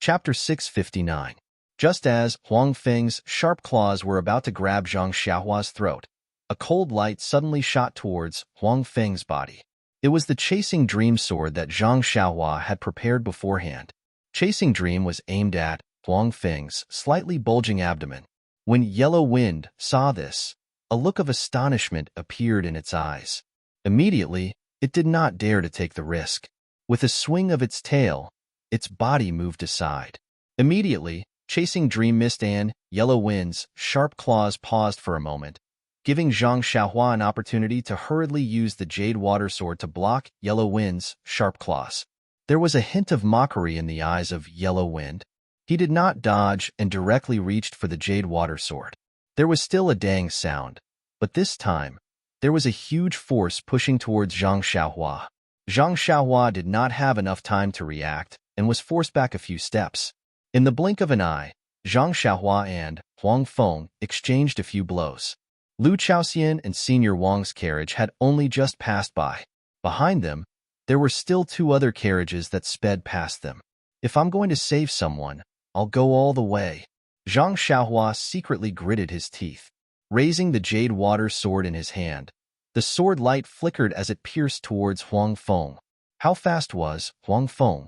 Chapter 659. Just as Huang Feng's sharp claws were about to grab Zhang Xiaohua's throat, a cold light suddenly shot towards Huang Feng's body. It was the Chasing Dream sword that Zhang Xiaohua had prepared beforehand. Chasing Dream was aimed at Huang Feng's slightly bulging abdomen. When Yellow Wind saw this, a look of astonishment appeared in its eyes. Immediately, it did not dare to take the risk. With a swing of its tail, its body moved aside. Immediately, Chasing Dream missed and Yellow Wind's sharp claws paused for a moment, giving Zhang Xiaohua an opportunity to hurriedly use the Jade Water Sword to block Yellow Wind's sharp claws. There was a hint of mockery in the eyes of Yellow Wind. He did not dodge and directly reached for the Jade Water Sword. There was still a dang sound, but this time, there was a huge force pushing towards Zhang Xiaohua. Zhang Xiaohua did not have enough time to react and was forced back a few steps. In the blink of an eye, Zhang Xiaohua and Huang Feng exchanged a few blows. Lu Chaoxian and Senior Wang's carriage had only just passed by. Behind them, there were still two other carriages that sped past them. If I'm going to save someone, I'll go all the way. Zhang Xiaohua secretly gritted his teeth. Raising the Jade Water Sword in his hand, the sword light flickered as it pierced towards Huang Feng. How fast was Huang Feng?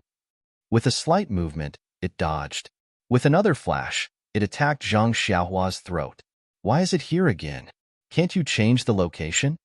With a slight movement, it dodged. With another flash, it attacked Zhang Xiaohua's throat. Why is it here again? Can't you change the location?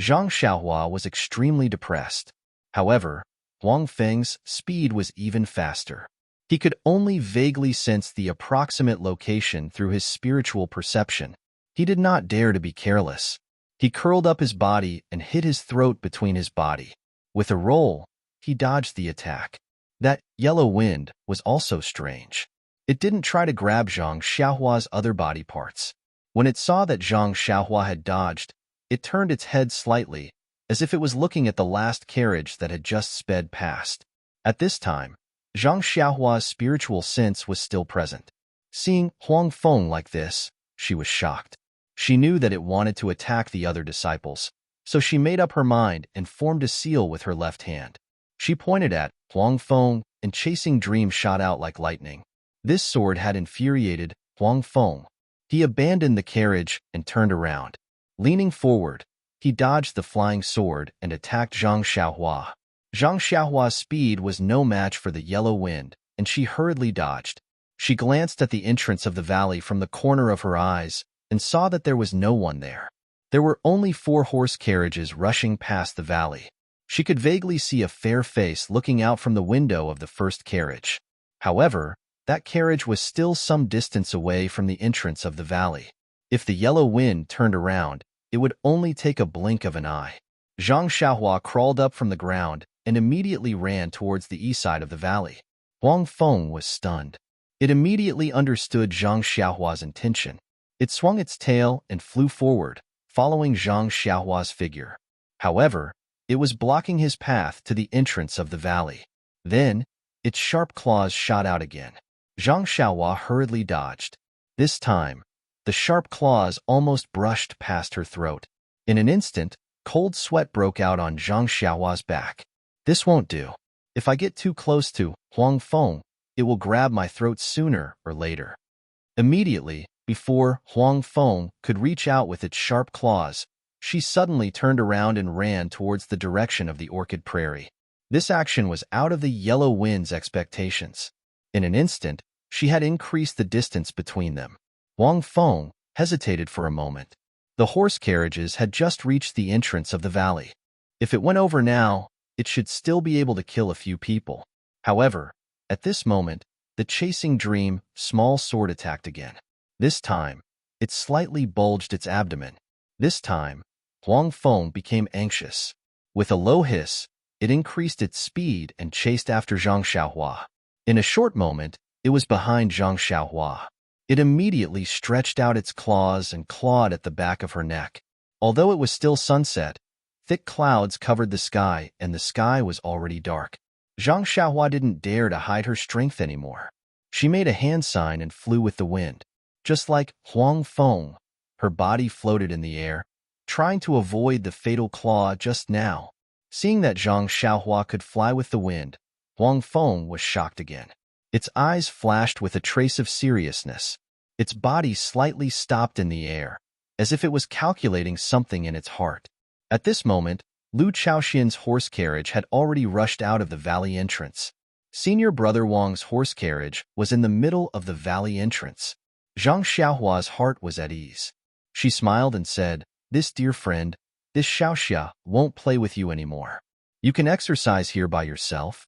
Zhang Xiaohua was extremely depressed. However, Huang Feng's speed was even faster. He could only vaguely sense the approximate location through his spiritual perception. He did not dare to be careless. He curled up his body and hid his throat between his body. With a roll, he dodged the attack. That Yellow Wind was also strange. It didn't try to grab Zhang Xiaohua's other body parts. When it saw that Zhang Xiaohua had dodged, it turned its head slightly, as if it was looking at the last carriage that had just sped past. At this time, Zhang Xiaohua's spiritual sense was still present. Seeing Huang Feng like this, she was shocked. She knew that it wanted to attack the other disciples, so she made up her mind and formed a seal with her left hand. She pointed at Huang Feng, and Chasing Dream shot out like lightning. This sword had infuriated Huang Feng. He abandoned the carriage and turned around. Leaning forward, he dodged the flying sword and attacked Zhang Xiaohua. Zhang Xiaohua's speed was no match for the Yellow Wind, and she hurriedly dodged. She glanced at the entrance of the valley from the corner of her eyes and saw that there was no one there. There were only 4 horse carriages rushing past the valley. She could vaguely see a fair face looking out from the window of the first carriage. However, that carriage was still some distance away from the entrance of the valley. If the Yellow Wind turned around, it would only take a blink of an eye. Zhang Xiaohua crawled up from the ground and immediately ran towards the east side of the valley. Huang Feng was stunned. It immediately understood Zhang Xiaohua's intention. It swung its tail and flew forward, following Zhang Xiaohua's figure. However, it was blocking his path to the entrance of the valley. Then, its sharp claws shot out again. Zhang Xiaohua hurriedly dodged. This time, the sharp claws almost brushed past her throat. In an instant, cold sweat broke out on Zhang Xiaohua's back. This won't do. If I get too close to Huang Feng, it will grab my throat sooner or later. Immediately, before Huang Feng could reach out with its sharp claws, she suddenly turned around and ran towards the direction of the Orchid Prairie. This action was out of the Yellow Wind's expectations. In an instant, she had increased the distance between them. Huang Feng hesitated for a moment. The horse carriages had just reached the entrance of the valley. If it went over now, it should still be able to kill a few people. However, at this moment, the Chasing Dream small sword attacked again. This time, it slightly bulged its abdomen. This time, Huang Feng became anxious. With a low hiss, it increased its speed and chased after Zhang Xiaohua. In a short moment, it was behind Zhang Xiaohua. It immediately stretched out its claws and clawed at the back of her neck. Although it was still sunset, thick clouds covered the sky and the sky was already dark. Zhang Xiaohua didn't dare to hide her strength anymore. She made a hand sign and flew with the wind. Just like Huang Feng, her body floated in the air, trying to avoid the fatal claw just now. Seeing that Zhang Xiaohua could fly with the wind, Huang Feng was shocked again. Its eyes flashed with a trace of seriousness. Its body slightly stopped in the air, as if it was calculating something in its heart. At this moment, Lu Chaoxian's horse carriage had already rushed out of the valley entrance. Senior Brother Wang's horse carriage was in the middle of the valley entrance. Zhang Xiaohua's heart was at ease. She smiled and said, "This dear friend, this Xiaoxia won't play with you anymore. You can exercise here by yourself."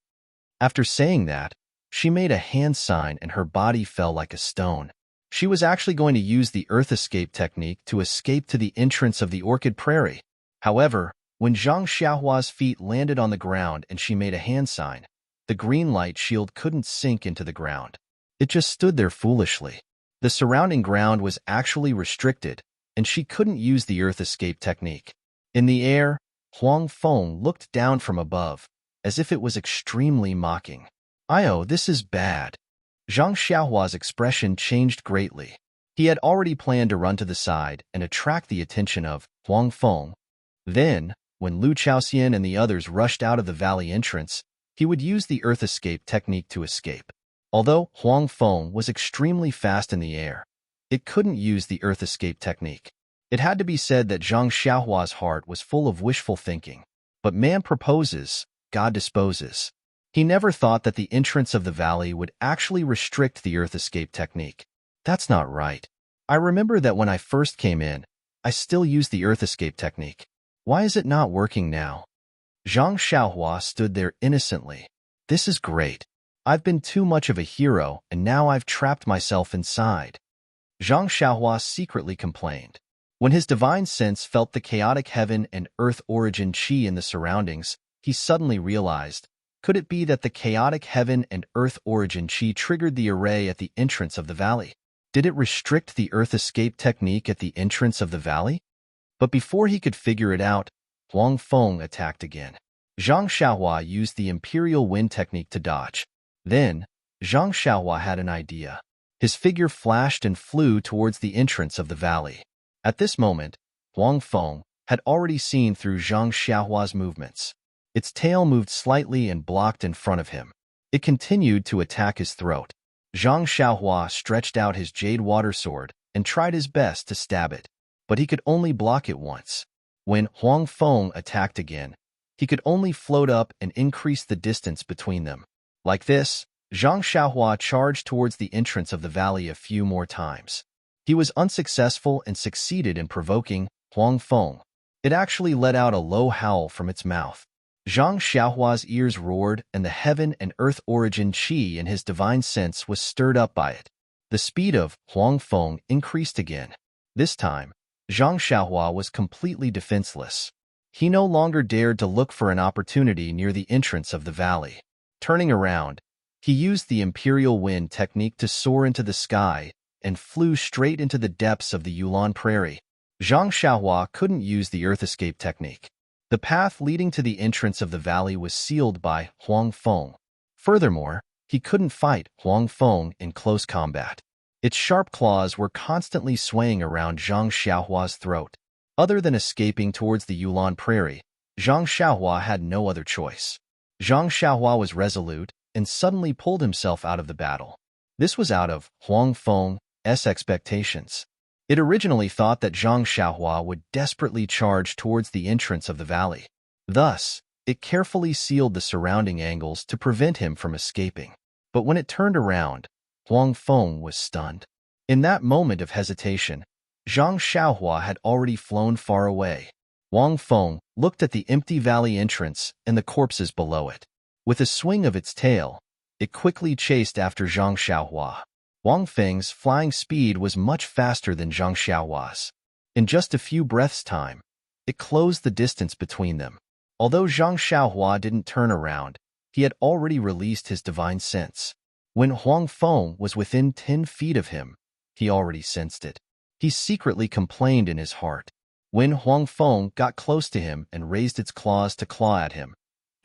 After saying that, she made a hand sign and her body fell like a stone. She was actually going to use the earth escape technique to escape to the entrance of the orchid prairie. However, when Zhang Xiaohua's feet landed on the ground and she made a hand sign, the green light shield couldn't sink into the ground. It just stood there foolishly. The surrounding ground was actually restricted, and she couldn't use the earth escape technique. In the air, Huang Feng looked down from above, as if it was extremely mocking. "Io, this is bad." Zhang Xiaohua's expression changed greatly. He had already planned to run to the side and attract the attention of Huang Feng. Then, when Lu Chaoxian and the others rushed out of the valley entrance, he would use the earth escape technique to escape. Although Huang Feng was extremely fast in the air, it couldn't use the earth escape technique. It had to be said that Zhang Xiaohua's heart was full of wishful thinking. But man proposes, God disposes. He never thought that the entrance of the valley would actually restrict the earth escape technique. That's not right. I remember that when I first came in, I still used the earth escape technique. Why is it not working now? Zhang Xiaohua stood there innocently. This is great. I've been too much of a hero, and now I've trapped myself inside. Zhang Xiaohua secretly complained. When his divine sense felt the chaotic heaven and earth origin qi in the surroundings, he suddenly realized, could it be that the chaotic heaven and earth origin qi triggered the array at the entrance of the valley? Did it restrict the earth escape technique at the entrance of the valley? But before he could figure it out, Huang Feng attacked again. Zhang Xiaohua used the imperial wind technique to dodge. Then, Zhang Xiaohua had an idea. His figure flashed and flew towards the entrance of the valley. At this moment, Huang Feng had already seen through Zhang Xiaohua's movements. Its tail moved slightly and blocked in front of him. It continued to attack his throat. Zhang Xiaohua stretched out his jade water sword and tried his best to stab it, but he could only block it once. When Huang Feng attacked again, he could only float up and increase the distance between them. Like this, Zhang Xiaohua charged towards the entrance of the valley a few more times. He was unsuccessful and succeeded in provoking Huang Feng. It actually let out a low howl from its mouth. Zhang Xiaohua's ears roared, and the heaven and earth origin qi in his divine sense was stirred up by it. The speed of Huang Feng increased again. This time, Zhang Xiaohua was completely defenseless. He no longer dared to look for an opportunity near the entrance of the valley. Turning around, he used the imperial wind technique to soar into the sky and flew straight into the depths of the Yulon Prairie. Zhang Xiaohua couldn't use the earth escape technique. The path leading to the entrance of the valley was sealed by Huang Feng. Furthermore, he couldn't fight Huang Feng in close combat. Its sharp claws were constantly swaying around Zhang Xiaohua's throat. Other than escaping towards the Yulon Prairie, Zhang Xiaohua had no other choice. Zhang Xiaohua was resolute and suddenly pulled himself out of the battle. This was out of Huang Feng's expectations. It originally thought that Zhang Xiaohua would desperately charge towards the entrance of the valley. Thus, it carefully sealed the surrounding angles to prevent him from escaping. But when it turned around, Huang Feng was stunned. In that moment of hesitation, Zhang Xiaohua had already flown far away. Huang Feng looked at the empty valley entrance and the corpses below it. With a swing of its tail, it quickly chased after Zhang Xiaohua. Huang Feng's flying speed was much faster than Zhang Xiaohua's. In just a few breaths' time, it closed the distance between them. Although Zhang Xiaohua didn't turn around, he had already released his divine sense. When Huang Feng was within 10 feet of him, he already sensed it. He secretly complained in his heart. When Huang Feng got close to him and raised its claws to claw at him,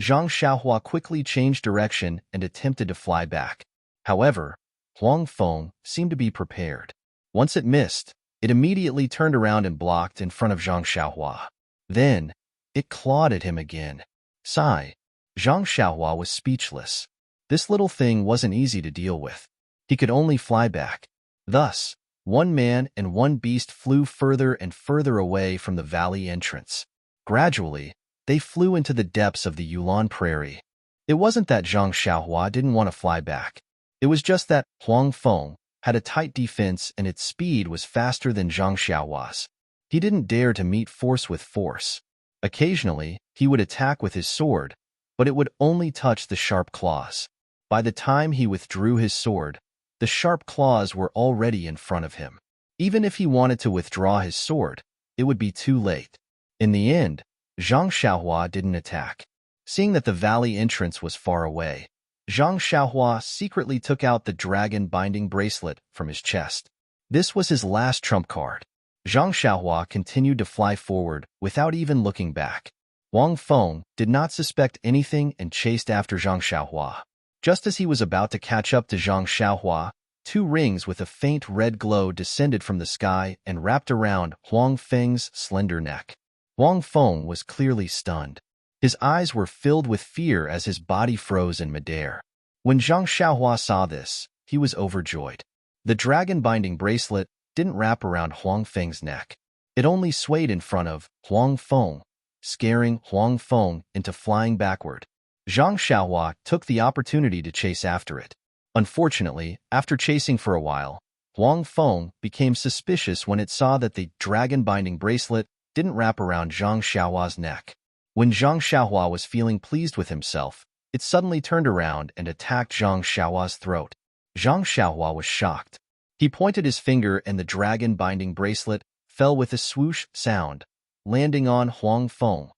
Zhang Xiaohua quickly changed direction and attempted to fly back. However, Huang Feng seemed to be prepared. Once it missed, it immediately turned around and blocked in front of Zhang Xiaohua. Then, it clawed at him again. Sigh. Zhang Xiaohua was speechless. This little thing wasn't easy to deal with. He could only fly back. Thus, one man and one beast flew further and further away from the valley entrance. Gradually, they flew into the depths of the Yulon Prairie. It wasn't that Zhang Xiaohua didn't want to fly back. It was just that Huang Feng had a tight defense and its speed was faster than Zhang Xiaohua's. He didn't dare to meet force with force. Occasionally, he would attack with his sword, but it would only touch the sharp claws. By the time he withdrew his sword, the sharp claws were already in front of him. Even if he wanted to withdraw his sword, it would be too late. In the end, Zhang Xiaohua didn't attack. Seeing that the valley entrance was far away, Zhang Xiaohua secretly took out the dragon binding bracelet from his chest. This was his last trump card. Zhang Xiaohua continued to fly forward without even looking back. Huang Feng did not suspect anything and chased after Zhang Xiaohua. Just as he was about to catch up to Zhang Xiaohua, two rings with a faint red glow descended from the sky and wrapped around Huang Feng's slender neck. Huang Feng was clearly stunned. His eyes were filled with fear as his body froze in midair. When Zhang Xiaohua saw this, he was overjoyed. The dragon-binding bracelet didn't wrap around Huang Feng's neck. It only swayed in front of Huang Feng, scaring Huang Feng into flying backward. Zhang Xiaohua took the opportunity to chase after it. Unfortunately, after chasing for a while, Huang Feng became suspicious when it saw that the dragon-binding bracelet didn't wrap around Zhang Xiaohua's neck. When Zhang Xiaohua was feeling pleased with himself, it suddenly turned around and attacked Zhang Xiaohua's throat. Zhang Xiaohua was shocked. He pointed his finger and the dragon-binding bracelet fell with a swoosh sound, landing on Huang Feng.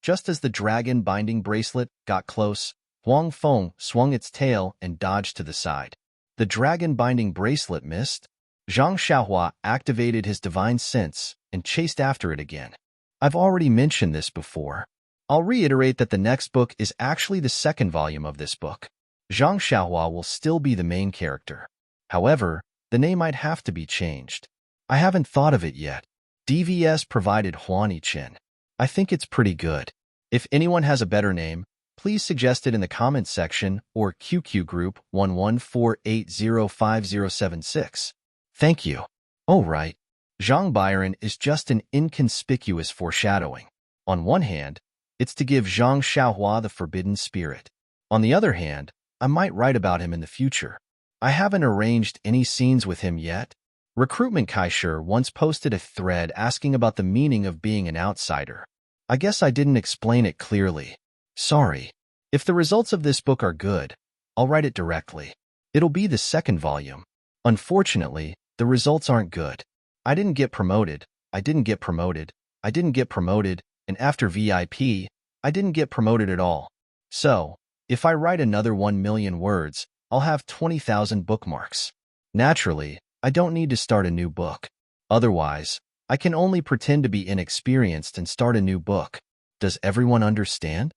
Just as the dragon-binding bracelet got close, Huang Feng swung its tail and dodged to the side. The dragon-binding bracelet missed. Zhang Xiaohua activated his divine sense and chased after it again. I've already mentioned this before. I'll reiterate that the next book is actually the second volume of this book. Zhang Xiaohua will still be the main character. However, the name might have to be changed. I haven't thought of it yet. DVS provided Huani Chen. I think it's pretty good. If anyone has a better name, please suggest it in the comments section or QQ group 1148050076. Thank you. Oh right. Zhang Byron is just an inconspicuous foreshadowing. On one hand, it's to give Zhang Xiaohua the forbidden spirit. On the other hand, I might write about him in the future. I haven't arranged any scenes with him yet. Recruitment Kaisher once posted a thread asking about the meaning of being an outsider. I guess I didn't explain it clearly. Sorry. If the results of this book are good, I'll write it directly. It'll be the second volume. Unfortunately, the results aren't good. I didn't get promoted, I didn't get promoted, I didn't get promoted, and after VIP, I didn't get promoted at all. So, if I write another 1 million words, I'll have 20,000 bookmarks. Naturally, I don't need to start a new book. Otherwise, I can only pretend to be inexperienced and start a new book. Does everyone understand?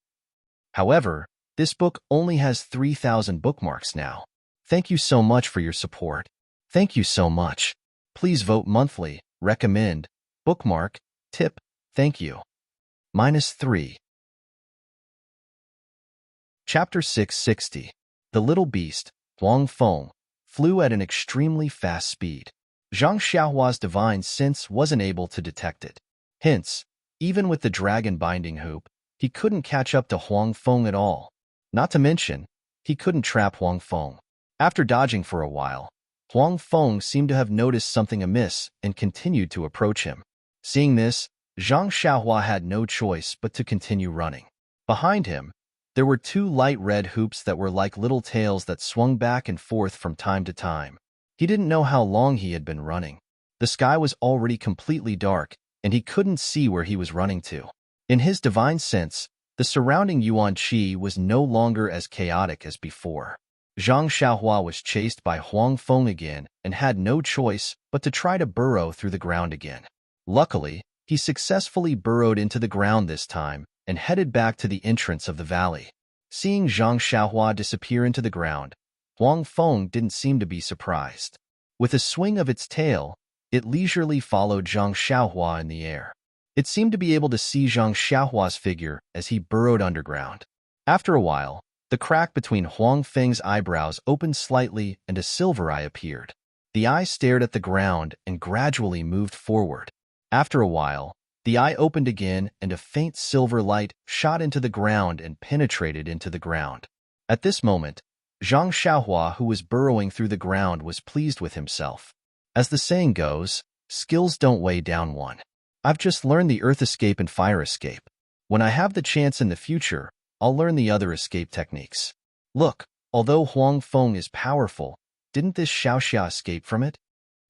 However, this book only has 3,000 bookmarks now. Thank you so much for your support. Thank you so much. Please vote monthly, recommend, bookmark, tip, thank you. -3. Chapter 660. The little beast, Huang Feng, flew at an extremely fast speed. Zhang Xiaohua's divine sense wasn't able to detect it. Hence, even with the dragon binding hoop, he couldn't catch up to Huang Feng at all. Not to mention, he couldn't trap Huang Feng. After dodging for a while, Huang Feng seemed to have noticed something amiss and continued to approach him. Seeing this, Zhang Xiaohua had no choice but to continue running. Behind him, there were two light red hoops that were like little tails that swung back and forth from time to time. He didn't know how long he had been running. The sky was already completely dark, and he couldn't see where he was running to. In his divine sense, the surrounding Yuan Qi was no longer as chaotic as before. Zhang Xiaohua was chased by Huang Feng again and had no choice but to try to burrow through the ground again. Luckily, he successfully burrowed into the ground this time and headed back to the entrance of the valley. Seeing Zhang Xiaohua disappear into the ground, Huang Feng didn't seem to be surprised. With a swing of its tail, it leisurely followed Zhang Xiaohua in the air. It seemed to be able to see Zhang Xiaohua's figure as he burrowed underground. After a while, The crack between Huang Feng's eyebrows opened slightly and a silver eye appeared. The eye stared at the ground and gradually moved forward. After a while, the eye opened again and a faint silver light shot into the ground and penetrated into the ground. At this moment, Zhang Xiaohua, who was burrowing through the ground, was pleased with himself. As the saying goes, skills don't weigh down one. I've just learned the earth escape and fire escape. When I have the chance in the future, I'll learn the other escape techniques. Look, although Huang Feng is powerful, didn't this Xiaoxia escape from it?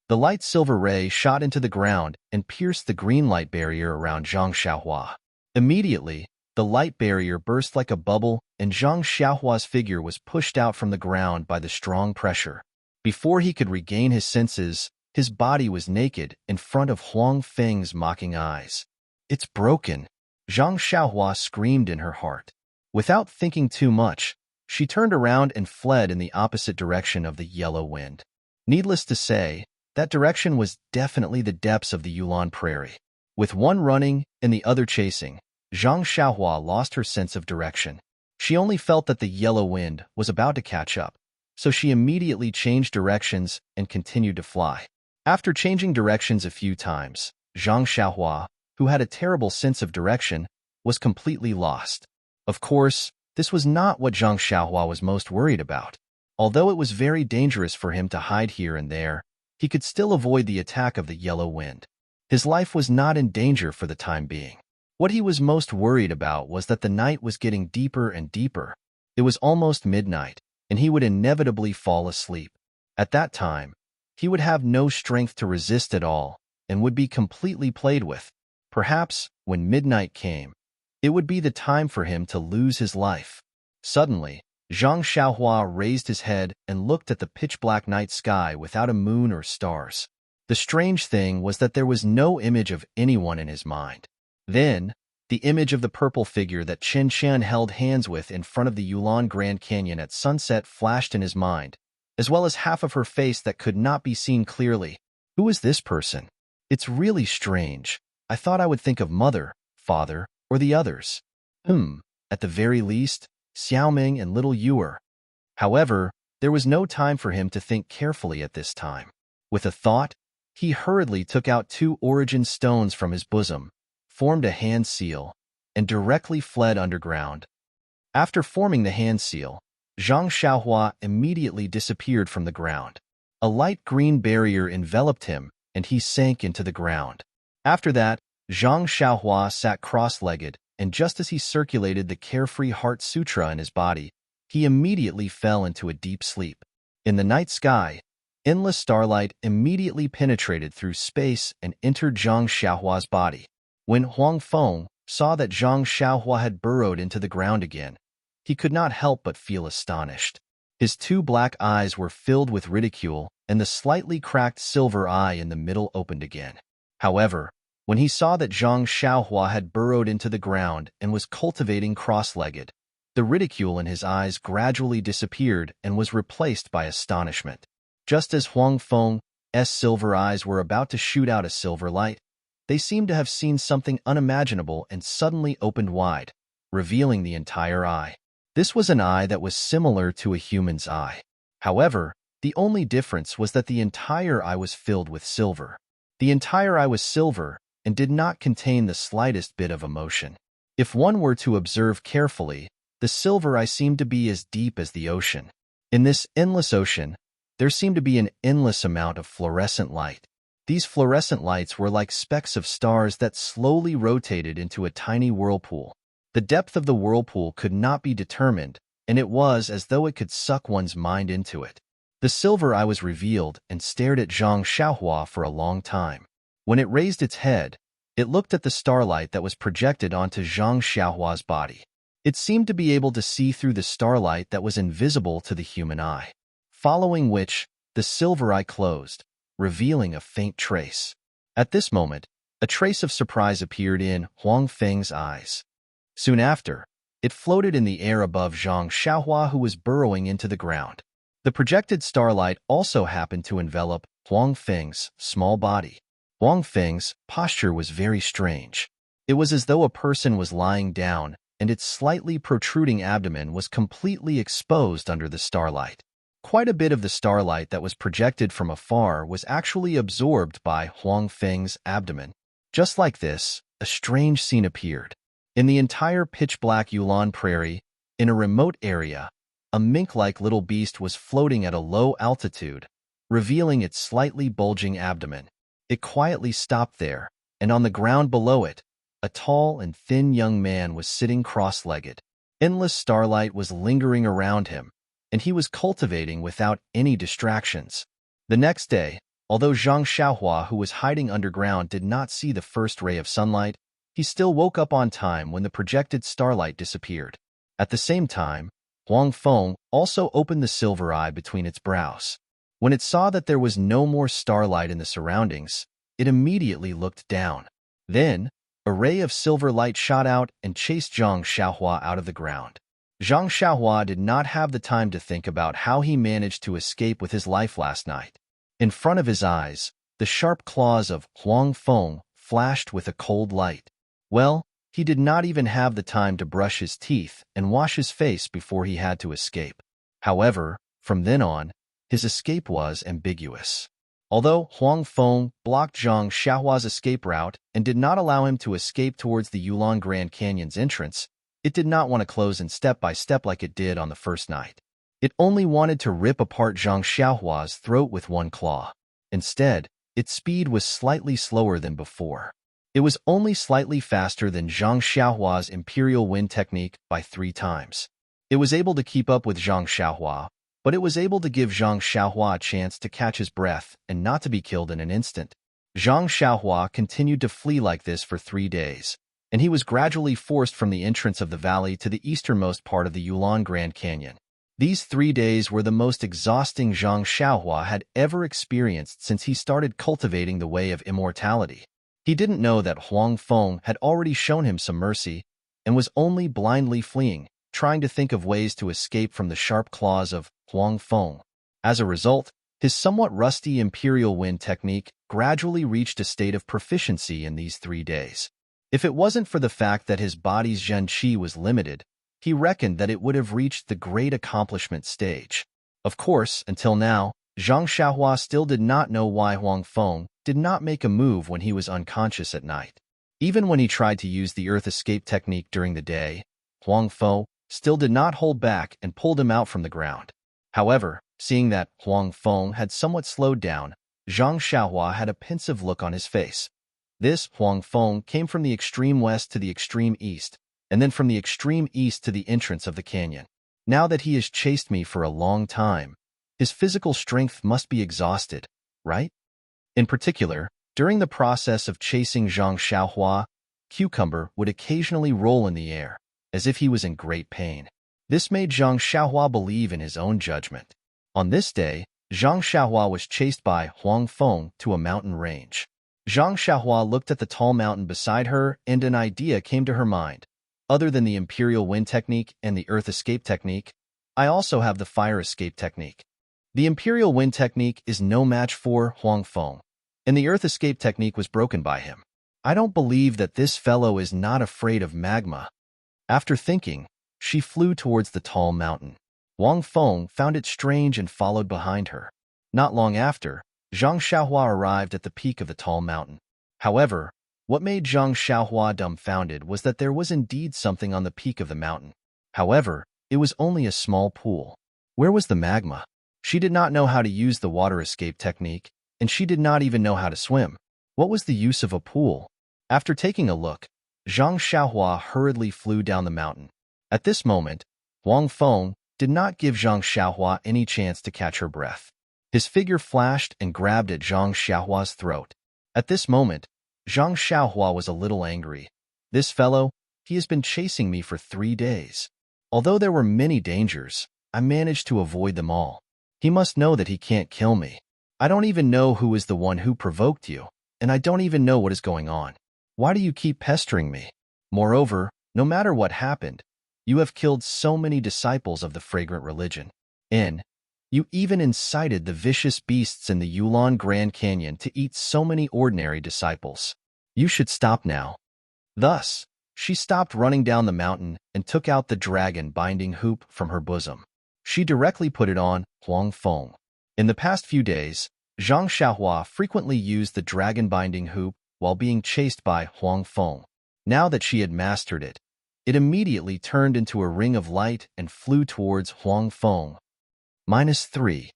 The light silver ray shot into the ground and pierced the green light barrier around Zhang Xiaohua. Immediately, the light barrier burst like a bubble and Zhang Xiaohua's figure was pushed out from the ground by the strong pressure. Before he could regain his senses, his body was naked in front of Huang Feng's mocking eyes. It's broken, Zhang Xiaohua screamed in her heart. Without thinking too much, she turned around and fled in the opposite direction of the yellow wind. Needless to say, that direction was definitely the depths of the Yulon Prairie. With one running and the other chasing, Zhang Xiaohua lost her sense of direction. She only felt that the yellow wind was about to catch up, so she immediately changed directions and continued to fly. After changing directions a few times, Zhang Xiaohua, who had a terrible sense of direction, was completely lost. Of course, this was not what Zhang Xiaohua was most worried about. Although it was very dangerous for him to hide here and there, he could still avoid the attack of the yellow wind. His life was not in danger for the time being. What he was most worried about was that the night was getting deeper and deeper. It was almost midnight, and he would inevitably fall asleep. At that time, he would have no strength to resist at all and would be completely played with. Perhaps, when midnight came, it would be the time for him to lose his life. Suddenly, Zhang Xiaohua raised his head and looked at the pitch-black night sky without a moon or stars. The strange thing was that there was no image of anyone in his mind. Then, the image of the purple figure that Chen Qian held hands with in front of the Yulon Grand Canyon at sunset flashed in his mind, as well as half of her face that could not be seen clearly. Who is this person? It's really strange. I thought I would think of mother, father, or the others. At the very least, Xiaoming and little Yuer. However, there was no time for him to think carefully at this time. With a thought, he hurriedly took out 2 origin stones from his bosom, formed a hand seal, and directly fled underground. After forming the hand seal, Zhang Xiaohua immediately disappeared from the ground. A light green barrier enveloped him, and he sank into the ground. After that, Zhang Xiaohua sat cross-legged, and just as he circulated the carefree heart sutra in his body, he immediately fell into a deep sleep. In the night sky, endless starlight immediately penetrated through space and entered Zhang Xiaohua's body. When Huang Feng saw that Zhang Xiaohua had burrowed into the ground again, he could not help but feel astonished. His 2 black eyes were filled with ridicule, and the slightly cracked silver eye in the middle opened again. However, when he saw that Zhang Xiaohua had burrowed into the ground and was cultivating cross-legged, the ridicule in his eyes gradually disappeared and was replaced by astonishment. Just as Huang Feng's silver eyes were about to shoot out a silver light, they seemed to have seen something unimaginable and suddenly opened wide, revealing the entire eye. This was an eye that was similar to a human's eye. However, the only difference was that the entire eye was filled with silver. The entire eye was silver and did not contain the slightest bit of emotion. If one were to observe carefully, the silver eye seemed to be as deep as the ocean. In this endless ocean, there seemed to be an endless amount of fluorescent light. These fluorescent lights were like specks of stars that slowly rotated into a tiny whirlpool. The depth of the whirlpool could not be determined, and it was as though it could suck one's mind into it. The silver eye was revealed and stared at Zhang Xiaohua for a long time. When it raised its head, it looked at the starlight that was projected onto Zhang Xiaohua's body. It seemed to be able to see through the starlight that was invisible to the human eye, following which the silver eye closed, revealing a faint trace. At this moment, a trace of surprise appeared in Huang Feng's eyes. Soon after, it floated in the air above Zhang Xiaohua, who was burrowing into the ground. The projected starlight also happened to envelop Huang Feng's small body. Huang Feng's posture was very strange. It was as though a person was lying down and its slightly protruding abdomen was completely exposed under the starlight. Quite a bit of the starlight that was projected from afar was actually absorbed by Huang Feng's abdomen. Just like this, a strange scene appeared. In the entire pitch-black Yulon prairie, in a remote area, a mink-like little beast was floating at a low altitude, revealing its slightly bulging abdomen. It quietly stopped there, and on the ground below it, a tall and thin young man was sitting cross-legged. Endless starlight was lingering around him, and he was cultivating without any distractions. The next day, although Zhang Xiaohua, who was hiding underground, did not see the first ray of sunlight, he still woke up on time when the projected starlight disappeared. At the same time, Huang Feng also opened the silver eye between its brows. When it saw that there was no more starlight in the surroundings, it immediately looked down. Then, a ray of silver light shot out and chased Zhang Xiaohua out of the ground. Zhang Xiaohua did not have the time to think about how he managed to escape with his life last night. In front of his eyes, the sharp claws of Huang Feng flashed with a cold light. Well, he did not even have the time to brush his teeth and wash his face before he had to escape. However, from then on, his escape was ambiguous. Although Huang Feng blocked Zhang Xiaohua's escape route and did not allow him to escape towards the Yulon Grand Canyon's entrance, it did not want to close in step by step like it did on the first night. It only wanted to rip apart Zhang Xiaohua's throat with one claw. Instead, its speed was slightly slower than before. It was only slightly faster than Zhang Xiaohua's Imperial Wind technique by 3 times. It was able to keep up with Zhang Xiaohua, but it was able to give Zhang Xiaohua a chance to catch his breath and not to be killed in an instant. Zhang Xiaohua continued to flee like this for 3 days, and he was gradually forced from the entrance of the valley to the easternmost part of the Yulon Grand Canyon. These 3 days were the most exhausting Zhang Xiaohua had ever experienced since he started cultivating the way of immortality. He didn't know that Huang Feng had already shown him some mercy and was only blindly fleeing, trying to think of ways to escape from the sharp claws of Huang Feng. As a result, his somewhat rusty Imperial Wind technique gradually reached a state of proficiency in these 3 days. If it wasn't for the fact that his body's Zhen Qi was limited, he reckoned that it would have reached the great accomplishment stage. Of course, until now, Zhang Xiaohua still did not know why Huang Feng did not make a move when he was unconscious at night. Even when he tried to use the Earth Escape technique during the day, Huang Feng still did not hold back and pulled him out from the ground. However, seeing that Huang Feng had somewhat slowed down, Zhang Xiaohua had a pensive look on his face. This Huang Feng came from the extreme west to the extreme east, and then from the extreme east to the entrance of the canyon. Now that he has chased me for a long time, his physical strength must be exhausted, right? In particular, during the process of chasing Zhang Xiaohua, Cucumber would occasionally roll in the air, as if he was in great pain. This made Zhang Xiaohua believe in his own judgment. On this day, Zhang Xiaohua was chased by Huang Feng to a mountain range. Zhang Xiaohua looked at the tall mountain beside her, and an idea came to her mind. Other than the Imperial Wind technique and the Earth Escape technique, I also have the Fire Escape technique. The Imperial Wind technique is no match for Huang Feng, and the Earth Escape technique was broken by him. I don't believe that this fellow is not afraid of magma. After thinking, she flew towards the tall mountain. Huang Feng found it strange and followed behind her. Not long after, Zhang Xiaohua arrived at the peak of the tall mountain. However, what made Zhang Xiaohua dumbfounded was that there was indeed something on the peak of the mountain. However, it was only a small pool. Where was the magma? She did not know how to use the water escape technique, and she did not even know how to swim. What was the use of a pool? After taking a look, Zhang Xiaohua hurriedly flew down the mountain. At this moment, Huang Feng did not give Zhang Xiaohua any chance to catch her breath. His figure flashed and grabbed at Zhang Xiaohua's throat. At this moment, Zhang Xiaohua was a little angry. This fellow, he has been chasing me for 3 days. Although there were many dangers, I managed to avoid them all. He must know that he can't kill me. I don't even know who is the one who provoked you, and I don't even know what is going on. Why do you keep pestering me? Moreover, no matter what happened, you have killed so many disciples of the fragrant religion. And you even incited the vicious beasts in the Yulon Grand Canyon to eat so many ordinary disciples. You should stop now. Thus, She stopped running down the mountain and took out the dragon binding hoop from her bosom. She directly put it on Huang Feng. In the past few days, Zhang Xiaohua frequently used the dragon binding hoop while being chased by Huang Feng. Now that she had mastered it, it immediately turned into a ring of light and flew towards Huang Feng. -3.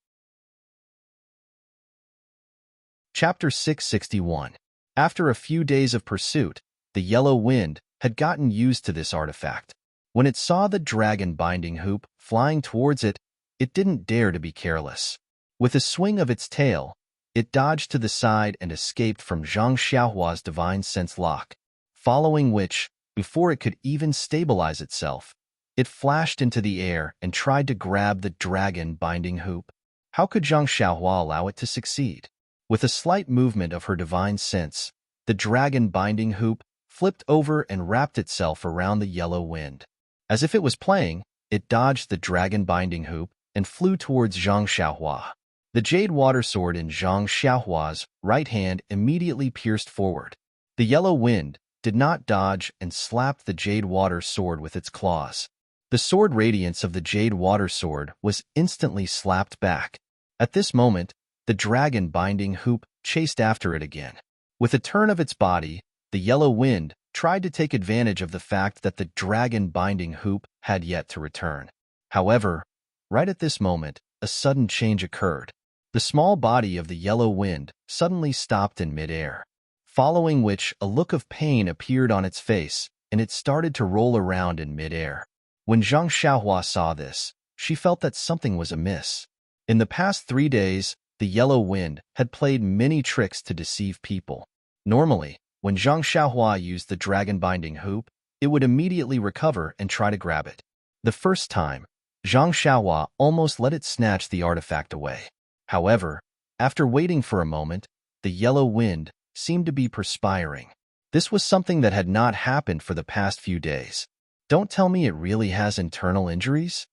Chapter 661. After a few days of pursuit, the yellow wind had gotten used to this artifact. When it saw the dragon binding hoop flying towards it, it didn't dare to be careless. With a swing of its tail, it dodged to the side and escaped from Zhang Xiaohua's divine sense lock, following which, before it could even stabilize itself, it flashed into the air and tried to grab the dragon binding hoop. How could Zhang Xiaohua allow it to succeed? With a slight movement of her divine sense, the dragon binding hoop flipped over and wrapped itself around the yellow wind. As if it was playing, it dodged the dragon binding hoop and flew towards Zhang Xiaohua. The jade water sword in Zhang Xiaohua's right hand immediately pierced forward. The yellow wind did not dodge and slapped the jade water sword with its claws. The sword radiance of the jade water sword was instantly slapped back. At this moment, the dragon binding hoop chased after it again. With a turn of its body, the yellow wind tried to take advantage of the fact that the dragon binding hoop had yet to return. However, right at this moment, a sudden change occurred. The small body of the yellow wind suddenly stopped in midair, following which a look of pain appeared on its face, and it started to roll around in midair. When Zhang Xiaohua saw this, she felt that something was amiss. In the past 3 days, the yellow wind had played many tricks to deceive people. Normally, when Zhang Xiaohua used the dragon binding hoop, it would immediately recover and try to grab it. The first time, Zhang Xiaohua almost let it snatch the artifact away. However, after waiting for a moment, the yellow wind seemed to be perspiring. This was something that had not happened for the past few days. Don't tell me it really has internal injuries?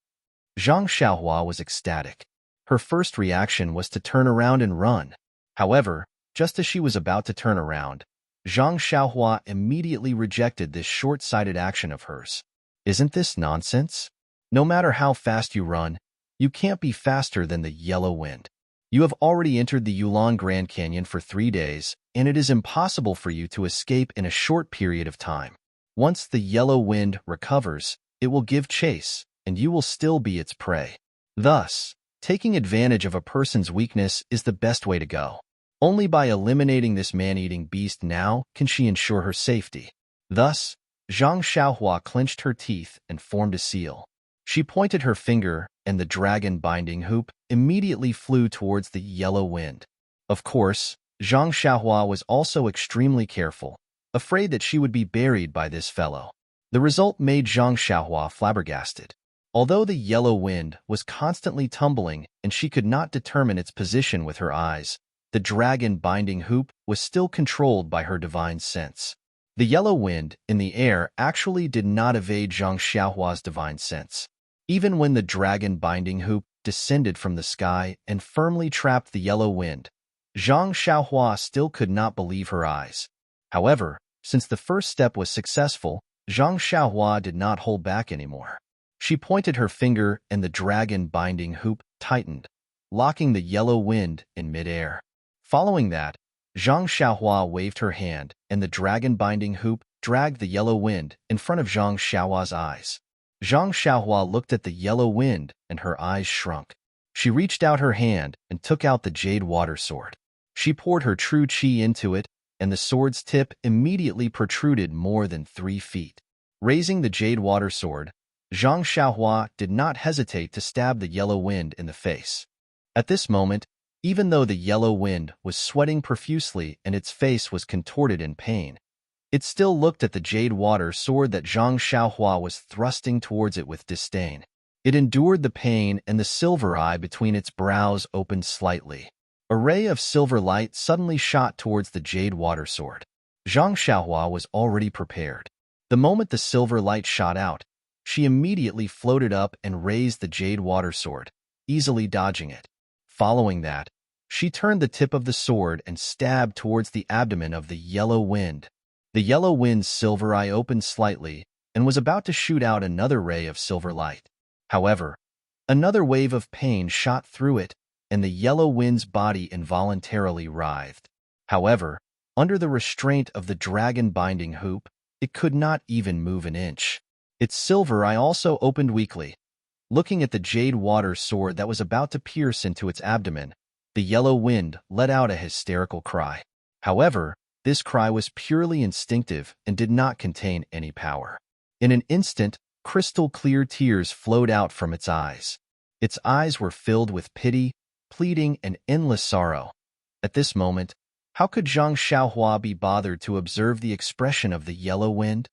Zhang Xiaohua was ecstatic. Her first reaction was to turn around and run. However, just as she was about to turn around, Zhang Xiaohua immediately rejected this short-sighted action of hers. Isn't this nonsense? No matter how fast you run, you can't be faster than the yellow wind. You have already entered the Yulon Grand Canyon for 3 days, and it is impossible for you to escape in a short period of time. Once the yellow wind recovers, it will give chase, and you will still be its prey. Thus, taking advantage of a person's weakness is the best way to go. Only by eliminating this man-eating beast now can she ensure her safety. Thus, Zhang Xiaohua clenched her teeth and formed a seal. She pointed her finger, and the dragon binding hoop immediately flew towards the yellow wind. Of course, Zhang Xiaohua was also extremely careful, afraid that she would be buried by this fellow. The result made Zhang Xiaohua flabbergasted. Although the yellow wind was constantly tumbling and she could not determine its position with her eyes, the dragon binding hoop was still controlled by her divine sense. The yellow wind in the air actually did not evade Zhang Xiaohua's divine sense. Even when the dragon binding hoop descended from the sky and firmly trapped the yellow wind, Zhang Xiaohua still could not believe her eyes. However, since the first step was successful, Zhang Xiaohua did not hold back anymore. She pointed her finger and the dragon binding hoop tightened, locking the yellow wind in midair. Following that, Zhang Xiaohua waved her hand, and the dragon binding hoop dragged the yellow wind in front of Zhang Xiaohua's eyes. Zhang Xiaohua looked at the yellow wind, and her eyes shrunk. She reached out her hand and took out the jade water sword. She poured her true qi into it, and the sword's tip immediately protruded more than 3 feet. Raising the jade water sword, Zhang Xiaohua did not hesitate to stab the yellow wind in the face. At this moment, even though the yellow wind was sweating profusely and its face was contorted in pain, it still looked at the jade water sword that Zhang Xiaohua was thrusting towards it with disdain. It endured the pain, and the silver eye between its brows opened slightly. A ray of silver light suddenly shot towards the jade water sword. Zhang Xiaohua was already prepared. The moment the silver light shot out, she immediately floated up and raised the jade water sword, easily dodging it. Following that, she turned the tip of the sword and stabbed towards the abdomen of the yellow wind. The yellow wind's silver eye opened slightly and was about to shoot out another ray of silver light. However, another wave of pain shot through it, and the yellow wind's body involuntarily writhed. However, under the restraint of the dragon binding hoop, it could not even move an inch. Its silver eye also opened weakly. Looking at the jade water sword that was about to pierce into its abdomen, the yellow wind let out a hysterical cry. However, this cry was purely instinctive and did not contain any power. In an instant, crystal-clear tears flowed out from its eyes. Its eyes were filled with pity, pleading, and endless sorrow. At this moment, how could Zhang Xiaohua be bothered to observe the expression of the yellow wind?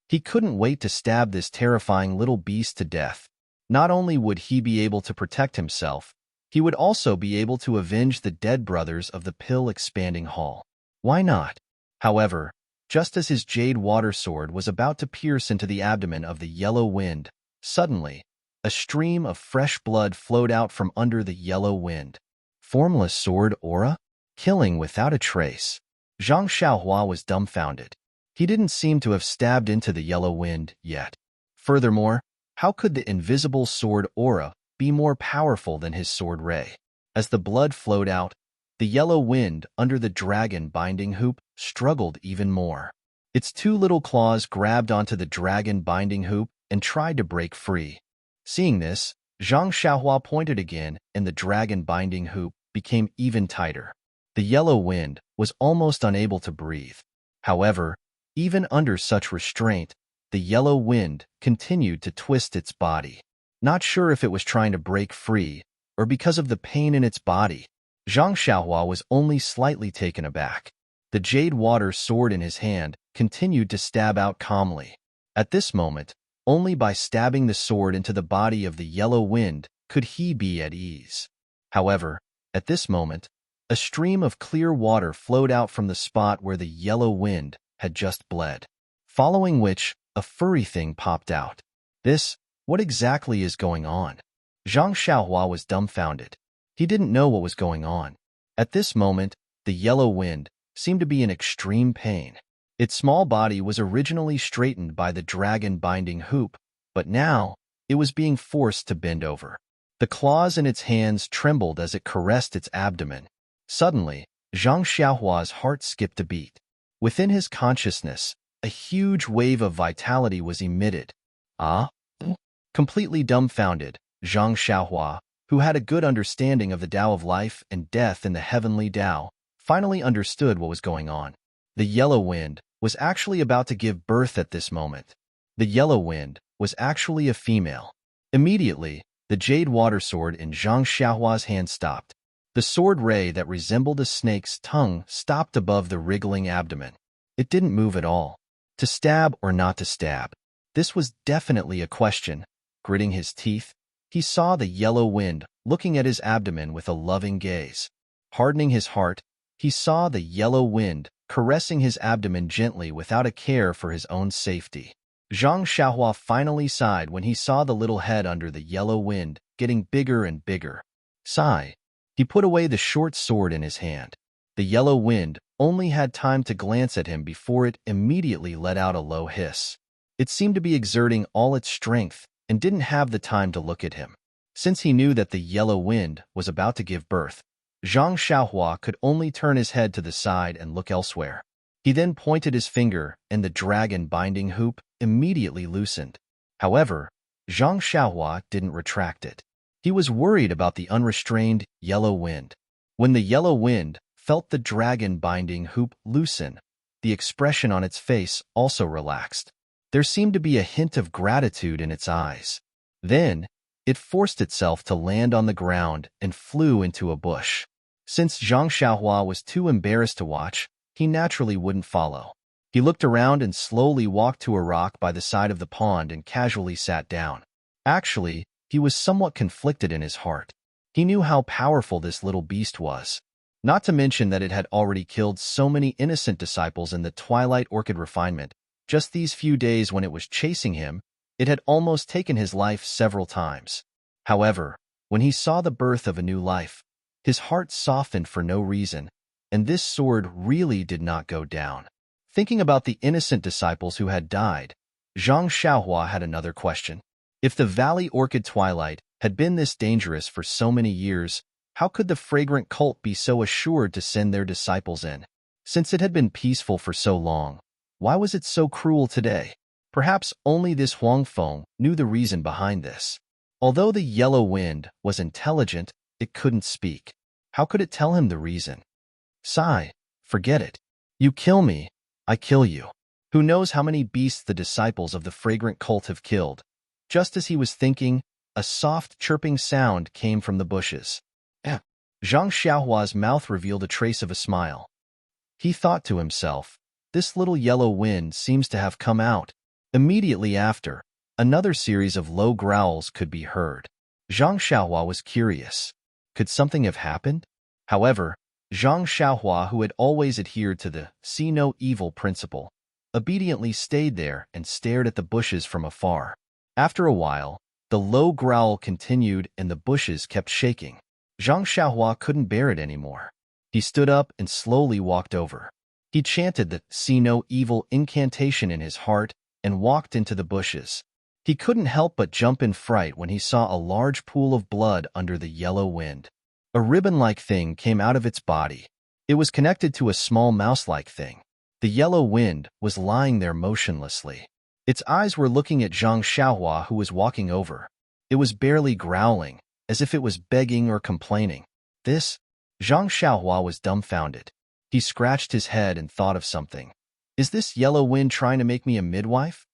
He couldn't wait to stab this terrifying little beast to death. Not only would he be able to protect himself, he would also be able to avenge the dead brothers of the pill-expanding hall. Why not? However, just as his jade water sword was about to pierce into the abdomen of the yellow wind, suddenly, a stream of fresh blood flowed out from under the yellow wind. Formless sword aura? Killing without a trace. Zhang Xiaohua was dumbfounded. He didn't seem to have stabbed into the yellow wind yet. Furthermore, how could the invisible sword aura be more powerful than his sword ray? As the blood flowed out, the yellow wind under the dragon binding hoop struggled even more. Its two little claws grabbed onto the dragon binding hoop and tried to break free. Seeing this, Zhang Xiaohua pointed again, and the dragon binding hoop became even tighter. The yellow wind was almost unable to breathe. However, even under such restraint, the yellow wind continued to twist its body. Not sure if it was trying to break free or because of the pain in its body, Zhang Xiaohua was only slightly taken aback. The jade water sword in his hand continued to stab out calmly. At this moment, only by stabbing the sword into the body of the yellow wind could he be at ease. However, at this moment, a stream of clear water flowed out from the spot where the yellow wind had just bled, following which a furry thing popped out. What exactly is going on? Zhang Xiaohua was dumbfounded. He didn't know what was going on. At this moment, the yellow wind seemed to be in extreme pain. Its small body was originally straightened by the dragon binding hoop, but now it was being forced to bend over. The claws in its hands trembled as it caressed its abdomen. Suddenly, Zhang Xiaohua's heart skipped a beat. Within his consciousness, a huge wave of vitality was emitted. Ah? Completely dumbfounded, Zhang Xiaohua, who had a good understanding of the Tao of life and death in the heavenly Tao, finally understood what was going on. The yellow wind was actually about to give birth at this moment. The yellow wind was actually a female. Immediately, the jade water sword in Zhang Xiaohua's hand stopped. The sword ray that resembled a snake's tongue stopped above the wriggling abdomen. It didn't move at all. To stab or not to stab? This was definitely a question. Gritting his teeth, he saw the yellow wind looking at his abdomen with a loving gaze. Hardening his heart, he saw the yellow wind caressing his abdomen gently without a care for his own safety. Zhang Xiaohua finally sighed when he saw the little head under the yellow wind getting bigger and bigger. Sigh. He put away the short sword in his hand. The yellow wind only had time to glance at him before it immediately let out a low hiss. It seemed to be exerting all its strength and didn't have the time to look at him. Since he knew that the yellow wind was about to give birth, Zhang Xiaohua could only turn his head to the side and look elsewhere. He then pointed his finger, and the dragon binding hoop immediately loosened. However, Zhang Xiaohua didn't retract it. He was worried about the unrestrained yellow wind. When the yellow wind felt the dragon binding hoop loosen, the expression on its face also relaxed. There seemed to be a hint of gratitude in its eyes. Then, it forced itself to land on the ground and flew into a bush. Since Zhang Xiaohua was too embarrassed to watch, he naturally wouldn't follow. He looked around and slowly walked to a rock by the side of the pond and casually sat down. Actually, he was somewhat conflicted in his heart. He knew how powerful this little beast was. Not to mention that it had already killed so many innocent disciples in the Twilight Orchid refinement. Just these few days when it was chasing him, it had almost taken his life several times. However, when he saw the birth of a new life, his heart softened for no reason, and this sword really did not go down. Thinking about the innocent disciples who had died, Zhang Xiaohua had another question. If the Valley Orchid Twilight had been this dangerous for so many years, how could the fragrant cult be so assured to send their disciples in? Since it had been peaceful for so long, why was it so cruel today? Perhaps only this Huangfeng knew the reason behind this. Although the yellow wind was intelligent, it couldn't speak. How could it tell him the reason? Sigh, forget it. You kill me, I kill you. Who knows how many beasts the disciples of the fragrant cult have killed? Just as he was thinking, a soft chirping sound came from the bushes. Zhang Xiaohua's mouth revealed a trace of a smile. He thought to himself, this little yellow wind seems to have come out. Immediately after, another series of low growls could be heard. Zhang Xiaohua was curious. Could something have happened? However, Zhang Xiaohua, who had always adhered to the see no evil principle, obediently stayed there and stared at the bushes from afar. After a while, the low growl continued and the bushes kept shaking. Zhang Xiaohua couldn't bear it anymore. He stood up and slowly walked over. He chanted the see no evil incantation in his heart and walked into the bushes. He couldn't help but jump in fright when he saw a large pool of blood under the yellow wind. A ribbon-like thing came out of its body. It was connected to a small mouse-like thing. The yellow wind was lying there motionlessly. Its eyes were looking at Zhang Xiaohua, who was walking over. It was barely growling, as if it was begging or complaining. Zhang Xiaohua was dumbfounded. He scratched his head and thought of something. Is this yellow wind trying to make me a midwife?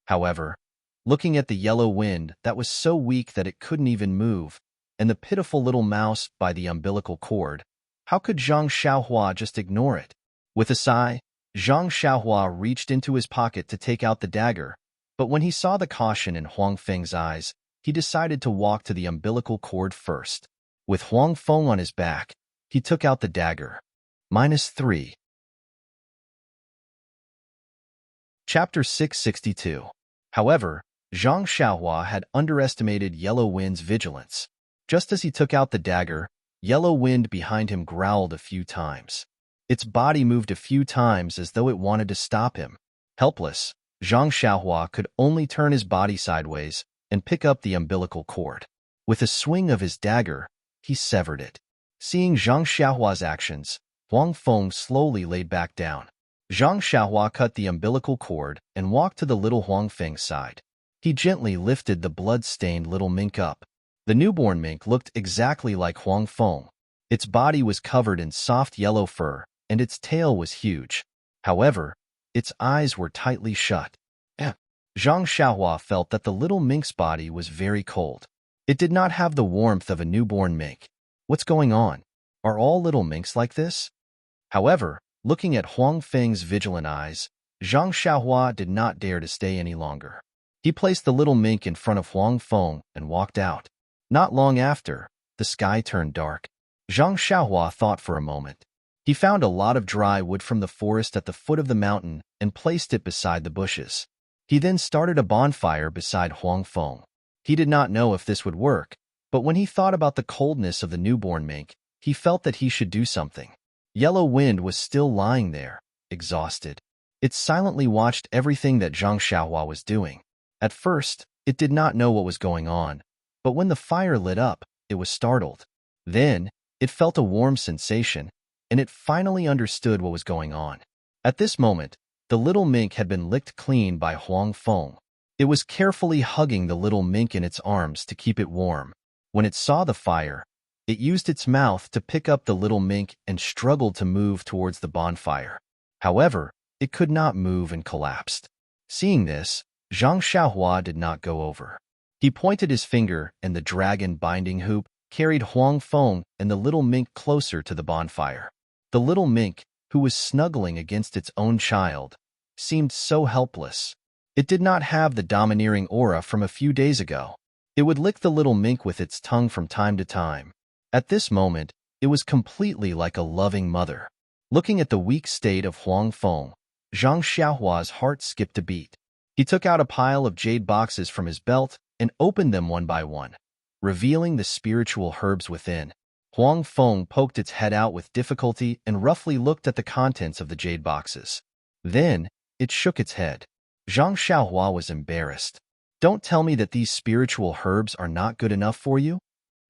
However, looking at the yellow wind that was so weak that it couldn't even move, and the pitiful little mouse by the umbilical cord, how could Zhang Xiaohua just ignore it? With a sigh, Zhang Xiaohua reached into his pocket to take out the dagger, but when he saw the caution in Huang Feng's eyes, he decided to walk to the umbilical cord first. With Huang Feng on his back, he took out the dagger. -3. Chapter 662. However, Zhang Xiaohua had underestimated Yellow Wind's vigilance. Just as he took out the dagger, Yellow Wind behind him growled a few times. Its body moved a few times as though it wanted to stop him. Helpless, Zhang Xiaohua could only turn his body sideways and pick up the umbilical cord. With a swing of his dagger, he severed it. Seeing Zhang Xiaohua's actions, Huang Feng slowly laid back down. Zhang Xiaohua cut the umbilical cord and walked to the little Huang Feng's side. He gently lifted the blood-stained little mink up. The newborn mink looked exactly like Huang Feng. Its body was covered in soft yellow fur, and its tail was huge. However, its eyes were tightly shut. Zhang Xiaohua felt that the little mink's body was very cold. It did not have the warmth of a newborn mink. What's going on? Are all little minks like this? However, looking at Huang Feng's vigilant eyes, Zhang Xiaohua did not dare to stay any longer. He placed the little mink in front of Huang Feng and walked out. Not long after, the sky turned dark. Zhang Xiaohua thought for a moment. He found a lot of dry wood from the forest at the foot of the mountain and placed it beside the bushes. He then started a bonfire beside Huang Feng. He did not know if this would work, but when he thought about the coldness of the newborn mink, he felt that he should do something. Yellow Wind was still lying there, exhausted. It silently watched everything that Zhang Xiaohua was doing. At first, it did not know what was going on, but when the fire lit up, it was startled. Then, it felt a warm sensation, and it finally understood what was going on. At this moment, the little mink had been licked clean by Huang Feng. It was carefully hugging the little mink in its arms to keep it warm. When it saw the fire, it used its mouth to pick up the little mink and struggled to move towards the bonfire. However, it could not move and collapsed. Seeing this, Zhang Xiaohua did not go over. He pointed his finger, and the dragon binding hoop carried Huang Feng and the little mink closer to the bonfire. The little mink, who was snuggling against its own child, seemed so helpless. It did not have the domineering aura from a few days ago. It would lick the little mink with its tongue from time to time. At this moment, it was completely like a loving mother. Looking at the weak state of Huang Feng, Zhang Xiaohua's heart skipped a beat. He took out a pile of jade boxes from his belt and opened them one by one, revealing the spiritual herbs within. Huang Feng poked its head out with difficulty and roughly looked at the contents of the jade boxes. Then, it shook its head. Zhang Xiaohua was embarrassed. Don't tell me that these spiritual herbs are not good enough for you?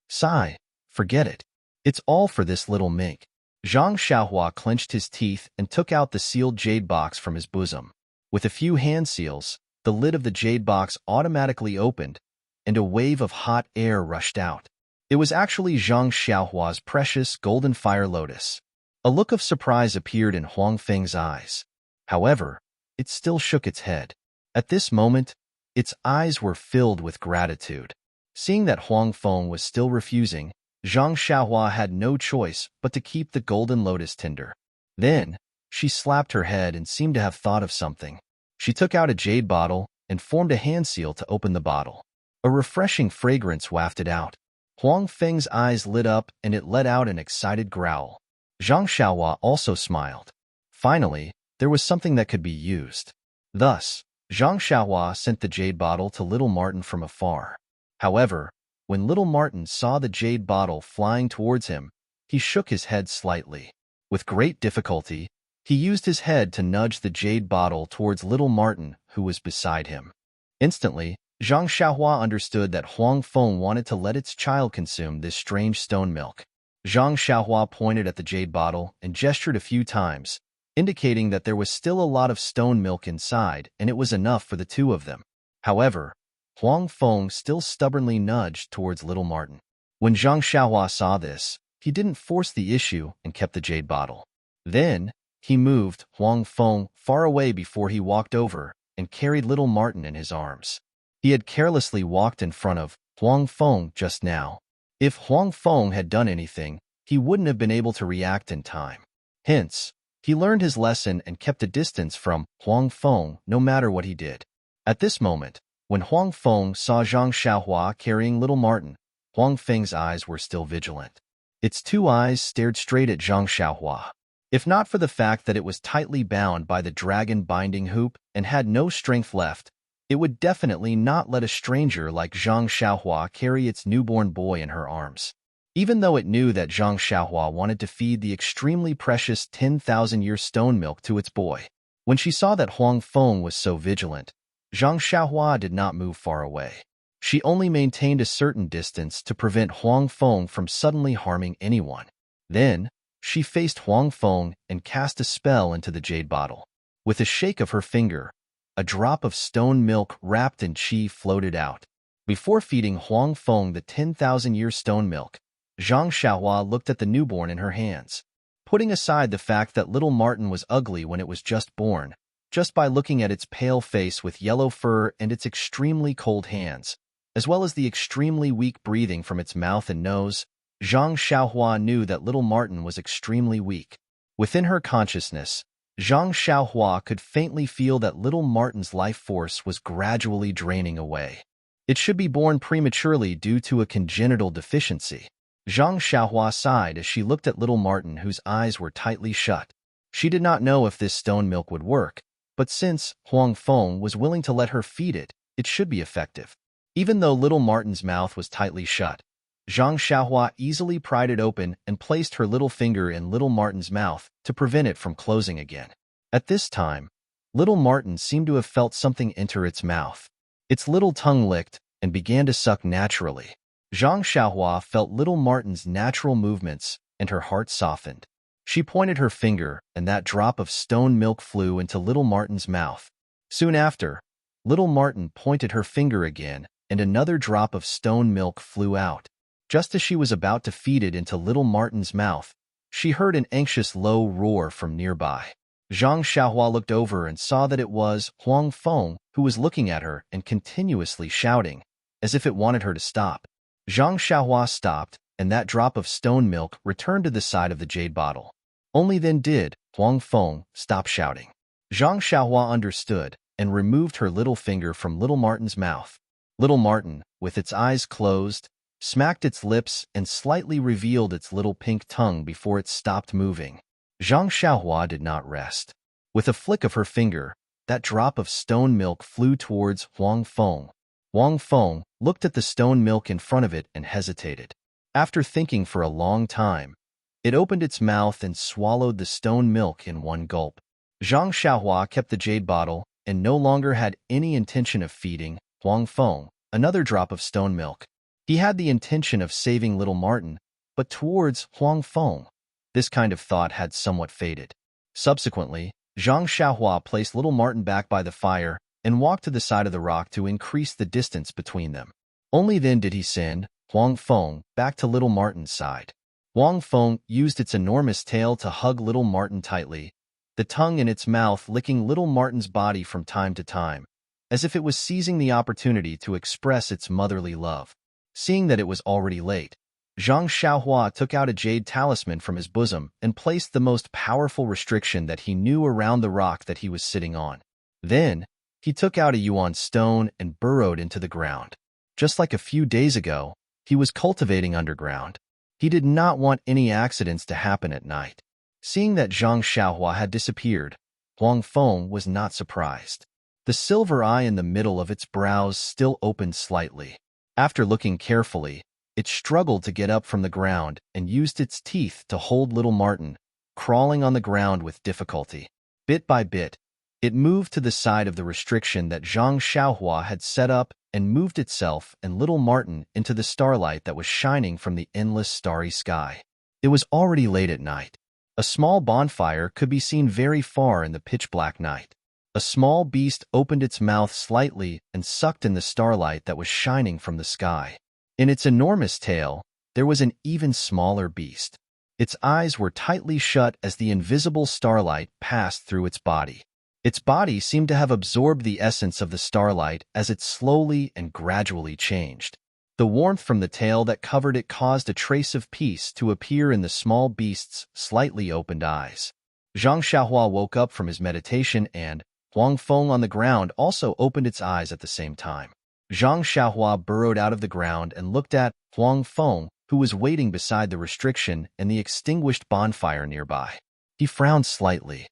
Sigh, forget it. It's all for this little mink. Zhang Xiaohua clenched his teeth and took out the sealed jade box from his bosom. With a few hand seals, the lid of the jade box automatically opened, and a wave of hot air rushed out. It was actually Zhang Xiaohua's precious golden fire lotus. A look of surprise appeared in Huang Feng's eyes. However, it still shook its head. At this moment, its eyes were filled with gratitude. Seeing that Huang Feng was still refusing, Zhang Xiaohua had no choice but to keep the golden lotus tinder. Then, she slapped her head and seemed to have thought of something. She took out a jade bottle and formed a hand seal to open the bottle. A refreshing fragrance wafted out. Huang Feng's eyes lit up and it let out an excited growl. Zhang Xiaohua also smiled. Finally, there was something that could be used. Thus, Zhang Xiaohua sent the jade bottle to little Martin from afar. However, when little Martin saw the jade bottle flying towards him, he shook his head slightly. With great difficulty, he used his head to nudge the jade bottle towards little Martin, who was beside him. Instantly, Zhang Xiaohua understood that Huang Feng wanted to let its child consume this strange stone milk. Zhang Xiaohua pointed at the jade bottle and gestured a few times, indicating that there was still a lot of stone milk inside and it was enough for the two of them. However, Huang Feng still stubbornly nudged towards little Martin. When Zhang Xiaohua saw this, he didn't force the issue and kept the jade bottle. Then, he moved Huang Feng far away before he walked over and carried little Martin in his arms. He had carelessly walked in front of Huang Feng just now. If Huang Feng had done anything, he wouldn't have been able to react in time. Hence, he learned his lesson and kept a distance from Huang Feng no matter what he did. At this moment, when Huang Feng saw Zhang Xiaohua carrying little Martin, Huang Feng's eyes were still vigilant. Its two eyes stared straight at Zhang Xiaohua. If not for the fact that it was tightly bound by the dragon binding hoop and had no strength left, it would definitely not let a stranger like Zhang Xiaohua carry its newborn boy in her arms. Even though it knew that Zhang Xiaohua wanted to feed the extremely precious 10,000-year stone milk to its boy. When she saw that Huang Feng was so vigilant, Zhang Xiaohua did not move far away. She only maintained a certain distance to prevent Huang Feng from suddenly harming anyone. Then, she faced Huang Feng and cast a spell into the jade bottle. With a shake of her finger, a drop of stone milk wrapped in qi floated out. Before feeding Huang Feng the 10,000-year stone milk, Zhang Xiaohua looked at the newborn in her hands. Putting aside the fact that little Martin was ugly when it was just born, just by looking at its pale face with yellow fur and its extremely cold hands, as well as the extremely weak breathing from its mouth and nose, Zhang Xiaohua knew that little Martin was extremely weak. Within her consciousness, Zhang Xiaohua could faintly feel that little Martin's life force was gradually draining away. It should be born prematurely due to a congenital deficiency. Zhang Xiaohua sighed as she looked at little Martin, whose eyes were tightly shut. She did not know if this stone milk would work, but since Huang Feng was willing to let her feed it, it should be effective. Even though little Martin's mouth was tightly shut, Zhang Xiaohua easily pried it open and placed her little finger in little Martin's mouth to prevent it from closing again. At this time, little Martin seemed to have felt something enter its mouth. Its little tongue licked and began to suck naturally. Zhang Xiaohua felt little Martin's natural movements and her heart softened. She pointed her finger and that drop of stone milk flew into little Martin's mouth. Soon after, little Martin pointed her finger again and another drop of stone milk flew out. Just as she was about to feed it into little Martin's mouth, she heard an anxious low roar from nearby. Zhang Xiaohua looked over and saw that it was Huang Feng who was looking at her and continuously shouting, as if it wanted her to stop. Zhang Xiaohua stopped, and that drop of stone milk returned to the side of the jade bottle. Only then did Huang Feng stop shouting. Zhang Xiaohua understood and removed her little finger from little Martin's mouth. Little Martin, with its eyes closed, smacked its lips and slightly revealed its little pink tongue before it stopped moving. Zhang Xiaohua did not rest. With a flick of her finger, that drop of stone milk flew towards Huang Feng. Huang Feng looked at the stone milk in front of it and hesitated. After thinking for a long time, it opened its mouth and swallowed the stone milk in one gulp. Zhang Xiaohua kept the jade bottle and no longer had any intention of feeding Huang Feng another drop of stone milk. He had the intention of saving little Martin, but towards Huang Feng, this kind of thought had somewhat faded. Subsequently, Zhang Xiaohua placed little Martin back by the fire and walked to the side of the rock to increase the distance between them. Only then did he send Huang Feng back to little Martin's side. Huang Feng used its enormous tail to hug little Martin tightly, the tongue in its mouth licking little Martin's body from time to time, as if it was seizing the opportunity to express its motherly love. Seeing that it was already late, Zhang Xiaohua took out a jade talisman from his bosom and placed the most powerful restriction that he knew around the rock that he was sitting on. Then, he took out a yuan stone and burrowed into the ground. Just like a few days ago, he was cultivating underground. He did not want any accidents to happen at night. Seeing that Zhang Xiaohua had disappeared, Huang Feng was not surprised. The silver eye in the middle of its brows still opened slightly. After looking carefully, it struggled to get up from the ground and used its teeth to hold little Martin, crawling on the ground with difficulty. Bit by bit, it moved to the side of the restriction that Zhang Xiaohua had set up and moved itself and little Martin into the starlight that was shining from the endless starry sky. It was already late at night. A small bonfire could be seen very far in the pitch-black night. A small beast opened its mouth slightly and sucked in the starlight that was shining from the sky. In its enormous tail, there was an even smaller beast. Its eyes were tightly shut as the invisible starlight passed through its body. Its body seemed to have absorbed the essence of the starlight as it slowly and gradually changed. The warmth from the tail that covered it caused a trace of peace to appear in the small beast's slightly opened eyes. Zhang Xiaohua woke up from his meditation and, Huang Feng on the ground also opened its eyes at the same time. Zhang Xiaohua burrowed out of the ground and looked at Huang Feng, who was waiting beside the restriction and the extinguished bonfire nearby. He frowned slightly.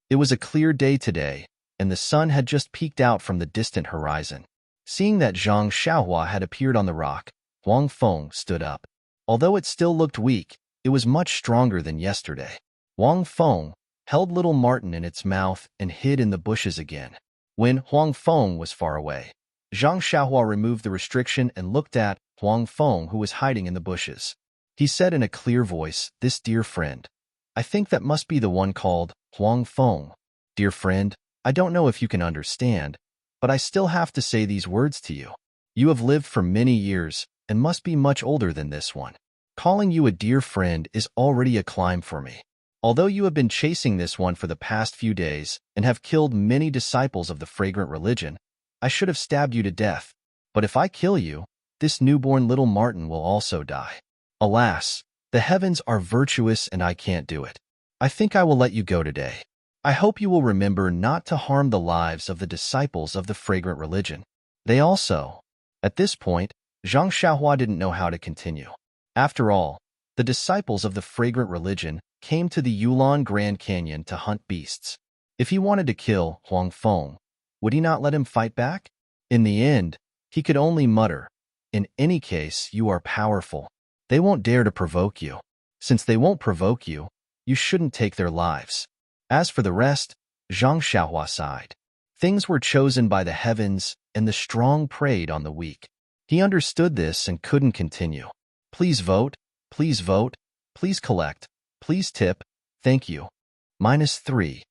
It was a clear day today, and the sun had just peeked out from the distant horizon. Seeing that Zhang Xiaohua had appeared on the rock, Huang Feng stood up. Although it still looked weak, it was much stronger than yesterday. Huang Feng held little Martin in its mouth and hid in the bushes again. When Huang Feng was far away, Zhang Xiaohua removed the restriction and looked at Huang Feng, who was hiding in the bushes. He said in a clear voice, "This dear friend. I think that must be the one called Huang Feng. Dear friend, I don't know if you can understand, but I still have to say these words to you. You have lived for many years and must be much older than this one. Calling you a dear friend is already a climb for me. Although you have been chasing this one for the past few days and have killed many disciples of the fragrant religion, I should have stabbed you to death. But if I kill you, this newborn little Martin will also die. Alas, the heavens are virtuous and I can't do it. I think I will let you go today. I hope you will remember not to harm the lives of the disciples of the fragrant religion." They also. At this point, Zhang Xiaohua didn't know how to continue. After all, the disciples of the fragrant religion came to the Yulon Grand Canyon to hunt beasts. If he wanted to kill Huang Feng, would he not let him fight back? In the end, he could only mutter, "In any case, you are powerful. They won't dare to provoke you. Since they won't provoke you, you shouldn't take their lives." As for the rest, Zhang Xiaohua sighed. Things were chosen by the heavens, and the strong preyed on the weak. He understood this and couldn't continue. Please vote, please vote, please collect, please tip, thank you. -3.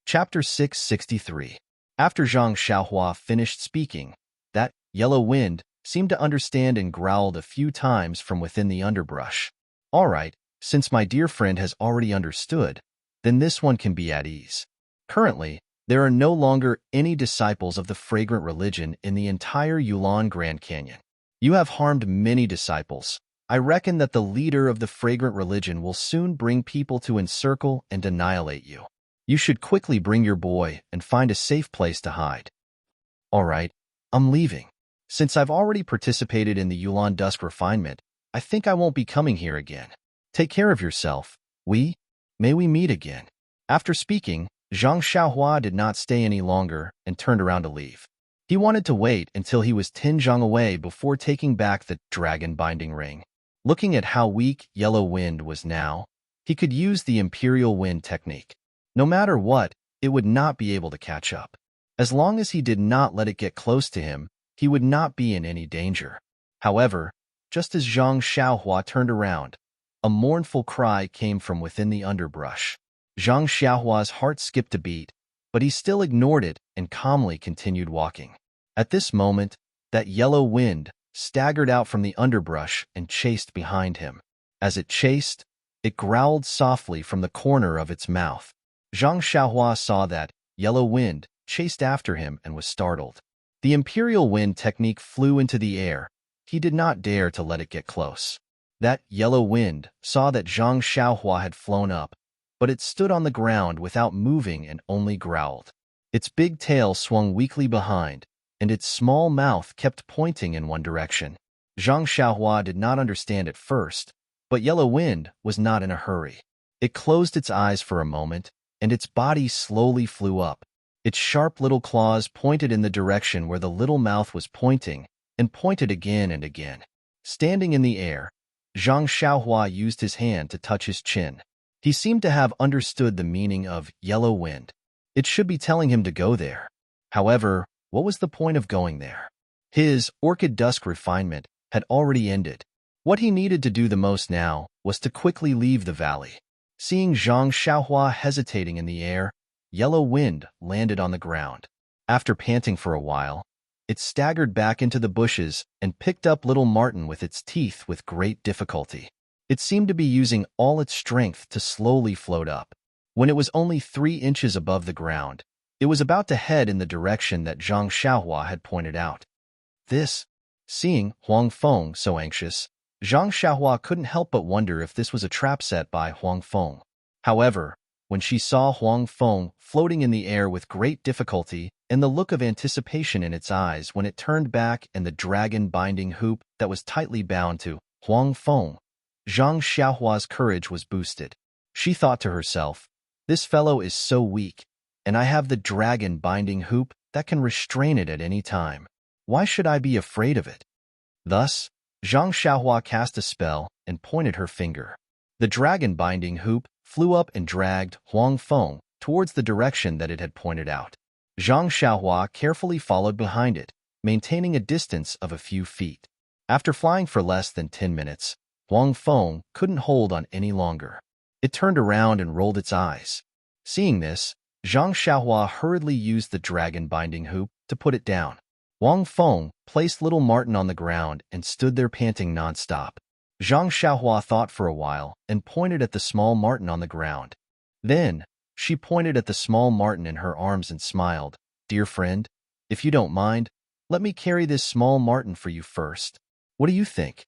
Chapter 663. After Zhang Xiaohua finished speaking, that yellow wind seemed to understand and growled a few times from within the underbrush. All right, since my dear friend has already understood, then this one can be at ease. Currently, there are no longer any disciples of the fragrant religion in the entire Yulon Grand Canyon. You have harmed many disciples. I reckon that the leader of the fragrant religion will soon bring people to encircle and annihilate you. You should quickly bring your boy and find a safe place to hide. All right, I'm leaving. Since I've already participated in the Yulon Dusk refinement, I think I won't be coming here again. Take care of yourself. May we meet again." After speaking, Zhang Xiaohua did not stay any longer and turned around to leave. He wanted to wait until he was 10 zhang away before taking back the dragon binding ring. Looking at how weak Yellow Wind was now, He could use the imperial wind technique. No matter what, it would not be able to catch up. As long as he did not let it get close to him, he would not be in any danger. However, just as Zhang Xiaohua turned around, a mournful cry came from within the underbrush. Zhang Xiaohua's heart skipped a beat, but he still ignored it and calmly continued walking. At this moment, that yellow wind staggered out from the underbrush and chased behind him. As it chased, it growled softly from the corner of its mouth. Zhang Xiaohua saw that yellow wind chased after him and was startled. The imperial wind technique flew into the air. He did not dare to let it get close. That yellow wind saw that Zhang Xiaohua had flown up, but it stood on the ground without moving and only growled. Its big tail swung weakly behind, and its small mouth kept pointing in one direction. Zhang Xiaohua did not understand at first, but Yellow Wind was not in a hurry. It closed its eyes for a moment, and its body slowly flew up. Its sharp little claws pointed in the direction where the little mouth was pointing, and pointed again and again. Standing in the air, Zhang Xiaohua used his hand to touch his chin. He seemed to have understood the meaning of yellow wind. It should be telling him to go there. However, what was the point of going there? His orchid dusk refinement had already ended. What he needed to do the most now was to quickly leave the valley. Seeing Zhang Xiaohua hesitating in the air, Yellow Wind landed on the ground. After panting for a while, it staggered back into the bushes and picked up little Martin with its teeth with great difficulty. It seemed to be using all its strength to slowly float up. When it was only 3 inches above the ground, it was about to head in the direction that Zhang Xiaohua had pointed out. Seeing Huang Feng so anxious, Zhang Xiaohua couldn't help but wonder if this was a trap set by Huang Feng. However, when she saw Huang Feng floating in the air with great difficulty and the look of anticipation in its eyes when it turned back and the dragon binding hoop that was tightly bound to Huang Feng, Zhang Xiaohua's courage was boosted. She thought to herself, "This fellow is so weak, and I have the dragon binding hoop that can restrain it at any time. Why should I be afraid of it?" Thus, Zhang Xiaohua cast a spell and pointed her finger. The dragon binding hoop flew up and dragged Huang Feng towards the direction that it had pointed out. Zhang Xiaohua carefully followed behind it, maintaining a distance of a few feet. After flying for less than 10 minutes, Huang Feng couldn't hold on any longer. It turned around and rolled its eyes. Seeing this, Zhang Xiaohua hurriedly used the dragon binding hoop to put it down. Huang Feng placed little Martin on the ground and stood there panting non-stop. Zhang Xiaohua thought for a while and pointed at the small Martin on the ground. Then, she pointed at the small Martin in her arms and smiled. "Dear friend, if you don't mind, let me carry this small Martin for you first. What do you think?"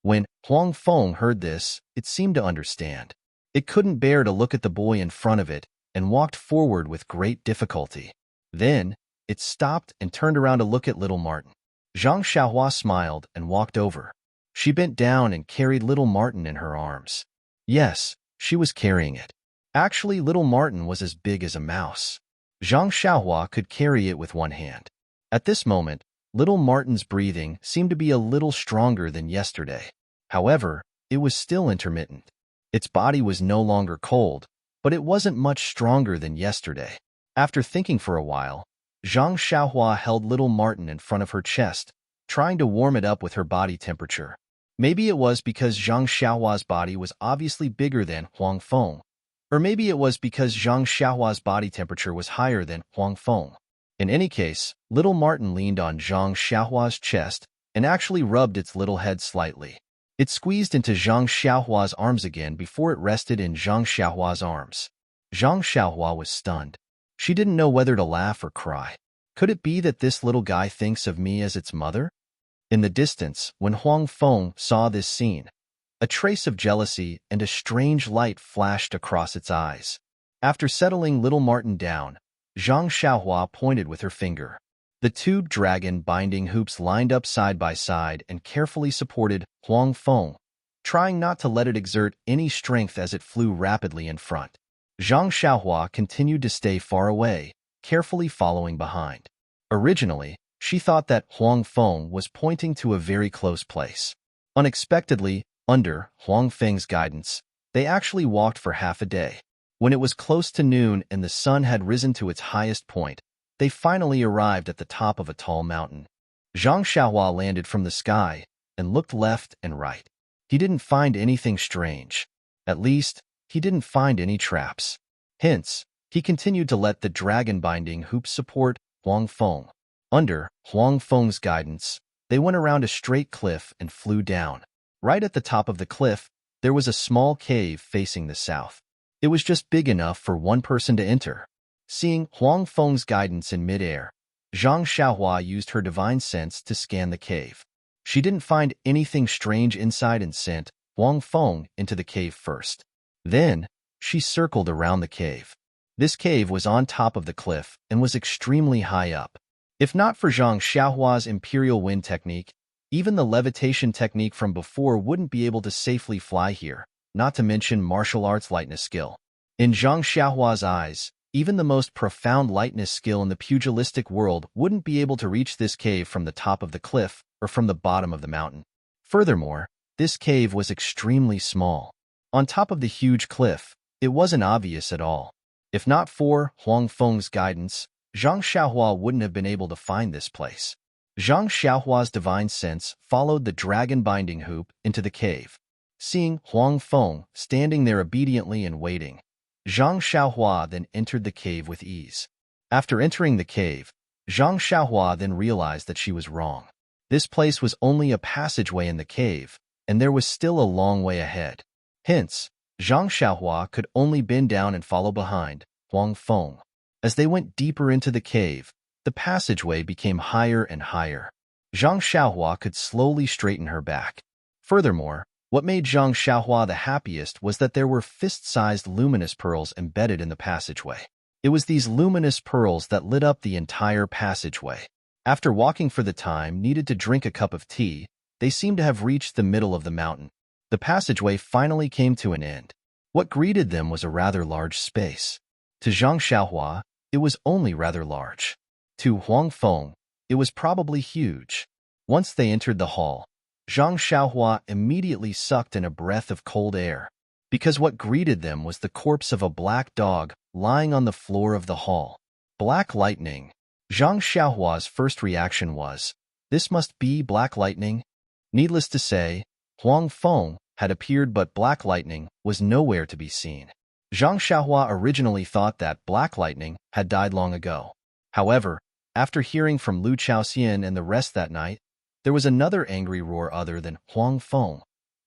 When Huang Feng heard this, it seemed to understand. It couldn't bear to look at the boy in front of it and walked forward with great difficulty. Then, it stopped and turned around to look at little Martin. Zhang Xiaohua smiled and walked over. She bent down and carried little Martin in her arms. Yes, she was carrying it. Actually, little Martin was as big as a mouse. Zhang Xiaohua could carry it with one hand. At this moment, little Martin's breathing seemed to be a little stronger than yesterday. However, it was still intermittent. Its body was no longer cold, but it wasn't much stronger than yesterday. After thinking for a while, Zhang Xiaohua held little Martin in front of her chest, trying to warm it up with her body temperature. Maybe it was because Zhang Xiaohua's body was obviously bigger than Huang Feng, or maybe it was because Zhang Xiaohua's body temperature was higher than Huang Feng. In any case, little Martin leaned on Zhang Xiaohua's chest and actually rubbed its little head slightly. It squeezed into Zhang Xiaohua's arms again before it rested in Zhang Xiaohua's arms. Zhang Xiaohua was stunned. She didn't know whether to laugh or cry. Could it be that this little guy thinks of me as its mother? In the distance, when Huang Feng saw this scene, a trace of jealousy and a strange light flashed across its eyes. After settling little Martin down, Zhang Xiaohua pointed with her finger. The 2 dragon binding hoops lined up side by side and carefully supported Huang Feng, trying not to let it exert any strength as it flew rapidly in front. Zhang Xiaohua continued to stay far away, carefully following behind. Originally, she thought that Huang Feng was pointing to a very close place. Unexpectedly, under Huang Feng's guidance, They actually walked for half a day. When it was close to noon and the sun had risen to its highest point, they finally arrived at the top of a tall mountain. Zhang Xiaohua landed from the sky and looked left and right. He didn't find anything strange. At least, he didn't find any traps. Hence, he continued to let the dragon-binding hoop support Huang Feng. Under Huang Feng's guidance, they went around a straight cliff and flew down. Right at the top of the cliff, there was a small cave facing the south. It was just big enough for one person to enter. Seeing Huang Feng's guidance in midair, Zhang Xiaohua used her divine sense to scan the cave. She didn't find anything strange inside and sent Huang Feng into the cave first. Then, she circled around the cave. This cave was on top of the cliff and was extremely high up. If not for Zhang Xiaohua's imperial wind technique, even the levitation technique from before wouldn't be able to safely fly here, not to mention martial arts lightness skill. In Zhang Xiaohua's eyes, even the most profound lightness skill in the pugilistic world wouldn't be able to reach this cave from the top of the cliff or from the bottom of the mountain. Furthermore, this cave was extremely small. On top of the huge cliff, it wasn't obvious at all. If not for Huang Feng's guidance, Zhang Xiaohua wouldn't have been able to find this place. Zhang Xiaohua's divine sense followed the dragon-binding hoop into the cave. Seeing Huang Feng standing there obediently and waiting, Zhang Xiaohua then entered the cave with ease. After entering the cave, Zhang Xiaohua then realized that she was wrong. This place was only a passageway in the cave, and there was still a long way ahead. Hence, Zhang Xiaohua could only bend down and follow behind Huang Feng. As they went deeper into the cave, the passageway became higher and higher. Zhang Xiaohua could slowly straighten her back. Furthermore, what made Zhang Xiaohua the happiest was that there were fist-sized luminous pearls embedded in the passageway. It was these luminous pearls that lit up the entire passageway. After walking for the time needed to drink a cup of tea, they seemed to have reached the middle of the mountain. The passageway finally came to an end. What greeted them was a rather large space. To Zhang Xiaohua, it was only rather large. To Huang Feng, it was probably huge. Once they entered the hall, Zhang Xiaohua immediately sucked in a breath of cold air, because what greeted them was the corpse of a black dog lying on the floor of the hall. Black lightning. Zhang Xiaohua's first reaction was, this must be black lightning? Needless to say, Huang Feng had appeared but black lightning was nowhere to be seen. Zhang Xiaohua originally thought that black lightning had died long ago. However, after hearing from Lu Chaoxian and the rest that night, there was another angry roar other than Huang Feng.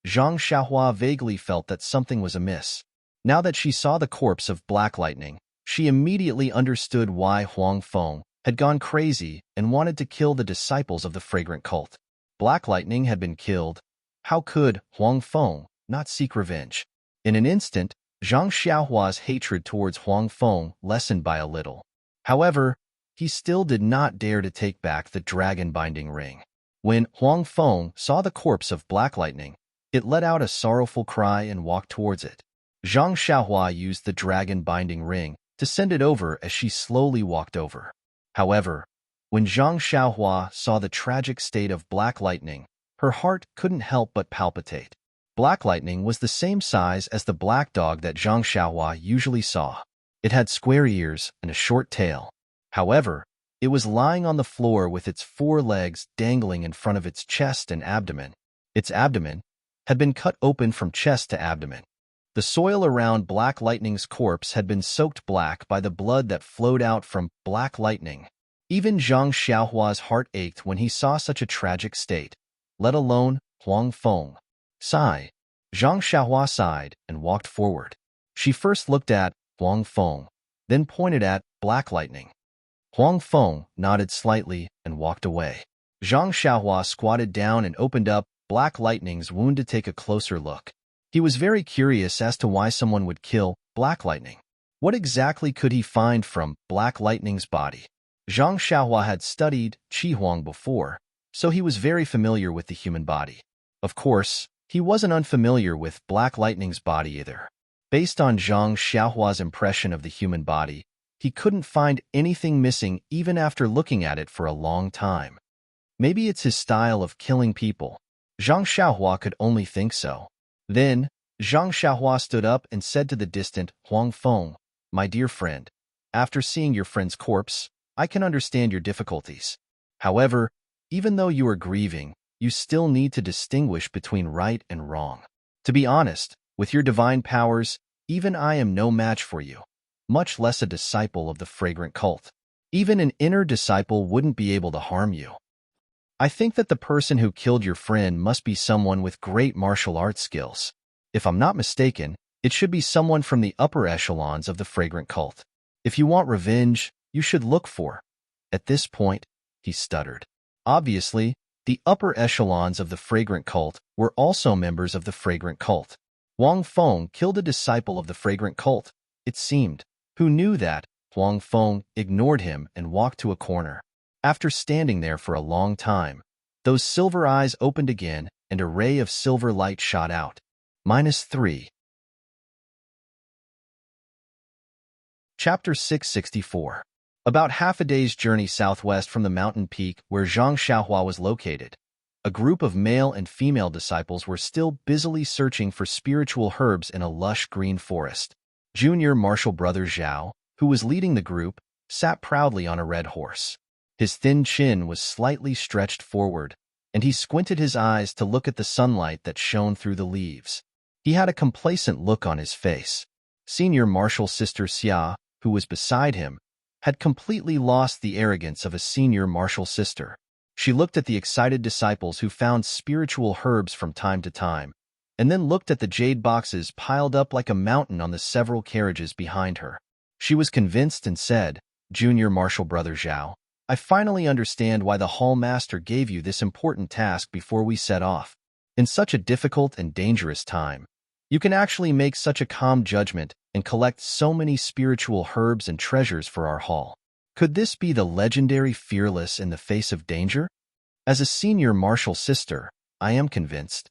Zhang Xiaohua vaguely felt that something was amiss. Now that she saw the corpse of black lightning, she immediately understood why Huang Feng had gone crazy and wanted to kill the disciples of the fragrant cult. Black lightning had been killed. How could Huang Feng not seek revenge? In an instant, Zhang Xiaohua's hatred towards Huang Feng lessened by a little. However, he still did not dare to take back the dragon-binding ring. When Huang Feng saw the corpse of black lightning, it let out a sorrowful cry and walked towards it. Zhang Xiaohua used the dragon-binding ring to send it over as she slowly walked over. However, when Zhang Xiaohua saw the tragic state of black lightning, her heart couldn't help but palpitate. Black lightning was the same size as the black dog that Zhang Xiaohua usually saw. It had square ears and a short tail. However, it was lying on the floor with its 4 legs dangling in front of its chest and abdomen. Its abdomen had been cut open from chest to abdomen. The soil around Black Lightning's corpse had been soaked black by the blood that flowed out from Black Lightning. Even Zhang Xiaohua's heart ached when he saw such a tragic state, let alone Huang Feng. Sigh. Zhang Xiaohua sighed and walked forward. She first looked at Huang Feng, then pointed at Black Lightning. Huang Feng nodded slightly and walked away. Zhang Xiaohua squatted down and opened up Black Lightning's wound to take a closer look. He was very curious as to why someone would kill Black Lightning. What exactly could he find from Black Lightning's body? Zhang Xiaohua had studied Qi Huang before, so he was very familiar with the human body. Of course, he wasn't unfamiliar with Black Lightning's body either. Based on Zhang Xiaohua's impression of the human body, he couldn't find anything missing even after looking at it for a long time. Maybe it's his style of killing people. Zhang Xiaohua could only think so. Then, Zhang Xiaohua stood up and said to the distant Huang Feng, "My dear friend, after seeing your friend's corpse, I can understand your difficulties. However, even though you are grieving, you still need to distinguish between right and wrong. To be honest, with your divine powers, even I am no match for you, much less a disciple of the fragrant cult. Even an inner disciple wouldn't be able to harm you. I think that the person who killed your friend must be someone with great martial arts skills. If I'm not mistaken, it should be someone from the upper echelons of the fragrant cult. If you want revenge, you should look for." At this point, he stuttered. Obviously, the upper echelons of the fragrant cult were also members of the fragrant cult. Huang Feng killed a disciple of the fragrant cult, it seemed. Who knew that? Huang Feng ignored him and walked to a corner. After standing there for a long time, those silver eyes opened again and a ray of silver light shot out. -3. Chapter 664. About half a day's journey southwest from the mountain peak where Zhang Xiaohua was located, a group of male and female disciples were still busily searching for spiritual herbs in a lush green forest. Junior martial brother Zhao, who was leading the group, sat proudly on a red horse. His thin chin was slightly stretched forward, and he squinted his eyes to look at the sunlight that shone through the leaves. He had a complacent look on his face. Senior martial sister Xia, who was beside him, had completely lost the arrogance of a senior martial sister. She looked at the excited disciples who found spiritual herbs from time to time, and then looked at the jade boxes piled up like a mountain on the several carriages behind her. She was convinced and said, "Junior martial brother Zhao, I finally understand why the Hall Master gave you this important task before we set off. In such a difficult and dangerous time, you can actually make such a calm judgment and collect so many spiritual herbs and treasures for our hall. Could this be the legendary fearless in the face of danger? As a senior martial sister, I am convinced."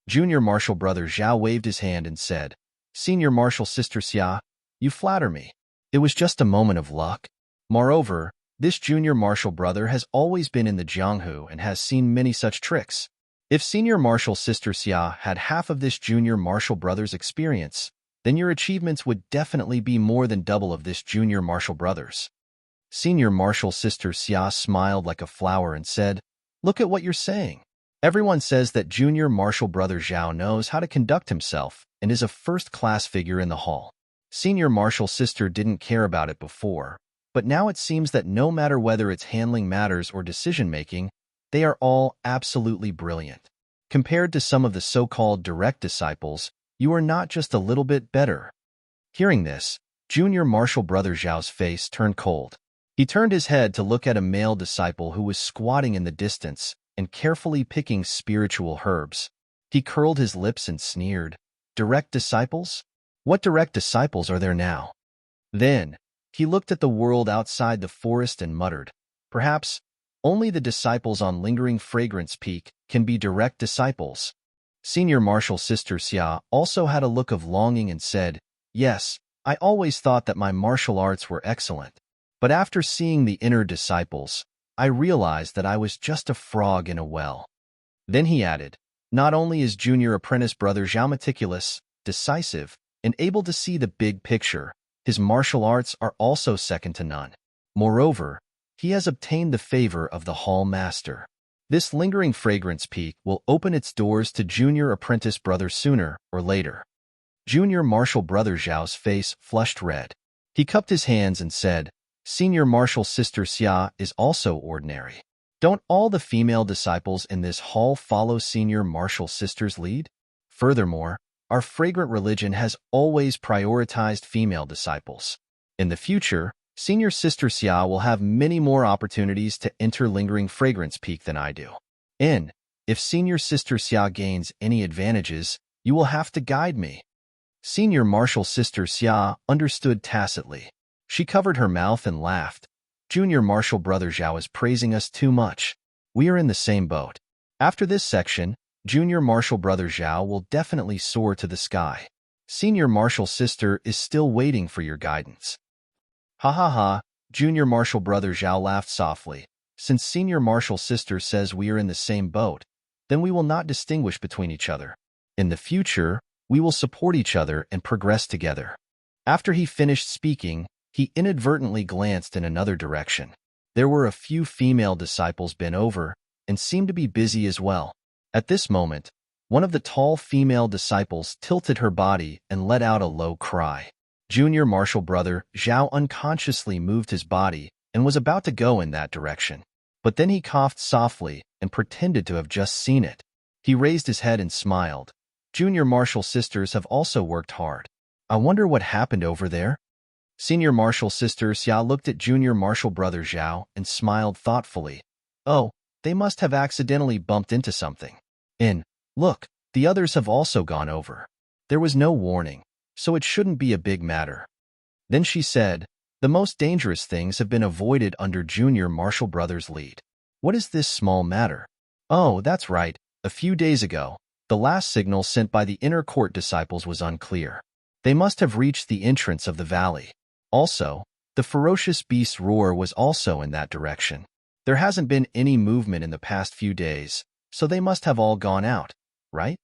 Junior martial brother Zhao waved his hand and said, "Senior martial sister Xia, you flatter me. It was just a moment of luck. Moreover, this junior martial brother has always been in the Jianghu and has seen many such tricks. If senior martial sister Xia had half of this junior martial brother's experience, then your achievements would definitely be more than double of this junior martial brother's." Senior martial sister Xia smiled like a flower and said, "Look at what you're saying. Everyone says that junior martial brother Zhao knows how to conduct himself and is a first-class figure in the hall." Senior martial sister didn't care about it before, but now it seems that no matter whether it's handling matters or decision-making, they are all absolutely brilliant. Compared to some of the so-called direct disciples, you are not just a little bit better. Hearing this, junior martial brother Zhao's face turned cold. He turned his head to look at a male disciple who was squatting in the distance and carefully picking spiritual herbs. He curled his lips and sneered, "Direct disciples? What direct disciples are there now?" Then, he looked at the world outside the forest and muttered, "Perhaps only the disciples on Lingering Fragrance Peak can be direct disciples." Senior martial sister Xia also had a look of longing and said, "Yes, I always thought that my martial arts were excellent. But after seeing the inner disciples, I realized that I was just a frog in a well." Then he added, "Not only is junior apprentice brother Zhao meticulous, decisive, and able to see the big picture, his martial arts are also second to none. Moreover, he has obtained the favor of the Hall Master. This Lingering Fragrance Peak will open its doors to junior apprentice brother sooner or later." Junior martial brother Zhao's face flushed red. He cupped his hands and said, "Senior martial sister Xia is also ordinary. Don't all the female disciples in this hall follow senior martial sister's lead? Furthermore, our fragrant religion has always prioritized female disciples. In the future, senior sister Xia will have many more opportunities to enter Lingering Fragrance Peak than I do. And, if senior sister Xia gains any advantages, you will have to guide me." Senior martial sister Xia understood tacitly. She covered her mouth and laughed. "Junior martial brother Zhao is praising us too much. We are in the same boat. After this section, junior martial brother Zhao will definitely soar to the sky. Senior martial sister is still waiting for your guidance." "Ha ha ha," junior martial brother Zhao laughed softly. "Since senior martial sister says we are in the same boat, then we will not distinguish between each other. In the future, We will support each other and progress together. After he finished speaking, he inadvertently glanced in another direction. There were a few female disciples bent over and seemed to be busy as well. At this moment, one of the tall female disciples tilted her body and let out a low cry. Junior martial brother Zhao unconsciously moved his body and was about to go in that direction. But then he coughed softly and pretended to have just seen it. He raised his head and smiled. Junior martial sisters have also worked hard. I wonder what happened over there? Senior martial sister Xia looked at junior martial brother Zhao and smiled thoughtfully. Oh, they must have accidentally bumped into something. Look, the others have also gone over. There was no warning, so it shouldn't be a big matter. Then she said, the most dangerous things have been avoided under junior martial brother's lead. What is this small matter? Oh, that's right. A few days ago, the last signal sent by the inner court disciples was unclear. They must have reached the entrance of the valley. Also, the ferocious beast's roar was also in that direction. There hasn't been any movement in the past few days, so they must have all gone out, right?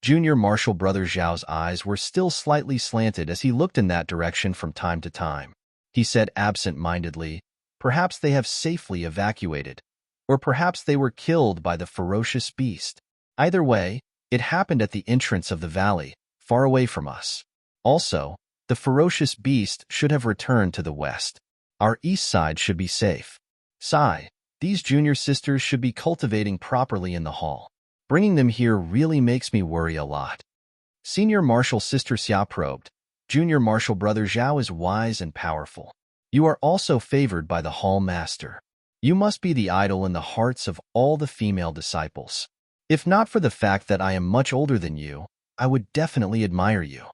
Junior martial brother Zhao's eyes were still slightly slanted as he looked in that direction from time to time. He said absent-mindedly, perhaps they have safely evacuated, or perhaps they were killed by the ferocious beast. Either way, it happened at the entrance of the valley, far away from us. Also, the ferocious beast should have returned to the west. Our east side should be safe. Sigh, these junior sisters should be cultivating properly in the hall. Bringing them here really makes me worry a lot. Senior martial sister Xia probed. Junior martial brother Zhao is wise and powerful. You are also favored by the hall master. You must be the idol in the hearts of all the female disciples. If not for the fact that I am much older than you, I would definitely admire you.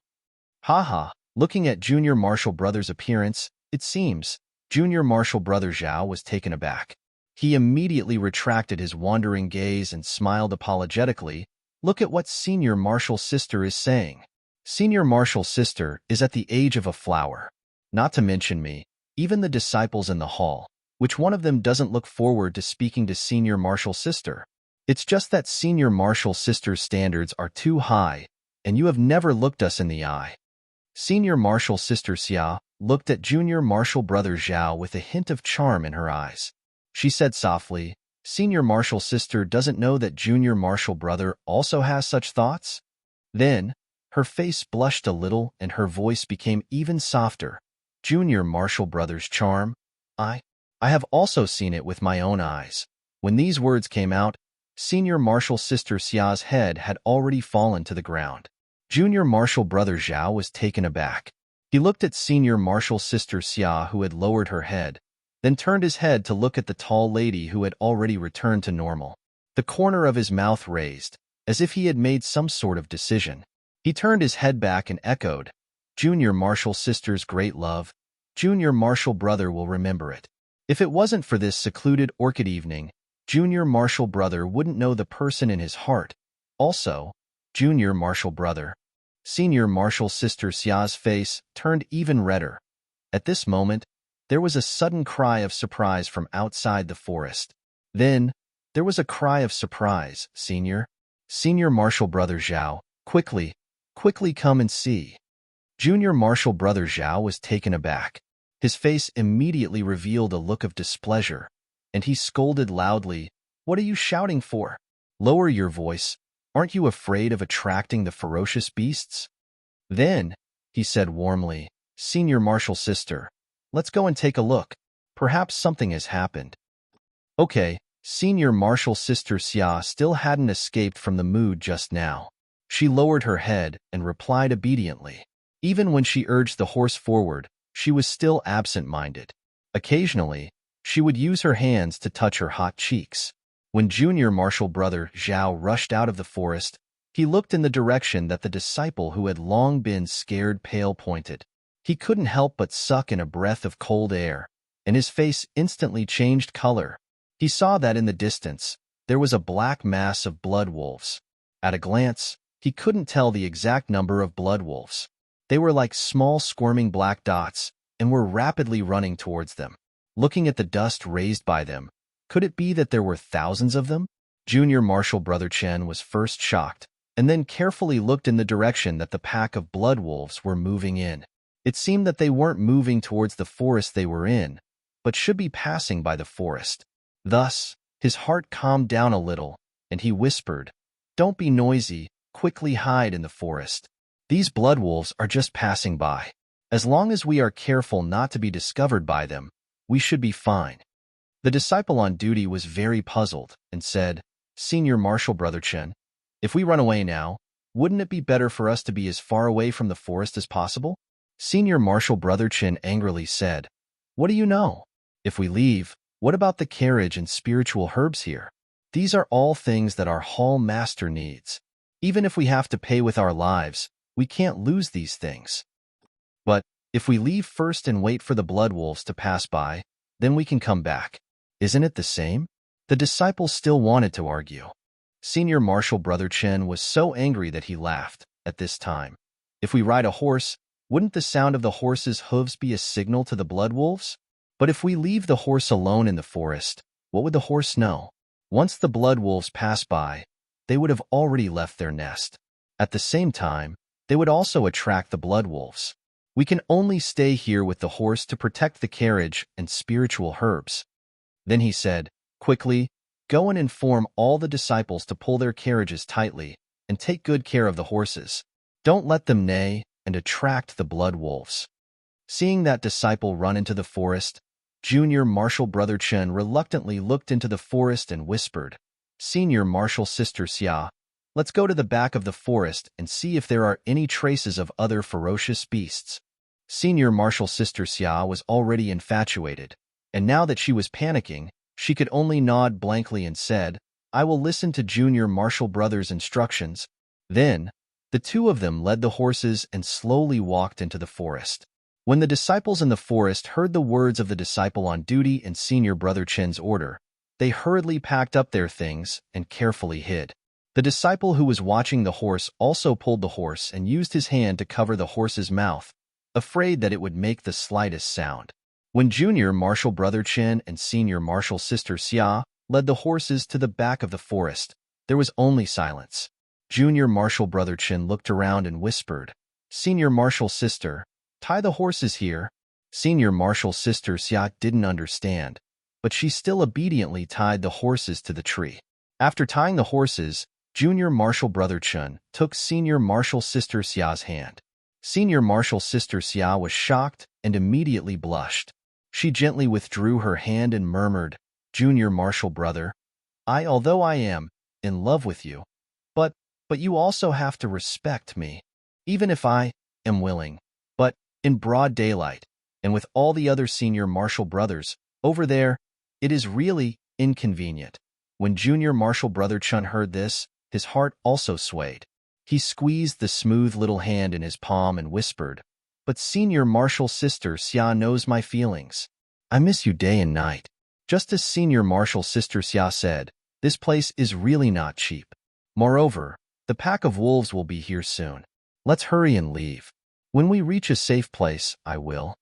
Haha, looking at junior martial brother's appearance, it seems, junior martial brother Zhao was taken aback. He immediately retracted his wandering gaze and smiled apologetically. Look at what senior martial sister is saying. Senior martial sister is at the age of a flower. Not to mention me, even the disciples in the hall, which one of them doesn't look forward to speaking to senior martial sister? It's just that senior martial sister's standards are too high, and you have never looked us in the eye. Senior martial sister Xia looked at junior martial brother Zhao with a hint of charm in her eyes. She said softly, senior martial sister doesn't know that junior martial brother also has such thoughts? Then, her face blushed a little and her voice became even softer. Junior martial brother's charm? I have also seen it with my own eyes. When these words came out, senior martial sister Xia's head had already fallen to the ground. Junior martial brother Zhao was taken aback. He looked at senior martial sister Xia who had lowered her head, then turned his head to look at the tall lady who had already returned to normal. The corner of his mouth raised, as if he had made some sort of decision. He turned his head back and echoed, Junior martial sister's great love. Junior martial brother will remember it. If it wasn't for this secluded orchid evening, junior martial brother wouldn't know the person in his heart. Also, junior martial brother. Senior martial sister Xia's face turned even redder. At this moment, there was a sudden cry of surprise from outside the forest. Then, there was a cry of surprise, Senior martial brother Zhao, quickly come and see. Junior martial brother Zhao was taken aback. His face immediately revealed a look of displeasure, and he scolded loudly, What are you shouting for? Lower your voice. Aren't you afraid of attracting the ferocious beasts? Then, he said warmly, Senior martial sister, let's go and take a look. Perhaps something has happened. Okay, senior martial sister Xia still hadn't escaped from the mood just now. She lowered her head and replied obediently. Even when she urged the horse forward, she was still absent-minded. Occasionally, she would use her hands to touch her hot cheeks. When junior martial brother Zhao rushed out of the forest, he looked in the direction that the disciple who had long been scared pale pointed. He couldn't help but suck in a breath of cold air, and his face instantly changed color. He saw that in the distance, there was a black mass of blood wolves. At a glance, he couldn't tell the exact number of blood wolves. They were like small squirming black dots and were rapidly running towards them. Looking at the dust raised by them, could it be that there were thousands of them? Junior martial brother Chen was first shocked, and then carefully looked in the direction that the pack of blood wolves were moving in. It seemed that they weren't moving towards the forest they were in, but should be passing by the forest. Thus, his heart calmed down a little, and he whispered, "Don't be noisy, quickly hide in the forest. These blood wolves are just passing by. As long as we are careful not to be discovered by them, we should be fine." The disciple on duty was very puzzled and said, "Senior Marshal Brother Chen, if we run away now, wouldn't it be better for us to be as far away from the forest as possible?" Senior Marshal Brother Chen angrily said, "What do you know? If we leave, what about the carriage and spiritual herbs here? These are all things that our hall master needs. Even if we have to pay with our lives, we can't lose these things. But if we leave first and wait for the blood wolves to pass by, then we can come back. Isn't it the same?" The disciple still wanted to argue. Senior Marshal Brother Chen was so angry that he laughed. At this time, if we ride a horse, wouldn't the sound of the horse's hooves be a signal to the blood wolves? But if we leave the horse alone in the forest, what would the horse know? Once the blood wolves pass by, they would have already left their nest. At the same time, they would also attract the blood wolves. We can only stay here with the horse to protect the carriage and spiritual herbs. Then he said, quickly, "Go and inform all the disciples to pull their carriages tightly and take good care of the horses. Don't let them neigh and attract the blood wolves." Seeing that disciple run into the forest, Junior Marshal Brother Chen reluctantly looked into the forest and whispered, "Senior Marshal Sister Xia, let's go to the back of the forest and see if there are any traces of other ferocious beasts." Senior Marshal Sister Xia was already infatuated, and now that she was panicking, she could only nod blankly and said, "I will listen to Junior Marshal Brother's instructions." Then, the two of them led the horses and slowly walked into the forest. When the disciples in the forest heard the words of the disciple on duty and Senior Brother Chen's order, they hurriedly packed up their things and carefully hid. The disciple who was watching the horse also pulled the horse and used his hand to cover the horse's mouth, afraid that it would make the slightest sound. When Junior Marshal Brother Chen and Senior Marshal Sister Xia led the horses to the back of the forest, there was only silence. Junior Marshal Brother Chen looked around and whispered, "Senior Marshal Sister, tie the horses here." Senior Marshal Sister Xia didn't understand, but she still obediently tied the horses to the tree. After tying the horses, Junior Marshal Brother Chen took Senior Marshal Sister Xia's hand. Senior Marshal Sister Xia was shocked and immediately blushed. She gently withdrew her hand and murmured, "Junior Marshal Brother, although I am in love with you, but you also have to respect me, even if I am willing. But in broad daylight, and with all the other Senior Marshal brothers over there, it is really inconvenient." When Junior Marshal Brother Chen heard this, his heart also swayed. He squeezed the smooth little hand in his palm and whispered, "But Senior Marshal Sister Xia knows my feelings. I miss you day and night." Just as Senior Marshal Sister Xia said, this place is really not cheap. Moreover, the pack of wolves will be here soon. Let's hurry and leave. When we reach a safe place, I will.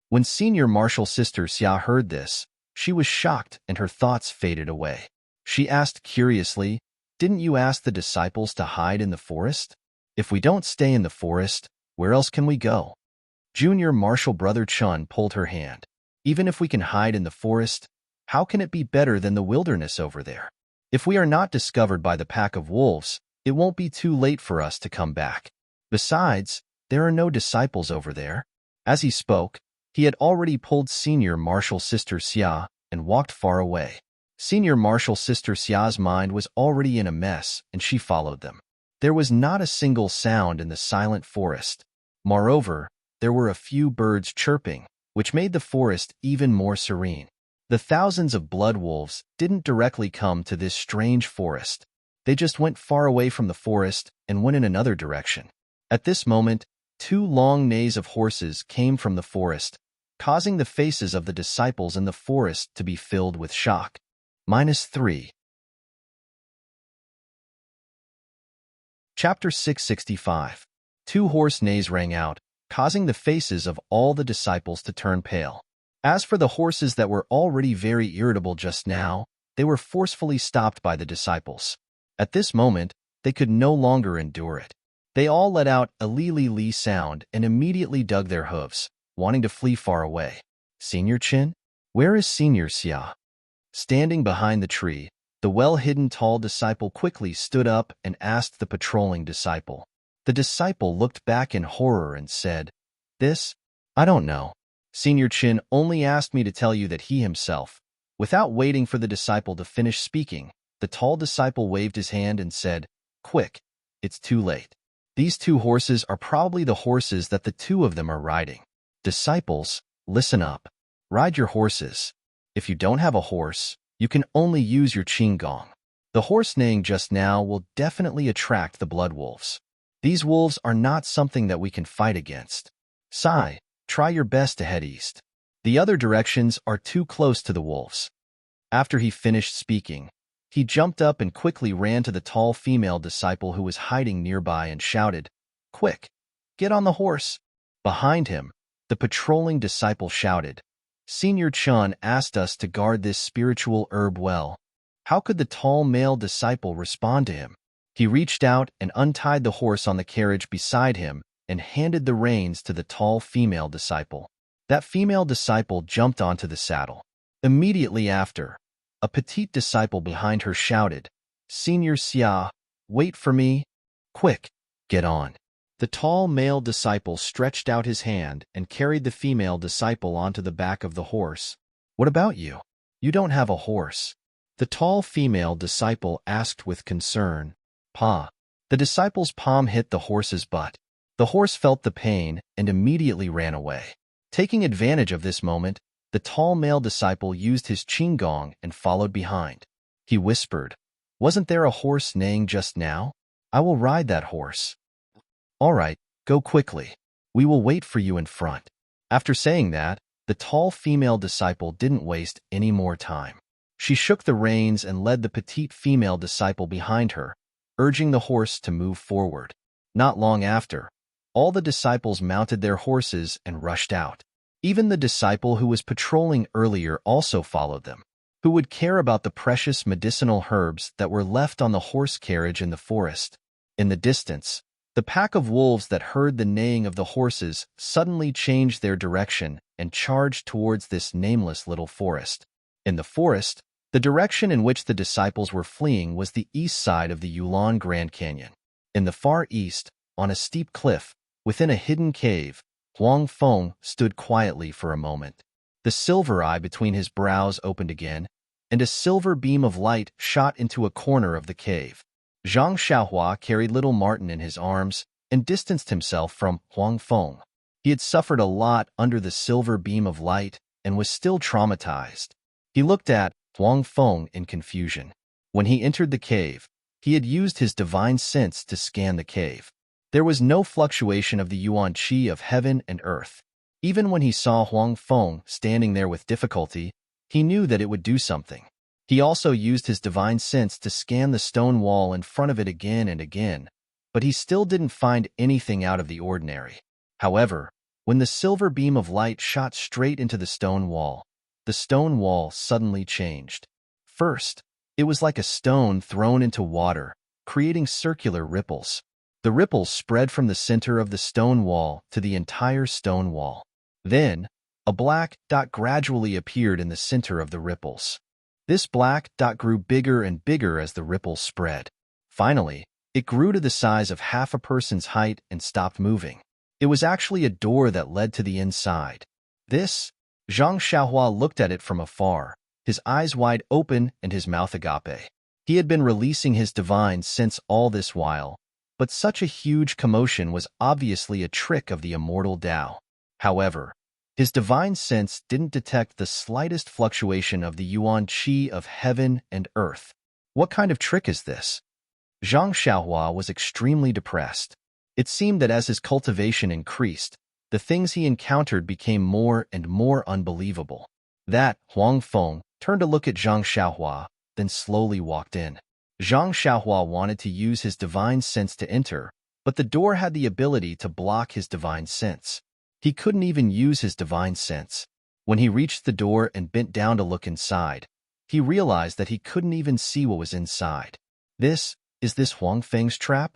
When Senior Marshal Sister Xia heard this, she was shocked and her thoughts faded away. She asked curiously, "Didn't you ask the disciples to hide in the forest? If we don't stay in the forest, where else can we go?" Junior Marshal Brother Chen pulled her hand. "Even if we can hide in the forest, how can it be better than the wilderness over there? If we are not discovered by the pack of wolves, it won't be too late for us to come back. Besides, there are no disciples over there." As he spoke, he had already pulled Senior Marshal Sister Xia and walked far away. Senior Marshal Sister Xia's mind was already in a mess, and she followed them. There was not a single sound in the silent forest. Moreover, there were a few birds chirping, which made the forest even more serene. The thousands of blood wolves didn't directly come to this strange forest. They just went far away from the forest and went in another direction. At this moment, two long neighs of horses came from the forest, causing the faces of the disciples in the forest to be filled with shock. -3. Chapter 665. Two horse neighs rang out, causing the faces of all the disciples to turn pale. As for the horses that were already very irritable just now, they were forcefully stopped by the disciples. At this moment, They could no longer endure it. They all let out a li-li-li sound and immediately dug their hooves, wanting to flee far away. Senior Chin? Where is Senior Xia? Standing behind the tree, the well-hidden tall disciple quickly stood up and asked the patrolling disciple. The disciple looked back in horror and said, "This? I don't know. Senior Chin only asked me to tell you that he himself." Without waiting for the disciple to finish speaking, the tall disciple waved his hand and said, "Quick, it's too late. These two horses are probably the horses that the two of them are riding. Disciples, listen up. Ride your horses. If you don't have a horse, you can only use your qinggong. The horse neighing just now will definitely attract the blood wolves. These wolves are not something that we can fight against. Sai, try your best to head east. The other directions are too close to the wolves." After he finished speaking, he jumped up and quickly ran to the tall female disciple who was hiding nearby and shouted, "Quick, get on the horse." Behind him, the patrolling disciple shouted, "Senior Chun asked us to guard this spiritual herb well." How could the tall male disciple respond to him? He reached out and untied the horse on the carriage beside him and handed the reins to the tall female disciple. That female disciple jumped onto the saddle. Immediately after, a petite disciple behind her shouted, "Senior Xia, wait for me. Quick, get on." The tall male disciple stretched out his hand and carried the female disciple onto the back of the horse. "What about you? You don't have a horse." The tall female disciple asked with concern. "Pa." The disciple's palm hit the horse's butt. The horse felt the pain and immediately ran away. Taking advantage of this moment, the tall male disciple used his qinggong and followed behind. He whispered, "Wasn't there a horse neighing just now? I will ride that horse." "All right, go quickly. We will wait for you in front." After saying that, the tall female disciple didn't waste any more time. She shook the reins and led the petite female disciple behind her, urging the horse to move forward. Not long after, all the disciples mounted their horses and rushed out. Even the disciple who was patrolling earlier also followed them. Who would care about the precious medicinal herbs that were left on the horse carriage in the forest? In the distance, the pack of wolves that heard the neighing of the horses suddenly changed their direction and charged towards this nameless little forest. In the forest, the direction in which the disciples were fleeing was the east side of the Yulon Grand Canyon. In the far east, on a steep cliff, within a hidden cave, Huang Feng stood quietly for a moment. The silver eye between his brows opened again, and a silver beam of light shot into a corner of the cave. Zhang Xiaohua carried little Martin in his arms and distanced himself from Huang Feng. He had suffered a lot under the silver beam of light and was still traumatized. He looked at Huang Feng in confusion. When he entered the cave, he had used his divine sense to scan the cave. There was no fluctuation of the yuan qi of heaven and earth. Even when he saw Huang Feng standing there with difficulty, he knew that it would do something. He also used his divine sense to scan the stone wall in front of it again and again, but he still didn't find anything out of the ordinary. However, when the silver beam of light shot straight into the stone wall suddenly changed. First, it was like a stone thrown into water, creating circular ripples. The ripples spread from the center of the stone wall to the entire stone wall. Then, a black dot gradually appeared in the center of the ripples. This black dot grew bigger and bigger as the ripples spread. Finally, it grew to the size of half a person's height and stopped moving. It was actually a door that led to the inside. This, Zhang Xiaohua looked at it from afar, his eyes wide open and his mouth agape. He had been releasing his divine sense all this while, but such a huge commotion was obviously a trick of the immortal Tao. However, his divine sense didn't detect the slightest fluctuation of the yuan qi of heaven and earth. What kind of trick is this? Zhang Xiaohua was extremely depressed. It seemed that as his cultivation increased, the things he encountered became more and more unbelievable. That Huang Feng turned to look at Zhang Xiaohua, then slowly walked in. Zhang Xiaohua wanted to use his divine sense to enter, but the door had the ability to block his divine sense. He couldn't even use his divine sense. When he reached the door and bent down to look inside, he realized that he couldn't even see what was inside. This, Is this Huang Feng's trap?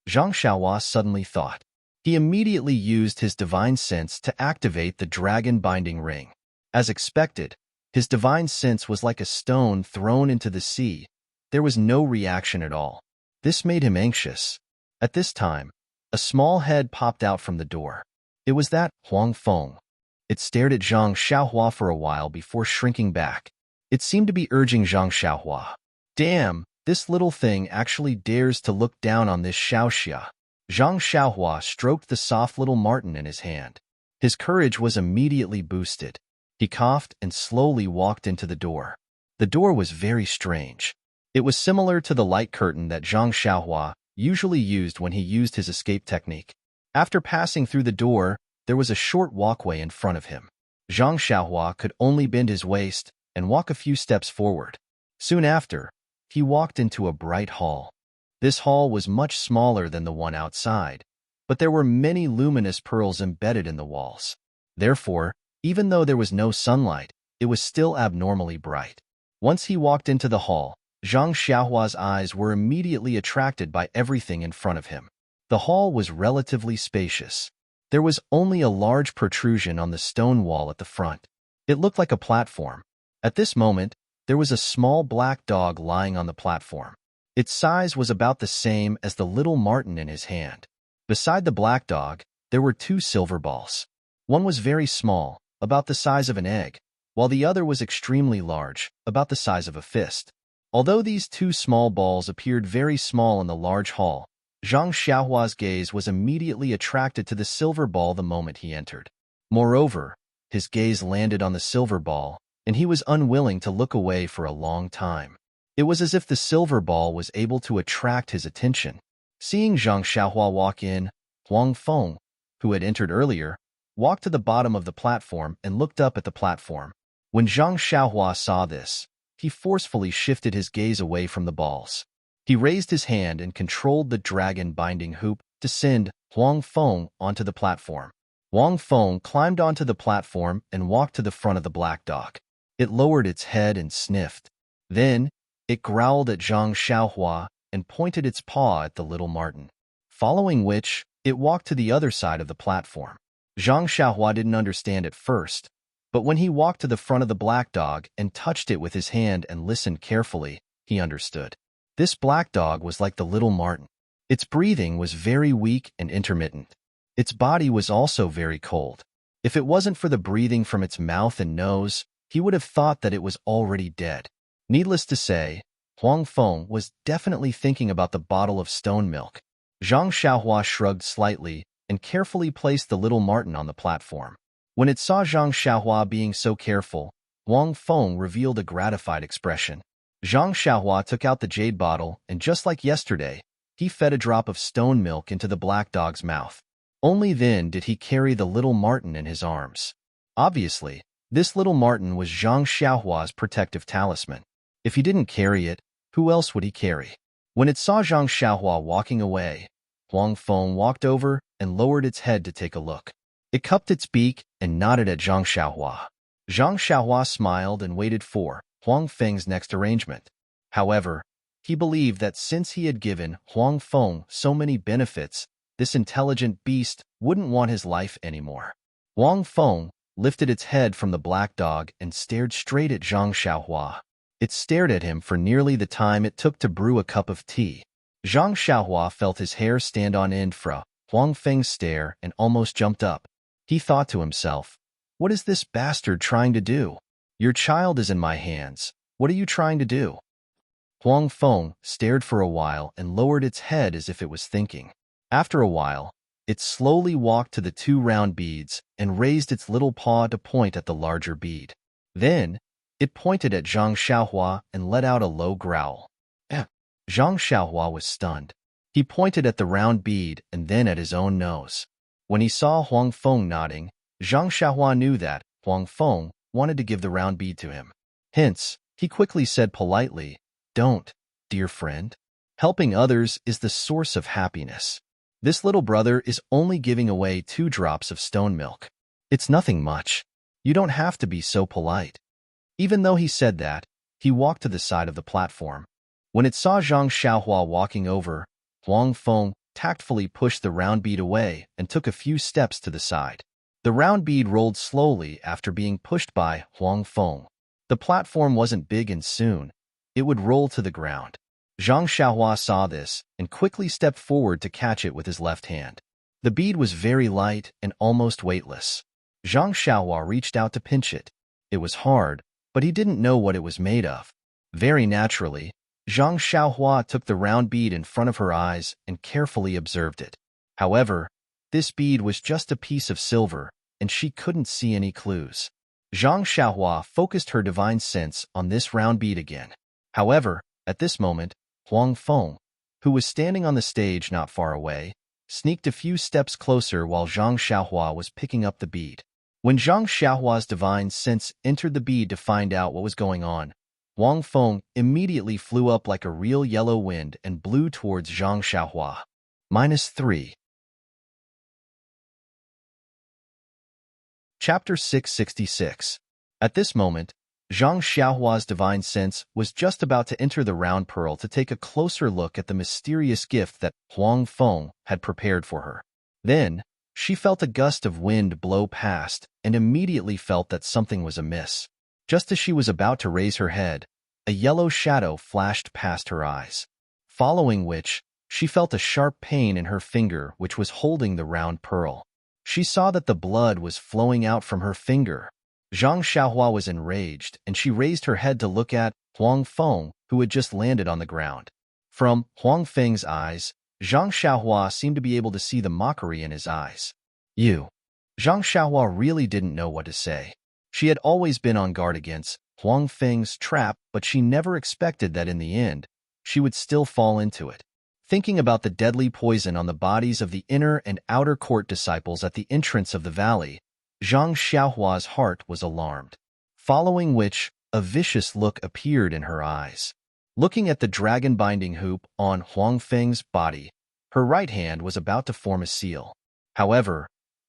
Zhang Xiaohua suddenly thought. He immediately used his divine sense to activate the dragon binding ring. As expected, his divine sense was like a stone thrown into the sea. There was no reaction at all. This made him anxious. At this time, a small head popped out from the door. It was that Huang Feng. It stared at Zhang Xiaohua for a while before shrinking back. It seemed to be urging Zhang Xiaohua. Damn, this little thing actually dares to look down on this Xiaoxia. Zhang Xiaohua stroked the soft little marten in his hand. His courage was immediately boosted. He coughed and slowly walked into the door. The door was very strange. It was similar to the light curtain that Zhang Xiaohua usually used when he used his escape technique. After passing through the door, there was a short walkway in front of him. Zhang Xiaohua could only bend his waist and walk a few steps forward. Soon after, he walked into a bright hall. This hall was much smaller than the one outside, but there were many luminous pearls embedded in the walls. Therefore, even though there was no sunlight, it was still abnormally bright. Once he walked into the hall, Zhang Xiaohua's eyes were immediately attracted by everything in front of him. The hall was relatively spacious. There was only a large protrusion on the stone wall at the front. It looked like a platform. At this moment, there was a small black dog lying on the platform. Its size was about the same as the little marten in his hand. Beside the black dog, there were two silver balls. One was very small, about the size of an egg, while the other was extremely large, about the size of a fist. Although these two small balls appeared very small in the large hall, Zhang Xiaohua's gaze was immediately attracted to the silver ball the moment he entered. Moreover, his gaze landed on the silver ball, and he was unwilling to look away for a long time. It was as if the silver ball was able to attract his attention. Seeing Zhang Xiaohua walk in, Huang Feng, who had entered earlier, walked to the bottom of the platform and looked up at the platform. When Zhang Xiaohua saw this, he forcefully shifted his gaze away from the balls. He raised his hand and controlled the dragon binding hoop to send Huang Feng onto the platform. Huang Feng climbed onto the platform and walked to the front of the black dog. It lowered its head and sniffed. Then, it growled at Zhang Xiaohua and pointed its paw at the little marten. Following which, it walked to the other side of the platform. Zhang Xiaohua didn't understand at first, but when he walked to the front of the black dog and touched it with his hand and listened carefully, he understood. This black dog was like the little marten. Its breathing was very weak and intermittent. Its body was also very cold. If it wasn't for the breathing from its mouth and nose, he would have thought that it was already dead. Needless to say, Huang Feng was definitely thinking about the bottle of stone milk. Zhang Xiaohua shrugged slightly and carefully placed the little marten on the platform. When it saw Zhang Xiaohua being so careful, Huang Feng revealed a gratified expression. Zhang Xiaohua took out the jade bottle, and just like yesterday, he fed a drop of stone milk into the black dog's mouth. Only then did he carry the little marten in his arms. Obviously, this little marten was Zhang Xiaohua's protective talisman. If he didn't carry it, who else would he carry? When it saw Zhang Xiaohua walking away, Huang Feng walked over and lowered its head to take a look. It cupped its beak and nodded at Zhang Xiaohua. Zhang Xiaohua smiled and waited for Huang Feng's next arrangement. However, he believed that since he had given Huang Feng so many benefits, this intelligent beast wouldn't want his life anymore. Huang Feng lifted its head from the black dog and stared straight at Zhang Xiaohua. It stared at him for nearly the time it took to brew a cup of tea. Zhang Xiaohua felt his hair stand on end from Huang Feng's stare and almost jumped up. He thought to himself, "What is this bastard trying to do? Your child is in my hands. What are you trying to do?" Huang Feng stared for a while and lowered its head as if it was thinking. After a while, it slowly walked to the two round beads and raised its little paw to point at the larger bead. Then, it pointed at Zhang Xiaohua and let out a low growl. Zhang Xiaohua was stunned. He pointed at the round bead and then at his own nose. When he saw Huang Feng nodding, Zhang Xiaohua knew that Huang Feng wanted to give the round bead to him. Hence, he quickly said politely, "Don't, dear friend. Helping others is the source of happiness. This little brother is only giving away 2 drops of stone milk. It's nothing much. You don't have to be so polite." Even though he said that, he walked to the side of the platform. When it saw Zhang Xiaohua walking over, Huang Feng tactfully pushed the round bead away and took a few steps to the side. The round bead rolled slowly after being pushed by Huang Feng. The platform wasn't big and soon it would roll to the ground. Zhang Xiaohua saw this and quickly stepped forward to catch it with his left hand. The bead was very light and almost weightless. Zhang Xiaohua reached out to pinch it. It was hard, but he didn't know what it was made of. Very naturally, Zhang Xiaohua took the round bead in front of her eyes and carefully observed it. However, this bead was just a piece of silver, and she couldn't see any clues. Zhang Xiaohua focused her divine sense on this round bead again. However, at this moment, Huang Feng, who was standing on the stage not far away, sneaked a few steps closer while Zhang Xiaohua was picking up the bead. When Zhang Xiaohua's divine sense entered the bead to find out what was going on, Huang Feng immediately flew up like a real yellow wind and blew towards Zhang Xiaohua. -3. Chapter 666. At this moment, Zhang Xiaohua's divine sense was just about to enter the round pearl to take a closer look at the mysterious gift that Huang Feng had prepared for her. Then, she felt a gust of wind blow past and immediately felt that something was amiss. Just as she was about to raise her head, a yellow shadow flashed past her eyes, following which, she felt a sharp pain in her finger which was holding the round pearl. She saw that the blood was flowing out from her finger. Zhang Xiaohua was enraged, and she raised her head to look at Huang Feng, who had just landed on the ground. From Huang Feng's eyes, Zhang Xiaohua seemed to be able to see the mockery in his eyes. You. Zhang Xiaohua really didn't know what to say. She had always been on guard against Huang Feng's trap, but she never expected that in the end, she would still fall into it. Thinking about the deadly poison on the bodies of the inner and outer court disciples at the entrance of the valley, Zhang Xiaohua's heart was alarmed, following which a vicious look appeared in her eyes. Looking at the dragon binding hoop on Huang Feng's body, her right hand was about to form a seal. However,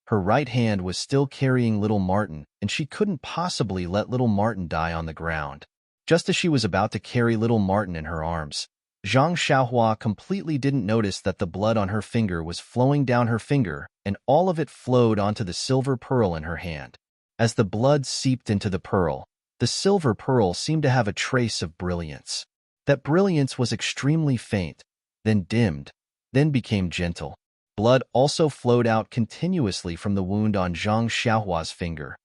her right hand was still carrying little Martin, and she couldn't possibly let little Martin die on the ground. Just as she was about to carry little Martin in her arms, Zhang Xiaohua completely didn't notice that the blood on her finger was flowing down her finger, and all of it flowed onto the silver pearl in her hand. As the blood seeped into the pearl, the silver pearl seemed to have a trace of brilliance. That brilliance was extremely faint, then dimmed, then became gentle. Blood also flowed out continuously from the wound on Zhang Xiaohua's finger.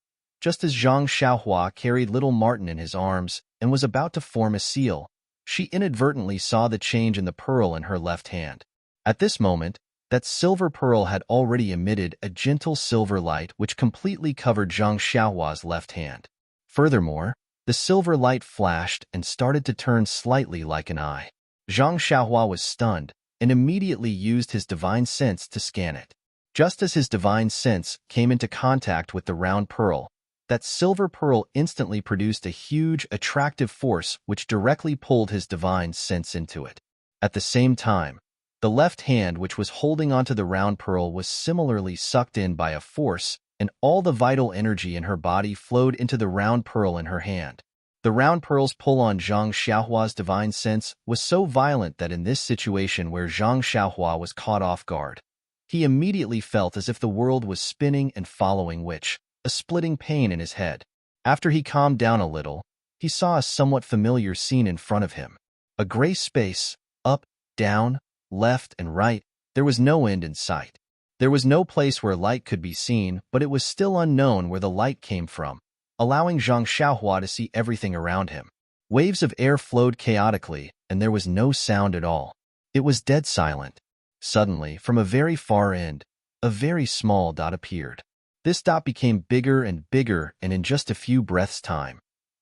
Just as Zhang Xiaohua carried little Martin in his arms and was about to form a seal, she inadvertently saw the change in the pearl in her left hand. At this moment, that silver pearl had already emitted a gentle silver light which completely covered Zhang Xiaohua's left hand. Furthermore, the silver light flashed and started to turn slightly like an eye. Zhang Xiaohua was stunned and immediately used his divine sense to scan it. Just as his divine sense came into contact with the round pearl, that silver pearl instantly produced a huge, attractive force which directly pulled his divine sense into it. At the same time, the left hand which was holding onto the round pearl was similarly sucked in by a force, and all the vital energy in her body flowed into the round pearl in her hand. The round pearl's pull on Zhang Xiaohua's divine sense was so violent that in this situation where Zhang Xiaohua was caught off guard, he immediately felt as if the world was spinning and following which, a splitting pain in his head. After he calmed down a little, he saw a somewhat familiar scene in front of him. A gray space, up, down, left, and right. There was no end in sight. There was no place where light could be seen, but it was still unknown where the light came from, allowing Zhang Xiaohua to see everything around him. Waves of air flowed chaotically, and there was no sound at all. It was dead silent. Suddenly, from a very far end, a very small dot appeared. This dot became bigger and bigger, and in just a few breaths' time,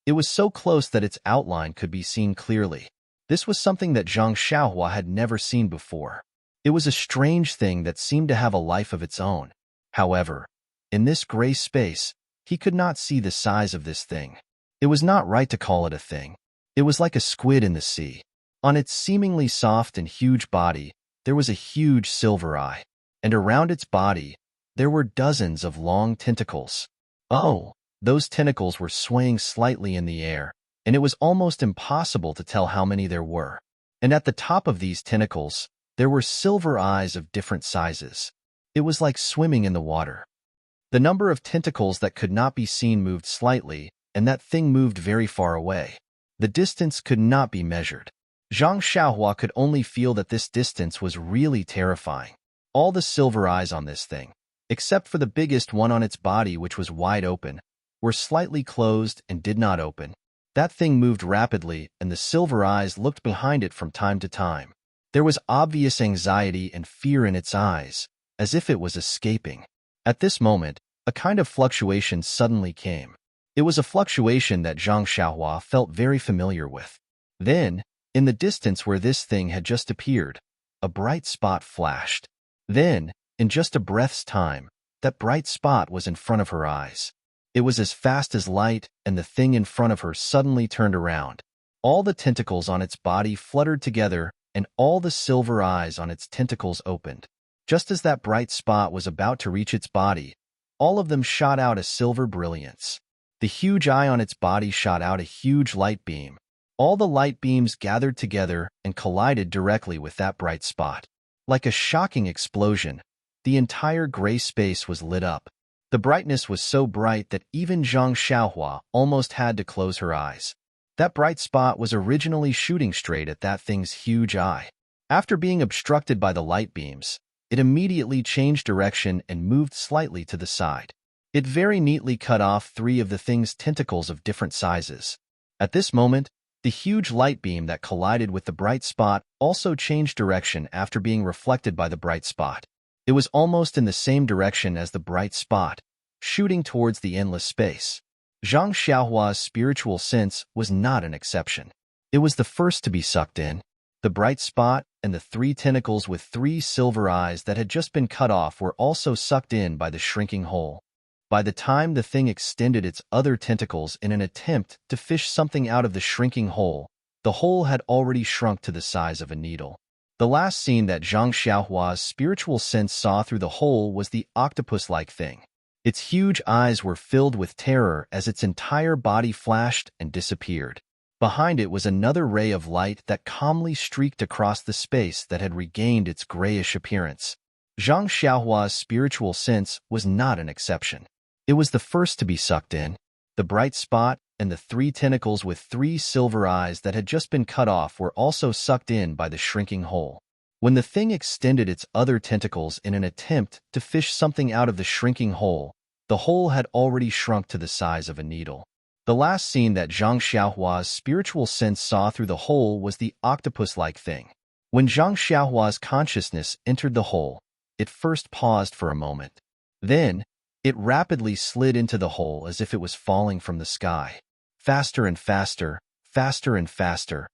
it was so close that its outline could be seen clearly. This was something that Zhang Xiaohua had never seen before. It was a strange thing that seemed to have a life of its own. However, in this gray space, he could not see the size of this thing. It was not right to call it a thing. It was like a squid in the sea. On its seemingly soft and huge body, there was a huge silver eye, and around its body, there were dozens of long tentacles. Oh, those tentacles were swaying slightly in the air, and it was almost impossible to tell how many there were. And at the top of these tentacles, there were silver eyes of different sizes. It was like swimming in the water. The number of tentacles that could not be seen moved slightly, and that thing moved very far away. The distance could not be measured. Zhang Xiaohua could only feel that this distance was really terrifying. All the silver eyes on this thing, except for the biggest one on its body which was wide open, were slightly closed and did not open. That thing moved rapidly, and the silver eyes looked behind it from time to time. There was obvious anxiety and fear in its eyes, as if it was escaping. At this moment, a kind of fluctuation suddenly came. It was a fluctuation that Zhang Xiaohua felt very familiar with. Then, in the distance where this thing had just appeared, a bright spot flashed. Then, in just a breath's time, that bright spot was in front of her eyes. It was as fast as light, and the thing in front of her suddenly turned around. All the tentacles on its body fluttered together, and all the silver eyes on its tentacles opened. Just as that bright spot was about to reach its body, all of them shot out a silver brilliance. The huge eye on its body shot out a huge light beam. All the light beams gathered together and collided directly with that bright spot. Like a shocking explosion, the entire gray space was lit up. The brightness was so bright that even Zhang Xiaohua almost had to close her eyes. That bright spot was originally shooting straight at that thing's huge eye. After being obstructed by the light beams, it immediately changed direction and moved slightly to the side. It very neatly cut off 3 of the thing's tentacles of different sizes. At this moment, the huge light beam that collided with the bright spot also changed direction after being reflected by the bright spot. It was almost in the same direction as the bright spot, shooting towards the endless space. Zhang Xiaohua's spiritual sense was not an exception. It was the first to be sucked in. The bright spot and the 3 tentacles with 3 silver eyes that had just been cut off were also sucked in by the shrinking hole. By the time the thing extended its other tentacles in an attempt to fish something out of the shrinking hole, the hole had already shrunk to the size of a needle. The last scene that Zhang Xiaohua's spiritual sense saw through the hole was the octopus-like thing. Its huge eyes were filled with terror as its entire body flashed and disappeared. Behind it was another ray of light that calmly streaked across the space that had regained its grayish appearance. Zhang Xiaohua's spiritual sense was not an exception. It was the first to be sucked in. The bright spot and the 3 tentacles with 3 silver eyes that had just been cut off were also sucked in by the shrinking hole. When the thing extended its other tentacles in an attempt to fish something out of the shrinking hole, the hole had already shrunk to the size of a needle. The last scene that Zhang Xiaohua's spiritual sense saw through the hole was the octopus-like thing. When Zhang Xiaohua's consciousness entered the hole, it first paused for a moment. Then, it rapidly slid into the hole as if it was falling from the sky. Faster and faster, faster and faster.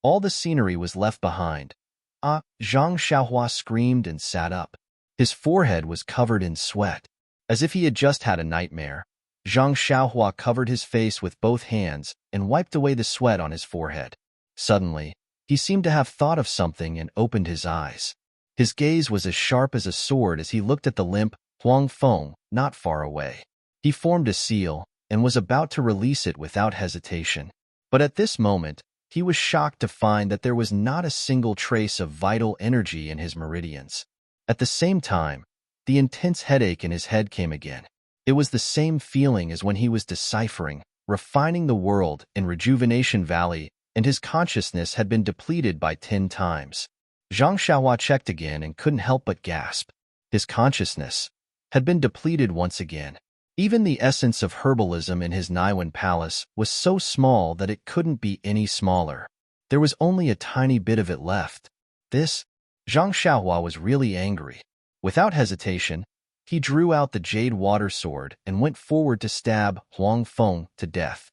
All the scenery was left behind. Ah! Zhang Xiaohua screamed and sat up. His forehead was covered in sweat. As if he had just had a nightmare, Zhang Xiaohua covered his face with both hands and wiped away the sweat on his forehead. Suddenly, he seemed to have thought of something and opened his eyes. His gaze was as sharp as a sword as he looked at the limp Huang Feng not far away. He formed a seal and was about to release it without hesitation. But at this moment, he was shocked to find that there was not a single trace of vital energy in his meridians. At the same time, the intense headache in his head came again. It was the same feeling as when he was deciphering, refining the world in Rejuvenation Valley, and his consciousness had been depleted by 10 times. Zhang Xiaohua checked again and couldn't help but gasp. His consciousness had been depleted once again. Even the essence of herbalism in his Naiwan palace was so small that it couldn't be any smaller. There was only a tiny bit of it left. Zhang Xiaohua was really angry. Without hesitation, he drew out the jade water sword and went forward to stab Huang Feng to death.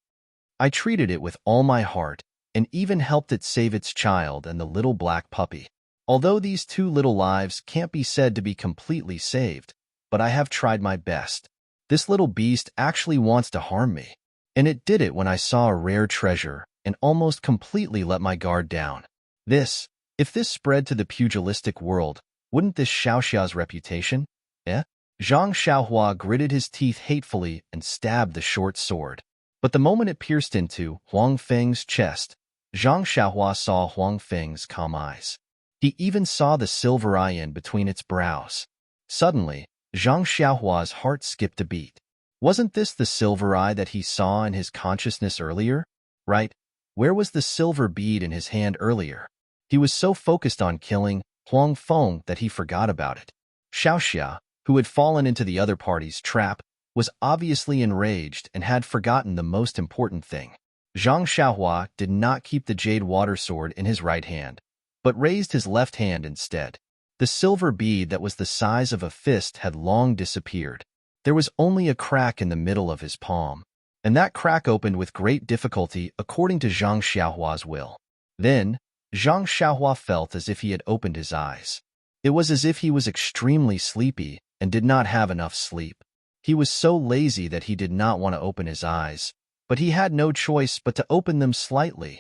I treated it with all my heart and even helped it save its child and the little black puppy. Although these 2 little lives can't be said to be completely saved, but I have tried my best. This little beast actually wants to harm me, and it did it when I saw a rare treasure and almost completely let my guard down. If this spread to the pugilistic world, wouldn't this Xiaoxia's reputation? Zhang Xiaohua gritted his teeth hatefully and stabbed the short sword. But the moment it pierced into Huang Feng's chest, Zhang Xiaohua saw Huang Feng's calm eyes. He even saw the silver eye in between its brows. Suddenly, Zhang Xiaohua's heart skipped a beat. Wasn't this the silver eye that he saw in his consciousness earlier? Right? Where was the silver bead in his hand earlier? He was so focused on killing Huang Feng that he forgot about it. Xiaoxia, who had fallen into the other party's trap, was obviously enraged and had forgotten the most important thing. Zhang Xiaohua did not keep the jade water sword in his right hand, but raised his left hand instead. The silver bead that was the size of a fist had long disappeared. There was only a crack in the middle of his palm, and that crack opened with great difficulty according to Zhang Xiaohua's will. Then, Zhang Xiaohua felt as if he had opened his eyes. It was as if he was extremely sleepy and did not have enough sleep. He was so lazy that he did not want to open his eyes, but he had no choice but to open them slightly.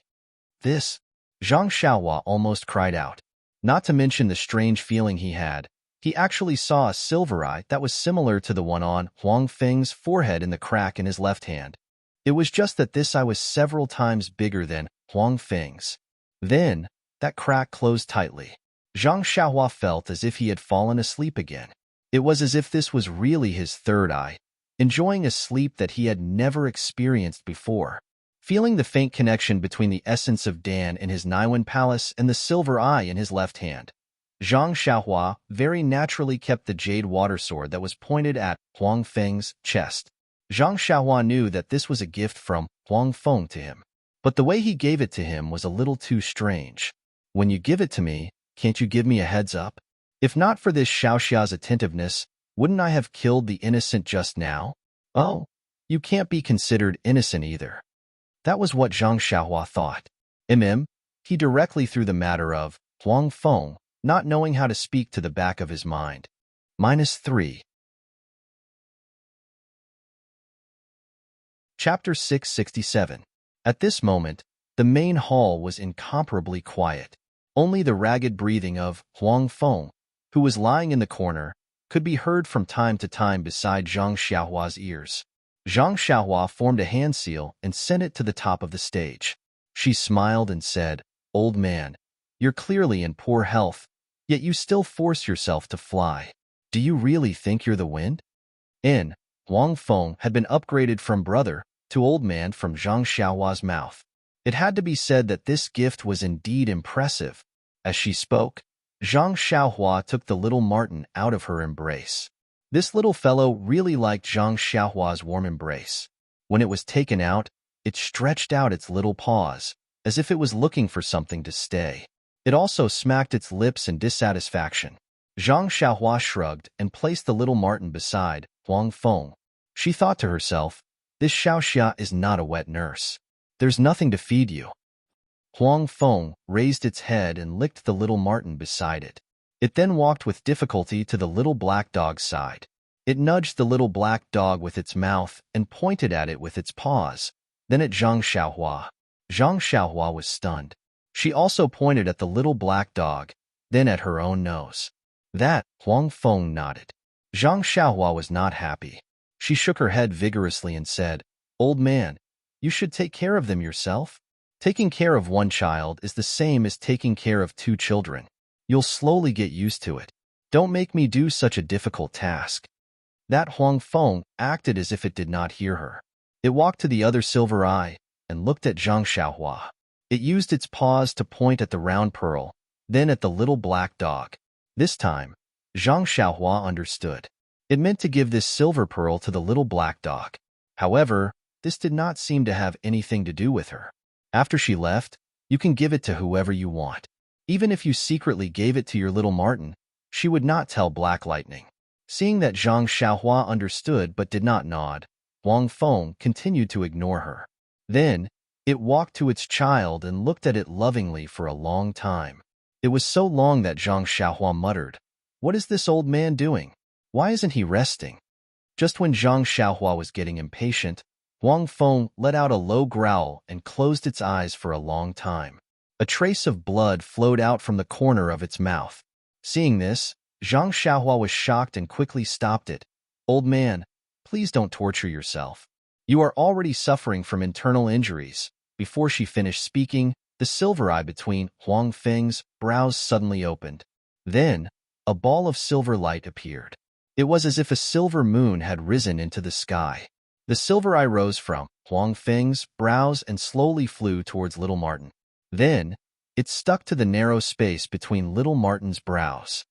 This, Zhang Xiaohua almost cried out. Not to mention the strange feeling he had, he actually saw a silver eye that was similar to the one on Huang Feng's forehead in the crack in his left hand. It was just that this eye was several times bigger than Huang Feng's. Then, that crack closed tightly. Zhang Xiaohua felt as if he had fallen asleep again. It was as if this was really his third eye, enjoying a sleep that he had never experienced before. Feeling the faint connection between the essence of Dan in his Naiwan palace and the silver eye in his left hand, Zhang Xiaohua very naturally kept the jade water sword that was pointed at Huang Feng's chest. Zhang Xiaohua knew that this was a gift from Huang Feng to him, but the way he gave it to him was a little too strange. When you give it to me, can't you give me a heads up? If not for this Xiaoxia's attentiveness, wouldn't I have killed the innocent just now? Oh, you can't be considered innocent either. That was what Zhang Xiaohua thought. He directly threw the matter of Huang Feng, not knowing how to speak, to the back of his mind. -3. Chapter 667. At this moment, the main hall was incomparably quiet. Only the ragged breathing of Huang Feng, who was lying in the corner, could be heard from time to time beside Zhang Xiaohua's ears. Zhang Xiaohua formed a hand seal and sent it to the top of the stage. She smiled and said, "Old man, you're clearly in poor health, yet you still force yourself to fly. Do you really think you're the wind?" Huang Feng had been upgraded from brother to old man from Zhang Xiaohua's mouth. It had to be said that this gift was indeed impressive. As she spoke, Zhang Xiaohua took the little marten out of her embrace. This little fellow really liked Zhang Xiaohua's warm embrace. When it was taken out, it stretched out its little paws, as if it was looking for something to stay. It also smacked its lips in dissatisfaction. Zhang Xiaohua shrugged and placed the little marten beside Huang Feng. She thought to herself, "This Xiaoxia is not a wet nurse. There's nothing to feed you." Huang Feng raised its head and licked the little marten beside it. It then walked with difficulty to the little black dog's side. It nudged the little black dog with its mouth and pointed at it with its paws, then at Zhang Xiaohua. Zhang Xiaohua was stunned. She also pointed at the little black dog, then at her own nose. That, Huang Feng nodded. Zhang Xiaohua was not happy. She shook her head vigorously and said, "Old man, you should take care of them yourself. Taking care of one child is the same as taking care of 2 children. You'll slowly get used to it. Don't make me do such a difficult task." That Huang Feng acted as if it did not hear her. It walked to the other silver eye and looked at Zhang Xiaohua. It used its paws to point at the round pearl, then at the little black dog. This time, Zhang Xiaohua understood. It meant to give this silver pearl to the little black dog. However, this did not seem to have anything to do with her. After she left, you can give it to whoever you want. Even if you secretly gave it to your little marten, she would not tell Black Lightning. Seeing that Zhang Xiaohua understood but did not nod, Huang Feng continued to ignore her. Then, it walked to its child and looked at it lovingly for a long time. It was so long that Zhang Xiaohua muttered, "What is this old man doing? Why isn't he resting?" Just when Zhang Xiaohua was getting impatient, Huang Feng let out a low growl and closed its eyes for a long time. A trace of blood flowed out from the corner of its mouth. Seeing this, Zhang Xiaohua was shocked and quickly stopped it. "Old man, please don't torture yourself. You are already suffering from internal injuries." Before she finished speaking, The silver eye between Huang Feng's brows suddenly opened. Then, a ball of silver light appeared. It was as if a silver moon had risen into the sky. The silver eye rose from Huang Feng's brows and slowly flew towards little Martin. Then, it stuck to the narrow space between little Martin's brows.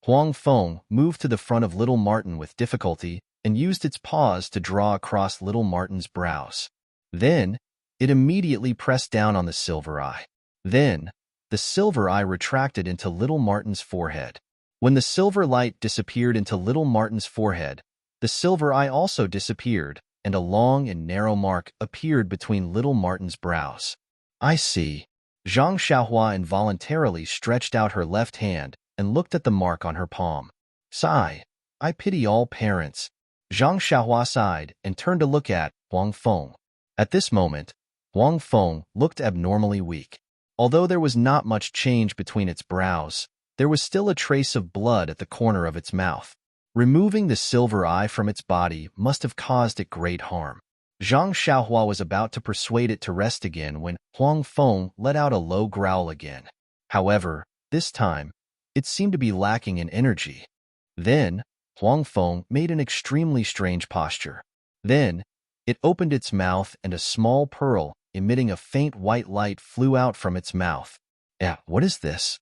Huang Feng moved to the front of little Martin with difficulty and used its paws to draw across little Martin's brows. Then, it immediately pressed down on the silver eye. Then, the silver eye retracted into little Martin's forehead. When the silver light disappeared into little Martin's forehead, the silver eye also disappeared, and a long and narrow mark appeared between little Martin's brows. I see. Zhang Xiaohua involuntarily stretched out her left hand and looked at the mark on her palm. Sigh. I pity all parents. Zhang Xiaohua sighed and turned to look at Huang Feng. At this moment, Huang Feng looked abnormally weak. Although there was not much change between its brows, there was still a trace of blood at the corner of its mouth. Removing the silver eye from its body must have caused it great harm. Zhang Xiaohua was about to persuade it to rest again when Huang Feng let out a low growl again. However, this time, it seemed to be lacking in energy. Then, Huang Feng made an extremely strange posture. Then, it opened its mouth and a small pearl, emitting a faint white light, flew out from its mouth. What is this?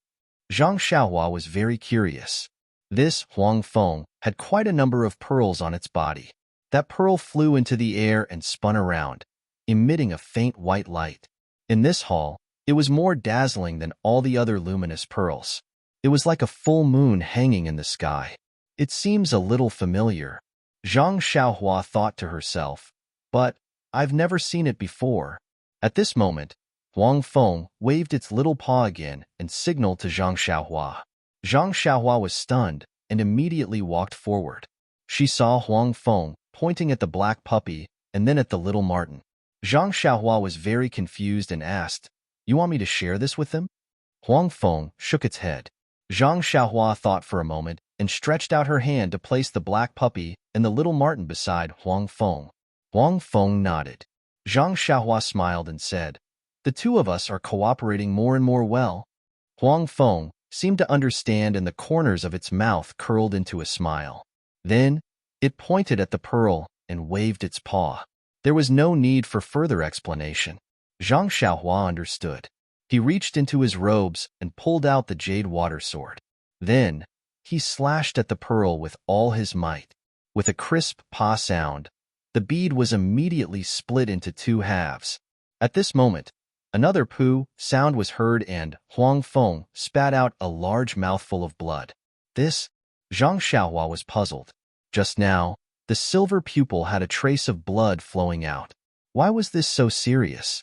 Zhang Xiaohua was very curious. This Huang Feng had quite a number of pearls on its body. That pearl flew into the air and spun around, emitting a faint white light. In this hall, it was more dazzling than all the other luminous pearls. It was like a full moon hanging in the sky. It seems a little familiar. Zhang Xiaohua thought to herself, but I've never seen it before. At this moment, Huang Feng waved its little paw again and signaled to Zhang Xiaohua. Zhang Xiaohua was stunned and immediately walked forward. She saw Huang Feng pointing at the black puppy and then at the little Martin. Zhang Xiaohua was very confused and asked, "You want me to share this with them?" Huang Feng shook its head. Zhang Xiaohua thought for a moment and stretched out her hand to place the black puppy and the little Martin beside Huang Feng. Huang Feng nodded. Zhang Xiaohua smiled and said, "The two of us are cooperating more and more well." Huang Feng seemed to understand and the corners of its mouth curled into a smile. Then, it pointed at the pearl and waved its paw. There was no need for further explanation. Zhang Xiaohua understood. He reached into his robes and pulled out the jade water sword. Then, he slashed at the pearl with all his might. With a crisp paw sound, the bead was immediately split into two halves. At this moment, another poo sound was heard and Huang Feng spat out a large mouthful of blood. This? Zhang Xiaohua was puzzled. Just now, the silver pupil had a trace of blood flowing out. Why was this so serious?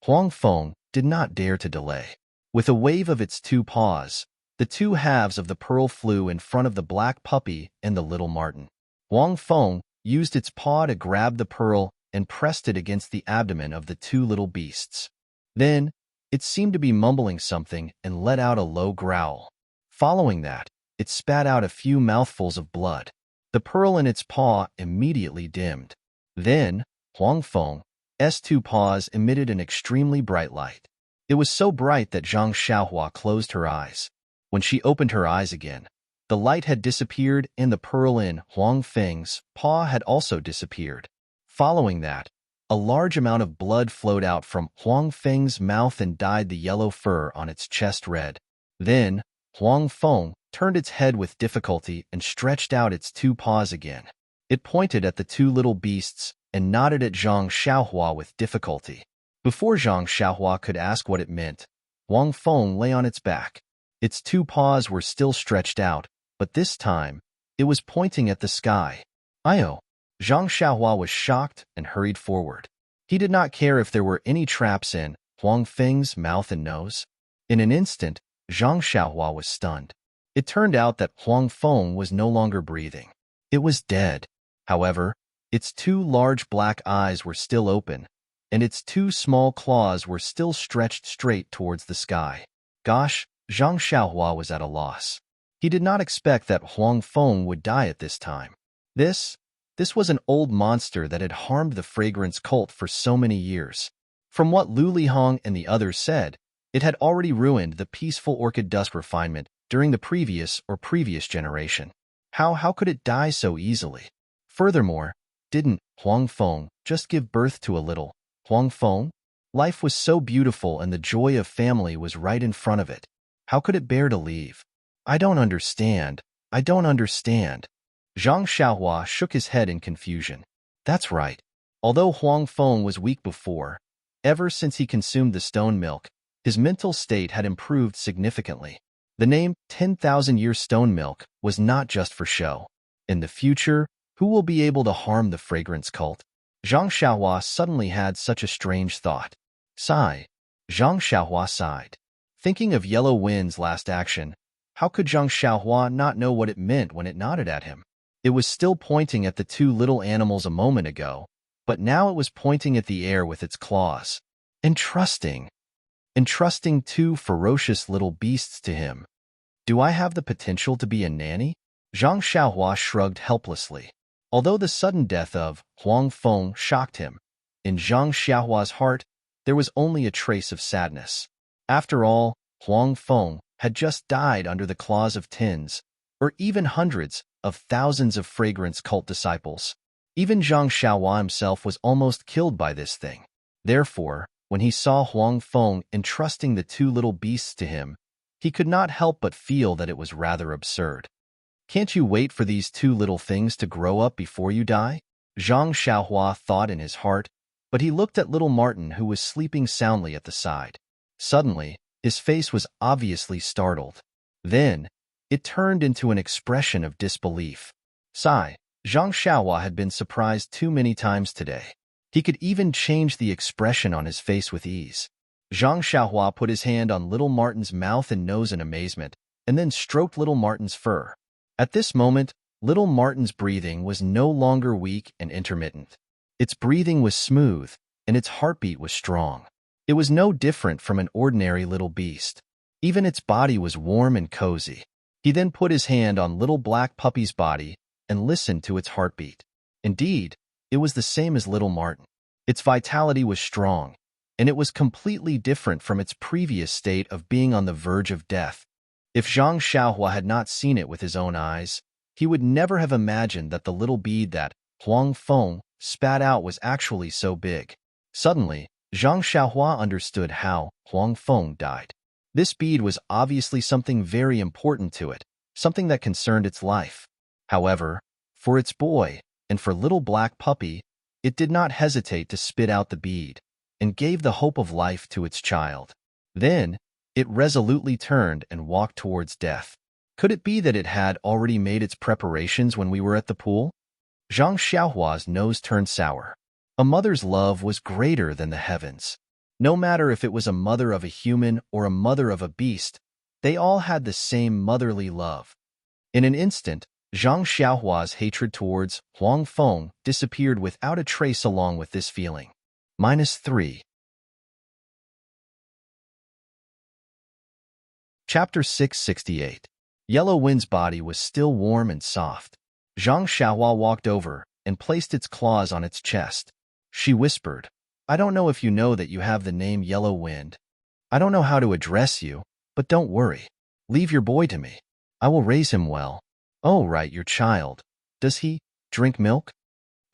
Huang Feng did not dare to delay. With a wave of its two paws, the two halves of the pearl flew in front of the black puppy and the little Martin. Huang Feng used its paw to grab the pearl and pressed it against the abdomen of the two little beasts. Then, it seemed to be mumbling something and let out a low growl. Following that, it spat out a few mouthfuls of blood. The pearl in its paw immediately dimmed. Then, Huang Feng's two paws emitted an extremely bright light. It was so bright that Zhang Xiaohua closed her eyes. When she opened her eyes again, the light had disappeared and the pearl in Huang Feng's paw had also disappeared. Following that, a large amount of blood flowed out from Huang Feng's mouth and dyed the yellow fur on its chest red. Then, Huang Feng turned its head with difficulty and stretched out its two paws again. It pointed at the two little beasts and nodded at Zhang Xiaohua with difficulty. Before Zhang Xiaohua could ask what it meant, Huang Feng lay on its back. Its two paws were still stretched out, but this time, it was pointing at the sky. Io! Zhang Xiaohua was shocked and hurried forward. He did not care if there were any traps in Huang Feng's mouth and nose. In an instant, Zhang Xiaohua was stunned. It turned out that Huang Feng was no longer breathing. It was dead. However, its two large black eyes were still open, and its two small claws were still stretched straight towards the sky. Gosh, Zhang Xiaohua was at a loss. He did not expect that Huang Feng would die at this time. This was an old monster that had harmed the fragrance cult for so many years. From what Lu Lihong and the others said, it had already ruined the peaceful orchid dust refinement during the previous generation. How could it die so easily? Furthermore, didn't Huang Feng just give birth to a little Huang Feng? Life was so beautiful and the joy of family was right in front of it. How could it bear to leave? I don't understand. I don't understand. Zhang Xiaohua shook his head in confusion. That's right. Although Huang Feng was weak before, ever since he consumed the stone milk, his mental state had improved significantly. The name 10,000-year stone milk was not just for show. In the future, who will be able to harm the fragrance cult? Zhang Xiaohua suddenly had such a strange thought. Sigh. Zhang Xiaohua sighed. Thinking of Yellow Wind's last action, how could Zhang Xiaohua not know what it meant when it nodded at him? It was still pointing at the two little animals a moment ago, but now it was pointing at the air with its claws. Entrusting two ferocious little beasts to him. Do I have the potential to be a nanny? Zhang Xiaohua shrugged helplessly. Although the sudden death of Huang Feng shocked him, in Zhang Xiaohua's heart, there was only a trace of sadness. After all, Huang Feng had just died under the claws of tens, or even hundreds of thousands of fragrance cult disciples. Even Zhang Xiaohua himself was almost killed by this thing. Therefore, when he saw Huang Feng entrusting the two little beasts to him, he could not help but feel that it was rather absurd. Can't you wait for these two little things to grow up before you die? Zhang Xiaohua thought in his heart, but he looked at little Martin who was sleeping soundly at the side. Suddenly, his face was obviously startled. Then, it turned into an expression of disbelief. Sigh. Zhang Xiaohua had been surprised too many times today. He could even change the expression on his face with ease. Zhang Xiaohua put his hand on little Martin's mouth and nose in amazement, and then stroked little Martin's fur. At this moment, little Martin's breathing was no longer weak and intermittent. Its breathing was smooth, and its heartbeat was strong. It was no different from an ordinary little beast. Even its body was warm and cozy. He then put his hand on little black puppy's body and listened to its heartbeat. Indeed, it was the same as little Martin. Its vitality was strong, and it was completely different from its previous state of being on the verge of death. If Zhang Xiaohua had not seen it with his own eyes, he would never have imagined that the little bead that Huang Feng spat out was actually so big. Suddenly, Zhang Xiaohua understood how Huang Feng died. This bead was obviously something very important to it, something that concerned its life. However, for its boy, and for little black puppy, it did not hesitate to spit out the bead, and gave the hope of life to its child. Then, it resolutely turned and walked towards death. Could it be that it had already made its preparations when we were at the pool? Zhang Xiaohua's nose turned sour. A mother's love was greater than the heavens. No matter if it was a mother of a human or a mother of a beast, they all had the same motherly love. In an instant, Zhang Xiaohua's hatred towards Huang Feng disappeared without a trace along with this feeling. -3. Chapter 668. Yellow Wind's body was still warm and soft. Zhang Xiaohua walked over and placed its claws on its chest. She whispered, I don't know if you know that you have the name Yellow Wind. I don't know how to address you, but don't worry. Leave your boy to me. I will raise him well. Oh, right, your child. Does he drink milk?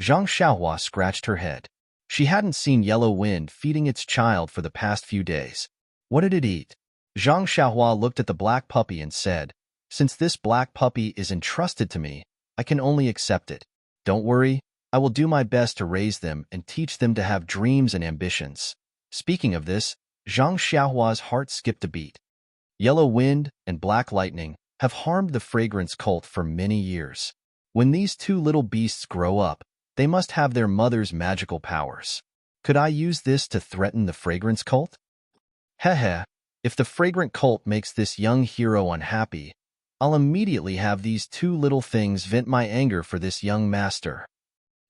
Zhang Xiaohua scratched her head. She hadn't seen Yellow Wind feeding its child for the past few days. What did it eat? Zhang Xiaohua looked at the black puppy and said, Since this black puppy is entrusted to me, I can only accept it. Don't worry, I will do my best to raise them and teach them to have dreams and ambitions. Speaking of this, Zhang Xiaohua's heart skipped a beat. Yellow Wind and Black Lightning have harmed the fragrance cult for many years. When these two little beasts grow up, they must have their mother's magical powers. Could I use this to threaten the fragrance cult? Heh. If the fragrant cult makes this young hero unhappy, I'll immediately have these two little things vent my anger for this young master.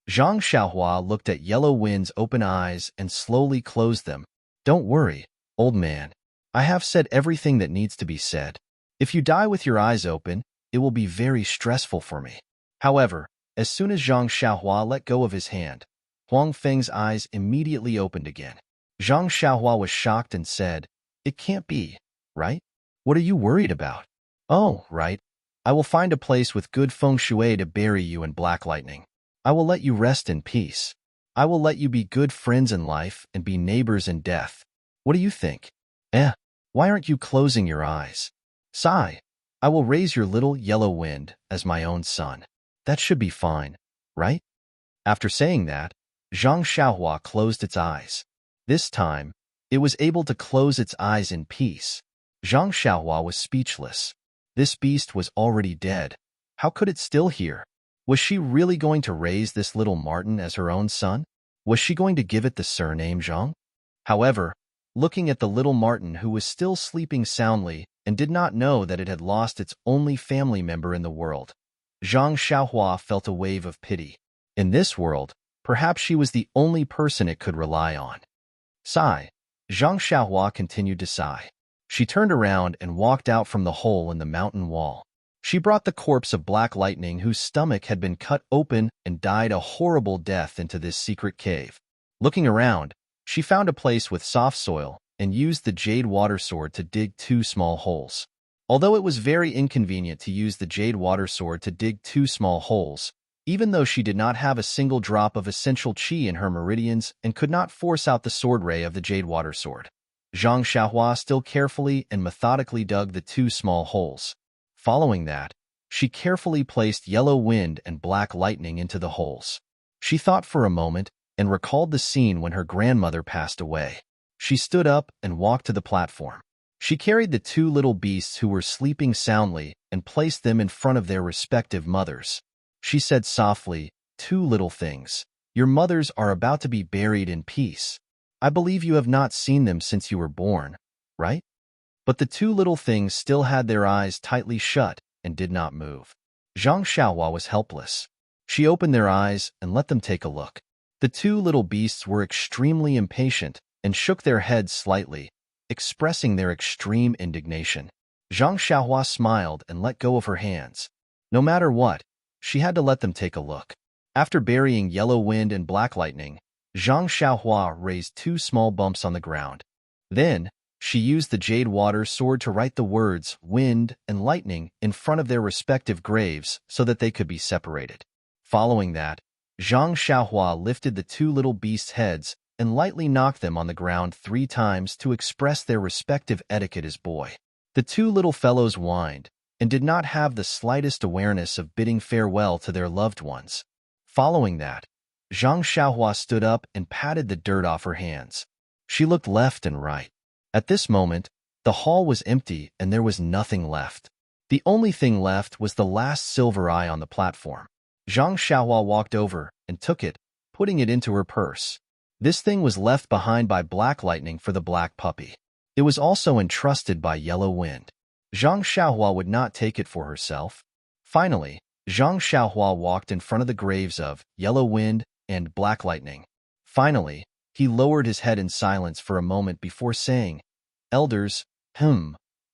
Zhang Xiaohua looked at Yellow Wind's open eyes and slowly closed them. Don't worry, old man. I have said everything that needs to be said. If you die with your eyes open, it will be very stressful for me. However, as soon as Zhang Xiaohua let go of his hand, Huang Feng's eyes immediately opened again. Zhang Xiaohua was shocked and said, "It can't be, right? What are you worried about?" "Oh, right. I will find a place with good feng shui to bury you in black lightning. I will let you rest in peace. I will let you be good friends in life and be neighbors in death. What do you think?" Why aren't you closing your eyes? Sigh. I will raise your little yellow wind as my own son. That should be fine, right? After saying that, Zhang Xiaohua closed its eyes. This time, it was able to close its eyes in peace. Zhang Xiaohua was speechless. This beast was already dead. How could it still hear? Was she really going to raise this little marten as her own son? Was she going to give it the surname Zhang? However, looking at the little marten who was still sleeping soundly and did not know that it had lost its only family member in the world, Zhang Xiaohua felt a wave of pity. In this world, perhaps she was the only person it could rely on. Sigh. Zhang Xiaohua continued to sigh. She turned around and walked out from the hole in the mountain wall. She brought the corpse of Black Lightning, whose stomach had been cut open and died a horrible death, into this secret cave. Looking around, she found a place with soft soil and used the jade water sword to dig 2 small holes. Although it was very inconvenient to use the jade water sword to dig 2 small holes, even though she did not have a single drop of essential qi in her meridians and could not force out the sword ray of the jade water sword, Zhang Xiaohua still carefully and methodically dug the 2 small holes. Following that, she carefully placed yellow wind and black lightning into the holes. She thought for a moment and recalled the scene when her grandmother passed away. She stood up and walked to the platform. She carried the 2 little beasts who were sleeping soundly and placed them in front of their respective mothers. She said softly, "2 little things, your mothers are about to be buried in peace. I believe you have not seen them since you were born, right?" But the 2 little things still had their eyes tightly shut and did not move. Zhang Xiaohua was helpless. She opened their eyes and let them take a look. The 2 little beasts were extremely impatient and shook their heads slightly, expressing their extreme indignation. Zhang Xiaohua smiled and let go of her hands. No matter what, she had to let them take a look. After burying yellow wind and black lightning, Zhang Xiaohua raised 2 small bumps on the ground. Then, she used the jade water sword to write the words wind and lightning in front of their respective graves so that they could be separated. Following that, Zhang Xiaohua lifted the 2 little beasts' heads and lightly knocked them on the ground 3 times to express their respective etiquette as boy. The 2 little fellows whined and did not have the slightest awareness of bidding farewell to their loved ones. Following that, Zhang Xiaohua stood up and patted the dirt off her hands. She looked left and right. At this moment, the hall was empty and there was nothing left. The only thing left was the last silver eye on the platform. Zhang Xiaohua walked over and took it, putting it into her purse. This thing was left behind by Black Lightning for the black puppy. It was also entrusted by Yellow Wind. Zhang Xiaohua would not take it for herself. Finally, Zhang Xiaohua walked in front of the graves of Yellow Wind and Black Lightning. Finally, he lowered his head in silence for a moment before saying, "Elders,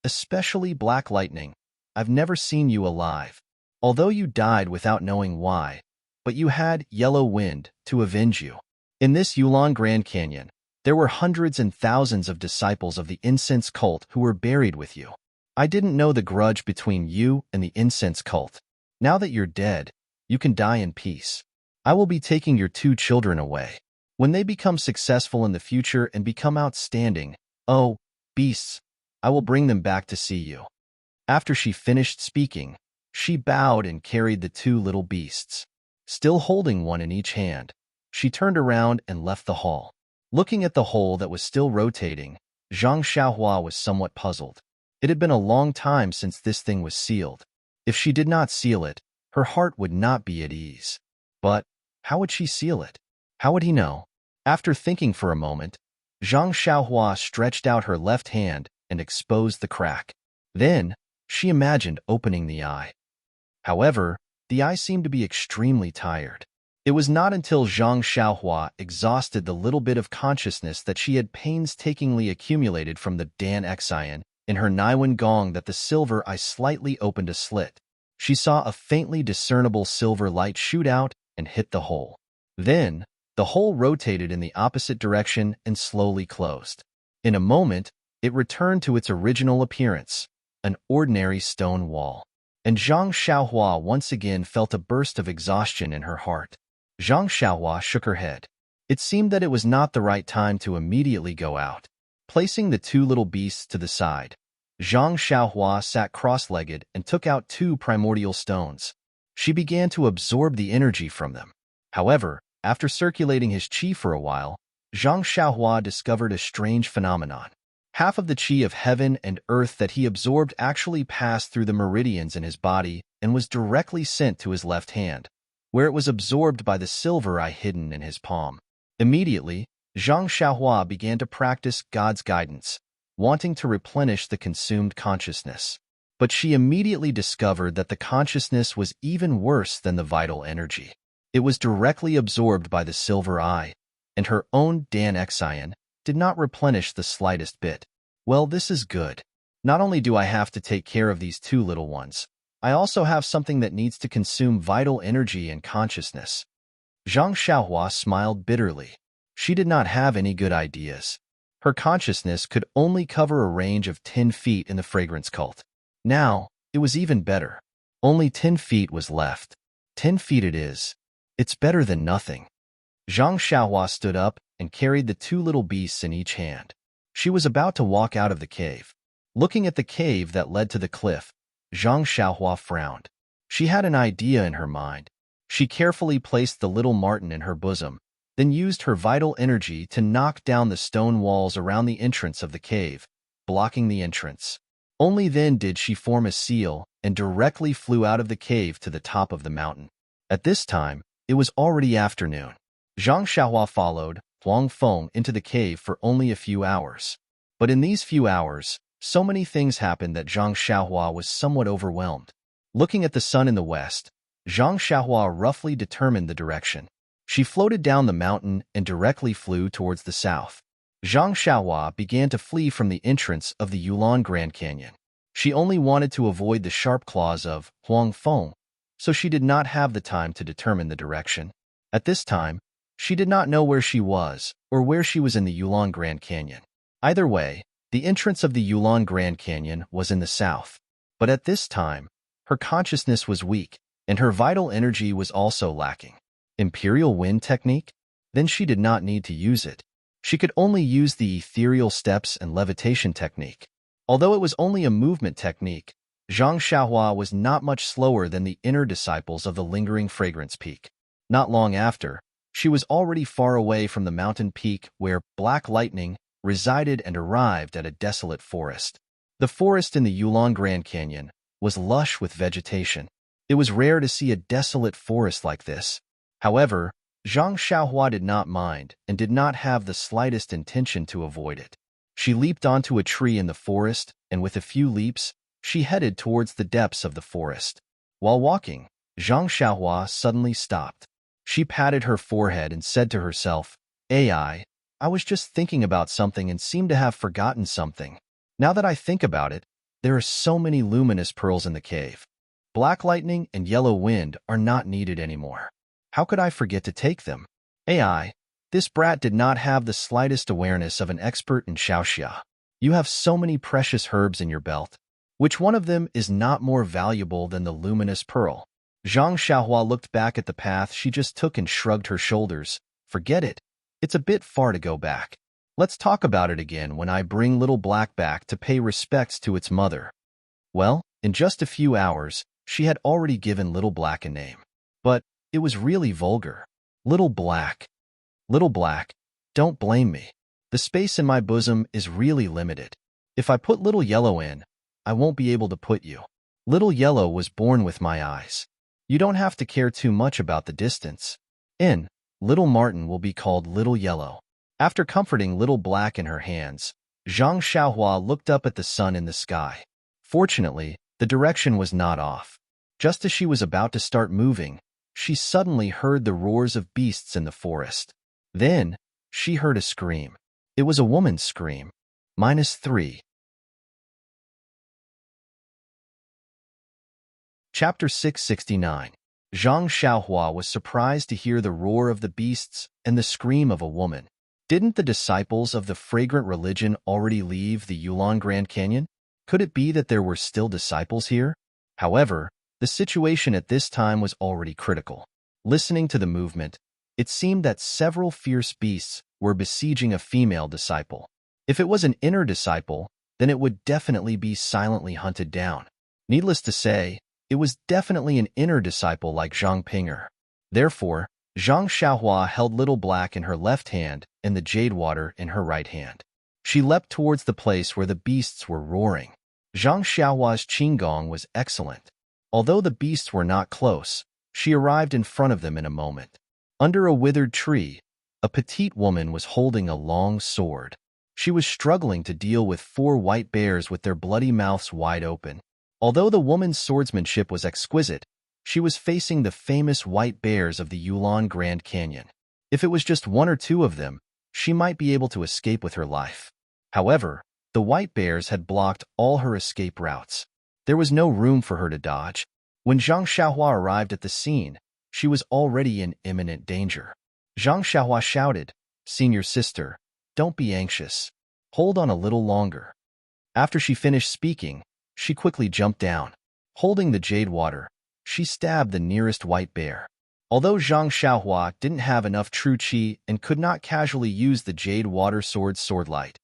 especially Black Lightning, I've never seen you alive. Although you died without knowing why, but you had Yellow Wind to avenge you. In this Yulon Grand Canyon, there were hundreds and thousands of disciples of the incense cult who were buried with you. I didn't know the grudge between you and the incense cult. Now that you're dead, you can die in peace. I will be taking your 2 children away. When they become successful in the future and become outstanding, oh, beasts, I will bring them back to see you." After she finished speaking, she bowed and carried the 2 little beasts. Still holding one in each hand, she turned around and left the hall. Looking at the hole that was still rotating, Zhang Xiaohua was somewhat puzzled. It had been a long time since this thing was sealed. If she did not seal it, her heart would not be at ease. But how would she seal it? How would he know? After thinking for a moment, Zhang Xiaohua stretched out her left hand and exposed the crack. Then, she imagined opening the eye. However, the eye seemed to be extremely tired. It was not until Zhang Xiaohua exhausted the little bit of consciousness that she had painstakingly accumulated from the Dan Xian in her Naiwan Gong that the silver eye slightly opened a slit. She saw a faintly discernible silver light shoot out and hit the hole. Then, The hole rotated in the opposite direction and slowly closed. In a moment, it returned to its original appearance, an ordinary stone wall. And Zhang Xiaohua once again felt a burst of exhaustion in her heart. Zhang Xiaohua shook her head. It seemed that it was not the right time to immediately go out. Placing the two little beasts to the side, Zhang Xiaohua sat cross-legged and took out two primordial stones. She began to absorb the energy from them. However, after circulating his qi for a while, Zhang Xiaohua discovered a strange phenomenon. Half of the qi of heaven and earth that he absorbed actually passed through the meridians in his body and was directly sent to his left hand, where it was absorbed by the silver eye hidden in his palm. Immediately, Zhang Xiaohua began to practice God's guidance, wanting to replenish the consumed consciousness. But she immediately discovered that the consciousness was even worse than the vital energy. It was directly absorbed by the silver eye, and her own Dan Xian did not replenish the slightest bit. Well, this is good. Not only do I have to take care of these two little ones, I also have something that needs to consume vital energy and consciousness. Zhang Xiaohua smiled bitterly. She did not have any good ideas. Her consciousness could only cover a range of 10 feet in the fragrance cult. Now, it was even better. Only 10 feet was left. 10 feet it is. It's better than nothing. Zhang Xiaohua stood up and carried the two little beasts in each hand. She was about to walk out of the cave. Looking at the cave that led to the cliff, Zhang Xiaohua frowned. She had an idea in her mind. She carefully placed the little marten in her bosom, then used her vital energy to knock down the stone walls around the entrance of the cave, blocking the entrance. Only then did she form a seal and directly flew out of the cave to the top of the mountain. At this time, it was already afternoon. Zhang Xiaohua followed Huang Feng into the cave for only a few hours. But in these few hours, so many things happened that Zhang Xiaohua was somewhat overwhelmed. Looking at the sun in the west, Zhang Xiaohua roughly determined the direction. She floated down the mountain and directly flew towards the south. Zhang Xiaohua began to flee from the entrance of the Yulon Grand Canyon. She only wanted to avoid the sharp claws of Huang Feng, so she did not have the time to determine the direction. At this time, she did not know where she was or where she was in the Yulon Grand Canyon. Either way, the entrance of the Yulon Grand Canyon was in the south. But at this time, her consciousness was weak, and her vital energy was also lacking. Imperial Wind Technique? Then she did not need to use it. She could only use the ethereal steps and levitation technique. Although it was only a movement technique, Zhang Xiaohua was not much slower than the inner disciples of the lingering fragrance peak. Not long after, she was already far away from the mountain peak where Black Lightning resided and arrived at a desolate forest. The forest in the Yulon Grand Canyon was lush with vegetation. It was rare to see a desolate forest like this. However, Zhang Xiaohua did not mind and did not have the slightest intention to avoid it. She leaped onto a tree in the forest, and with a few leaps, she headed towards the depths of the forest. While walking, Zhang Xiaohua suddenly stopped. She patted her forehead and said to herself, I was just thinking about something and seem to have forgotten something. Now that I think about it, there are so many luminous pearls in the cave. Black Lightning and Yellow Wind are not needed anymore. How could I forget to take them? This brat did not have the slightest awareness of an expert in Xiaoxia. You have so many precious herbs in your belt. Which one of them is not more valuable than the luminous pearl? Zhang Xiaohua looked back at the path she just took and shrugged her shoulders. Forget it. It's a bit far to go back. Let's talk about it again when I bring Little Black back to pay respects to its mother. Well, in just a few hours, she had already given Little Black a name. But it was really vulgar. Little Black. Little Black, don't blame me. The space in my bosom is really limited. If I put Little Yellow in, I won't be able to put you. Little Yellow was born with my eyes. You don't have to care too much about the distance. Little Marten will be called Little Yellow. After comforting Little Black in her hands, Zhang Xiaohua looked up at the sun in the sky. Fortunately, the direction was not off. Just as she was about to start moving, she suddenly heard the roars of beasts in the forest. Then, she heard a scream. It was a woman's scream. -3. Chapter 669. Zhang Xiaohua was surprised to hear the roar of the beasts and the scream of a woman. Didn't the disciples of the fragrant religion already leave the Yulon Grand Canyon? Could it be that there were still disciples here? However, the situation at this time was already critical. Listening to the movement, it seemed that several fierce beasts were besieging a female disciple. If it was an inner disciple, then it would definitely be silently hunted down. Needless to say, it was definitely an inner disciple like Zhang Pinger. Therefore, Zhang Xiaohua held Little Black in her left hand and the jade water in her right hand. She leapt towards the place where the beasts were roaring. Zhang Xiaohua's qinggong was excellent. Although the beasts were not close, she arrived in front of them in a moment. Under a withered tree, a petite woman was holding a long sword. She was struggling to deal with 4 white bears with their bloody mouths wide open. Although the woman's swordsmanship was exquisite, she was facing the famous white bears of the Yulon Grand Canyon. If it was just 1 or 2 of them, she might be able to escape with her life. However, the white bears had blocked all her escape routes. There was no room for her to dodge. When Zhang Xiaohua arrived at the scene, she was already in imminent danger. Zhang Xiaohua shouted, "Senior sister, don't be anxious. Hold on a little longer." After she finished speaking, she quickly jumped down. Holding the jade water, she stabbed the nearest white bear. Although Zhang Xiaohua didn't have enough true qi and could not casually use the jade water swordlight,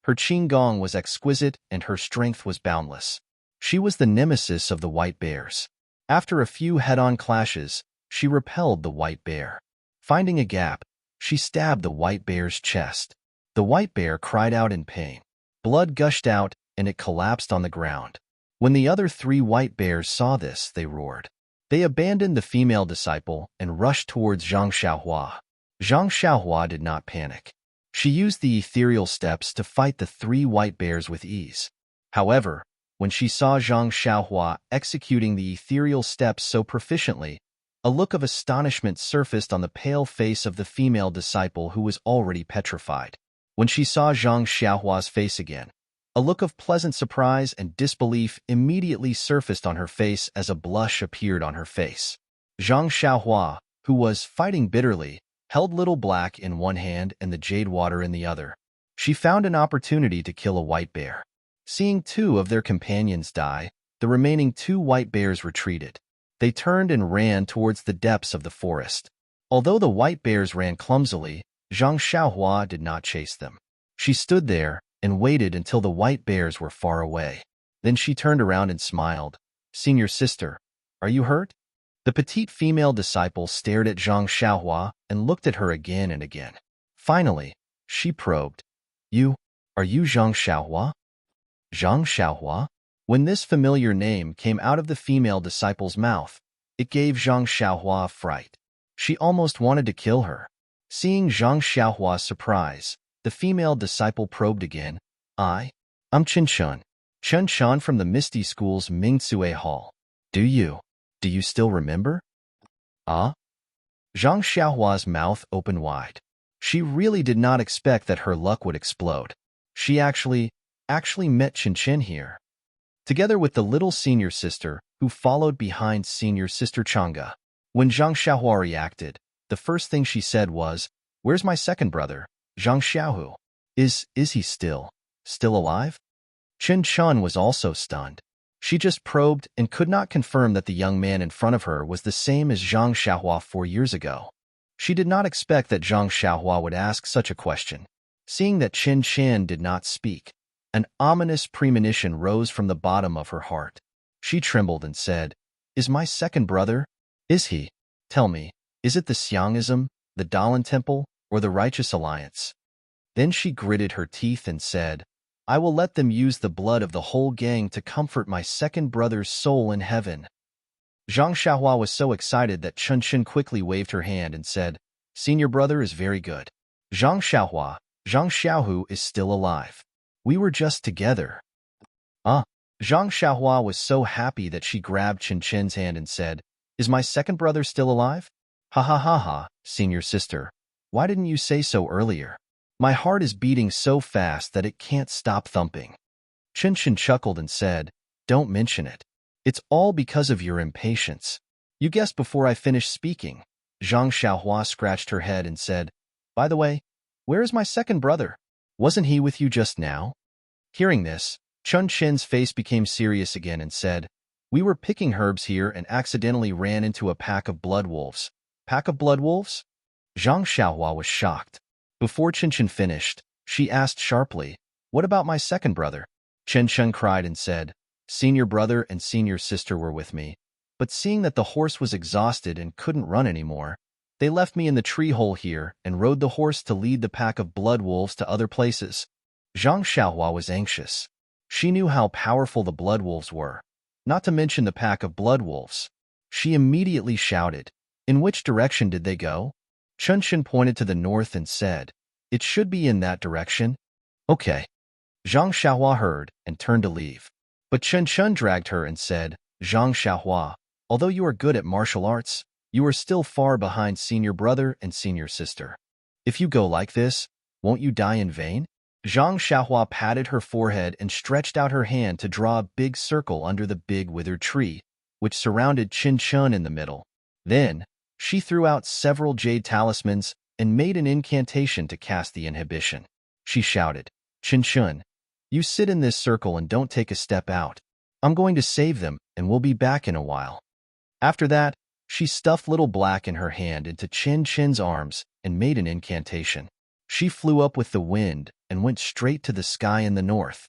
her qinggong was exquisite and her strength was boundless. She was the nemesis of the white bears. After a few head-on clashes, she repelled the white bear. Finding a gap, she stabbed the white bear's chest. The white bear cried out in pain. Blood gushed out and it collapsed on the ground. When the other 3 white bears saw this, they roared. They abandoned the female disciple and rushed towards Zhang Xiaohua. Zhang Xiaohua did not panic. She used the ethereal steps to fight the 3 white bears with ease. However, when she saw Zhang Xiaohua executing the ethereal steps so proficiently, a look of astonishment surfaced on the pale face of the female disciple who was already petrified. When she saw Zhang Xiaohua's face again, a look of pleasant surprise and disbelief immediately surfaced on her face as a blush appeared on her face. Zhang Xiaohua, who was fighting bitterly, held Little Black in one hand and the jade water in the other. She found an opportunity to kill a white bear. Seeing 2 of their companions die, the remaining 2 white bears retreated. They turned and ran towards the depths of the forest. Although the white bears ran clumsily, Zhang Xiaohua did not chase them. She stood there and waited until the white bears were far away. Then she turned around and smiled. "Senior sister, are you hurt?" The petite female disciple stared at Zhang Xiaohua and looked at her again and again. Finally, she probed, Are you Zhang Xiaohua?" Zhang Xiaohua? When this familiar name came out of the female disciple's mouth, it gave Zhang Xiaohua a fright. She almost wanted to kill her. Seeing Zhang Xiaohua's surprise, the female disciple probed again. I'm Chen Chun. Chen Chun from the Misty School's Mingcue Hall. Do you still remember? Ah? Zhang Xiaohua's mouth opened wide. She really did not expect that her luck would explode. She actually met Chen here. Together with the little senior sister, who followed behind senior sister Chang'e. When Zhang Xiaohua reacted, the first thing she said was, "Where's my second brother, Zhang Xiaohu? Is he still alive?" Chen Chun was also stunned. She just probed and could not confirm that the young man in front of her was the same as Zhang Xiaohua 4 years ago. She did not expect that Zhang Xiaohua would ask such a question. Seeing that Chen Chen did not speak, an ominous premonition rose from the bottom of her heart. She trembled and said, "Is my second brother? Is he? Tell me, is it the Xiangism, the Dalan Temple, or the Righteous Alliance?" Then she gritted her teeth and said, "I will let them use the blood of the whole gang to comfort my second brother's soul in heaven." Zhang Xiaohua was so excited that Chen Chen quickly waved her hand and said, "Senior brother is very good. Zhang Xiaohu is still alive. We were just together." Zhang Xiaohua was so happy that she grabbed Chen Chen's hand and said, "Is my second brother still alive?" "Ha ha ha ha, senior sister. Why didn't you say so earlier? My heart is beating so fast that it can't stop thumping." Chen Chen chuckled and said, "Don't mention it. It's all because of your impatience. You guessed before I finished speaking. Zhang Xiaohua scratched her head and said, By the way, where is my second brother? Wasn't he with you just now? Hearing this, Chun Chin's face became serious again and said, We were picking herbs here and accidentally ran into a pack of blood wolves. Pack of blood wolves? Zhang Xiaohua was shocked. Before Chen Chen finished, she asked sharply, What about my second brother? Chen Chen cried and said, Senior brother and senior sister were with me, but seeing that the horse was exhausted and couldn't run anymore, they left me in the tree hole here and rode the horse to lead the pack of blood wolves to other places. Zhang Xiaohua was anxious. She knew how powerful the blood wolves were, not to mention the pack of blood wolves. She immediately shouted, In which direction did they go? Chun Chen pointed to the north and said, It should be in that direction. Okay. Zhang Xiaohua heard and turned to leave. But Chen Chen dragged her and said, Zhang Xiaohua, although you are good at martial arts, you are still far behind senior brother and senior sister. If you go like this, won't you die in vain? Zhang Xiaohua patted her forehead and stretched out her hand to draw a big circle under the big withered tree, which surrounded Qin Chun in the middle. Then, she threw out several jade talismans and made an incantation to cast the inhibition. She shouted, Qin Chun, you sit in this circle and don't take a step out. I'm going to save them and we'll be back in a while. After that, she stuffed Little Black in her hand into Qin Chin's arms and made an incantation. She flew up with the wind and went straight to the sky in the north.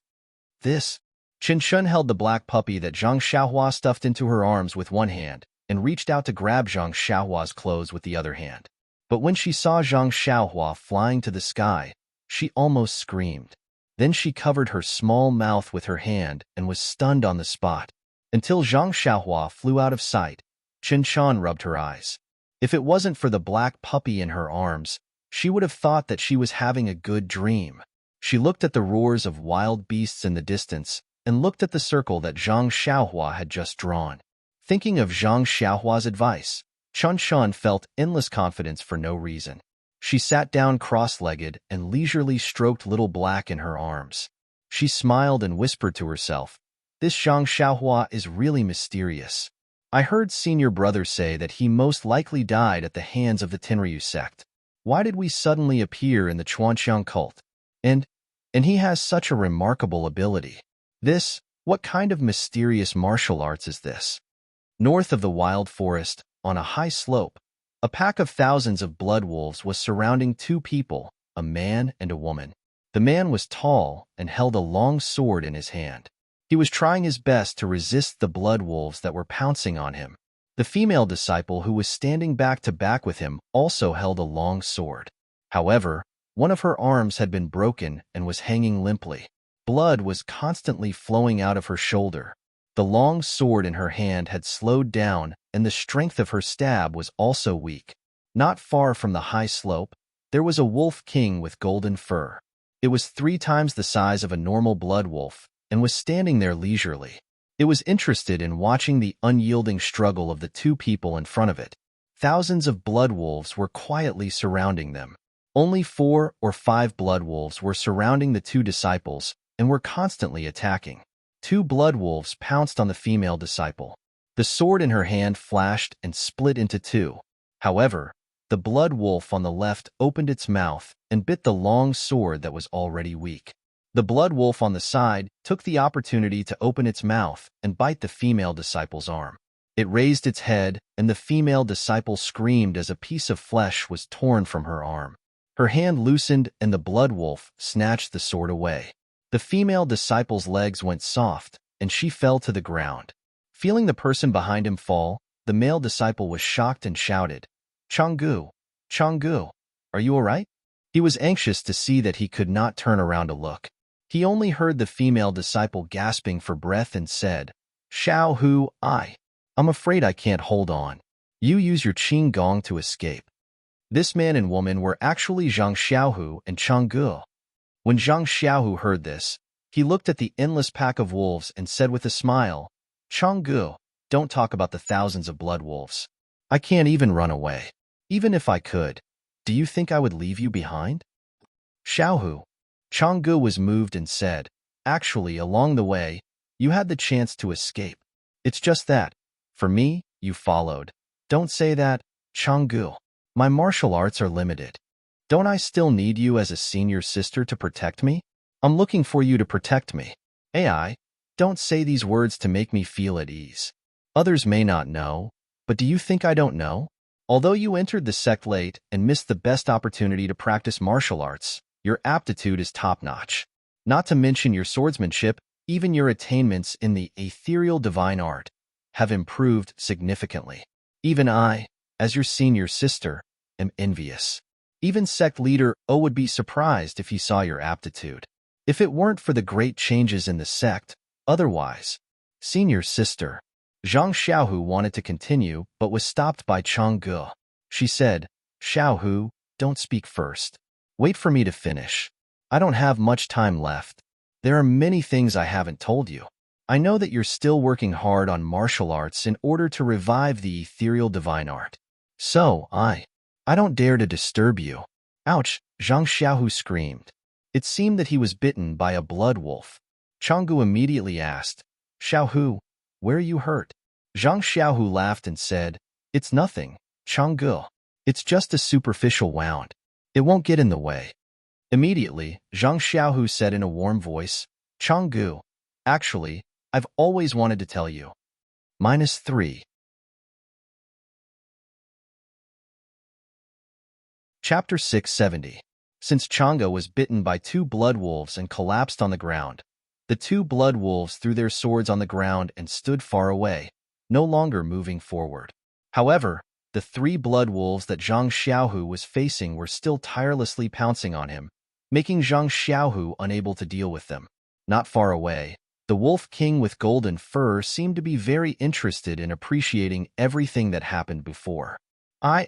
Qin Chun held the black puppy that Zhang Xiaohua stuffed into her arms with one hand and reached out to grab Zhang Xiaohua's clothes with the other hand. But when she saw Zhang Xiaohua flying to the sky, she almost screamed. Then she covered her small mouth with her hand and was stunned on the spot. Until Zhang Xiaohua flew out of sight, Qin Chun rubbed her eyes. If it wasn't for the black puppy in her arms, she would have thought that she was having a good dream. She looked at the roars of wild beasts in the distance and looked at the circle that Zhang Xiaohua had just drawn. Thinking of Zhang Xiaohua's advice, Chun Chun felt endless confidence for no reason. She sat down cross-legged and leisurely stroked Little Black in her arms. She smiled and whispered to herself, This Zhang Xiaohua is really mysterious. I heard senior brother say that he most likely died at the hands of the Tenryu sect. Why did we suddenly appear in the Chuanqiang cult? And he has such a remarkable ability. What kind of mysterious martial arts is this? North of the wild forest, on a high slope, a pack of thousands of blood wolves was surrounding two people, a man and a woman. The man was tall and held a long sword in his hand. He was trying his best to resist the blood wolves that were pouncing on him. The female disciple who was standing back to back with him also held a long sword. However, one of her arms had been broken and was hanging limply. Blood was constantly flowing out of her shoulder. The long sword in her hand had slowed down, and the strength of her stab was also weak. Not far from the high slope, there was a wolf king with golden fur. It was 3 times the size of a normal blood wolf, and was standing there leisurely. It was interested in watching the unyielding struggle of the two people in front of it. Thousands of blood wolves were quietly surrounding them. Only 4 or 5 blood wolves were surrounding the two disciples and were constantly attacking. 2 blood wolves pounced on the female disciple. The sword in her hand flashed and split into 2. However, the blood wolf on the left opened its mouth and bit the long sword that was already weak. The blood wolf on the side took the opportunity to open its mouth and bite the female disciple's arm. It raised its head, and the female disciple screamed as a piece of flesh was torn from her arm. Her hand loosened and the blood wolf snatched the sword away. The female disciple's legs went soft, and she fell to the ground. Feeling the person behind him fall, the male disciple was shocked and shouted, Changgu, Changgu, are you all right? He was anxious to see that he could not turn around to look. He only heard the female disciple gasping for breath and said, Xiao Hu, I'm afraid I can't hold on. You use your qing gong to escape. This man and woman were actually Zhang Xiaohu and Changgu. When Zhang Xiaohu heard this, he looked at the endless pack of wolves and said with a smile, Changgu, don't talk about the thousands of blood wolves. I can't even run away. Even if I could, do you think I would leave you behind? Xiaohu. Changgu was moved and said, Actually, along the way, you had the chance to escape. It's just that, for me, you followed. Don't say that, Changgu. My martial arts are limited. Don't I still need you as a senior sister to protect me? I'm looking for you to protect me. AI, don't say these words to make me feel at ease. Others may not know, but do you think I don't know? Although you entered the sect late and missed the best opportunity to practice martial arts, your aptitude is top-notch. Not to mention your swordsmanship, even your attainments in the ethereal divine art have improved significantly. Even I, as your senior sister, am envious. Even sect leader O would be surprised if he saw your aptitude. If it weren't for the great changes in the sect, otherwise. Senior sister. Zhang Xiaohu wanted to continue, but was stopped by Changgu. She said, Xiaohu, don't speak first. Wait for me to finish. I don't have much time left. There are many things I haven't told you. I know that you're still working hard on martial arts in order to revive the ethereal divine art. So, I don't dare to disturb you. Ouch, Zhang Xiaohu screamed. It seemed that he was bitten by a blood wolf. Changgu immediately asked, Xiaohu, where are you hurt? Zhang Xiaohu laughed and said, It's nothing, Changgu. It's just a superficial wound. It won't get in the way. Immediately, Zhang Xiaohu said in a warm voice, Changgu, actually, I've always wanted to tell you. -3. Chapter 670. Since Chang'e was bitten by 2 blood wolves and collapsed on the ground, the 2 blood wolves threw their swords on the ground and stood far away, no longer moving forward. However, the 3 blood wolves that Zhang Xiaohu was facing were still tirelessly pouncing on him, making Zhang Xiaohu unable to deal with them. Not far away, the Wolf King with golden fur seemed to be very interested in appreciating everything that happened before. I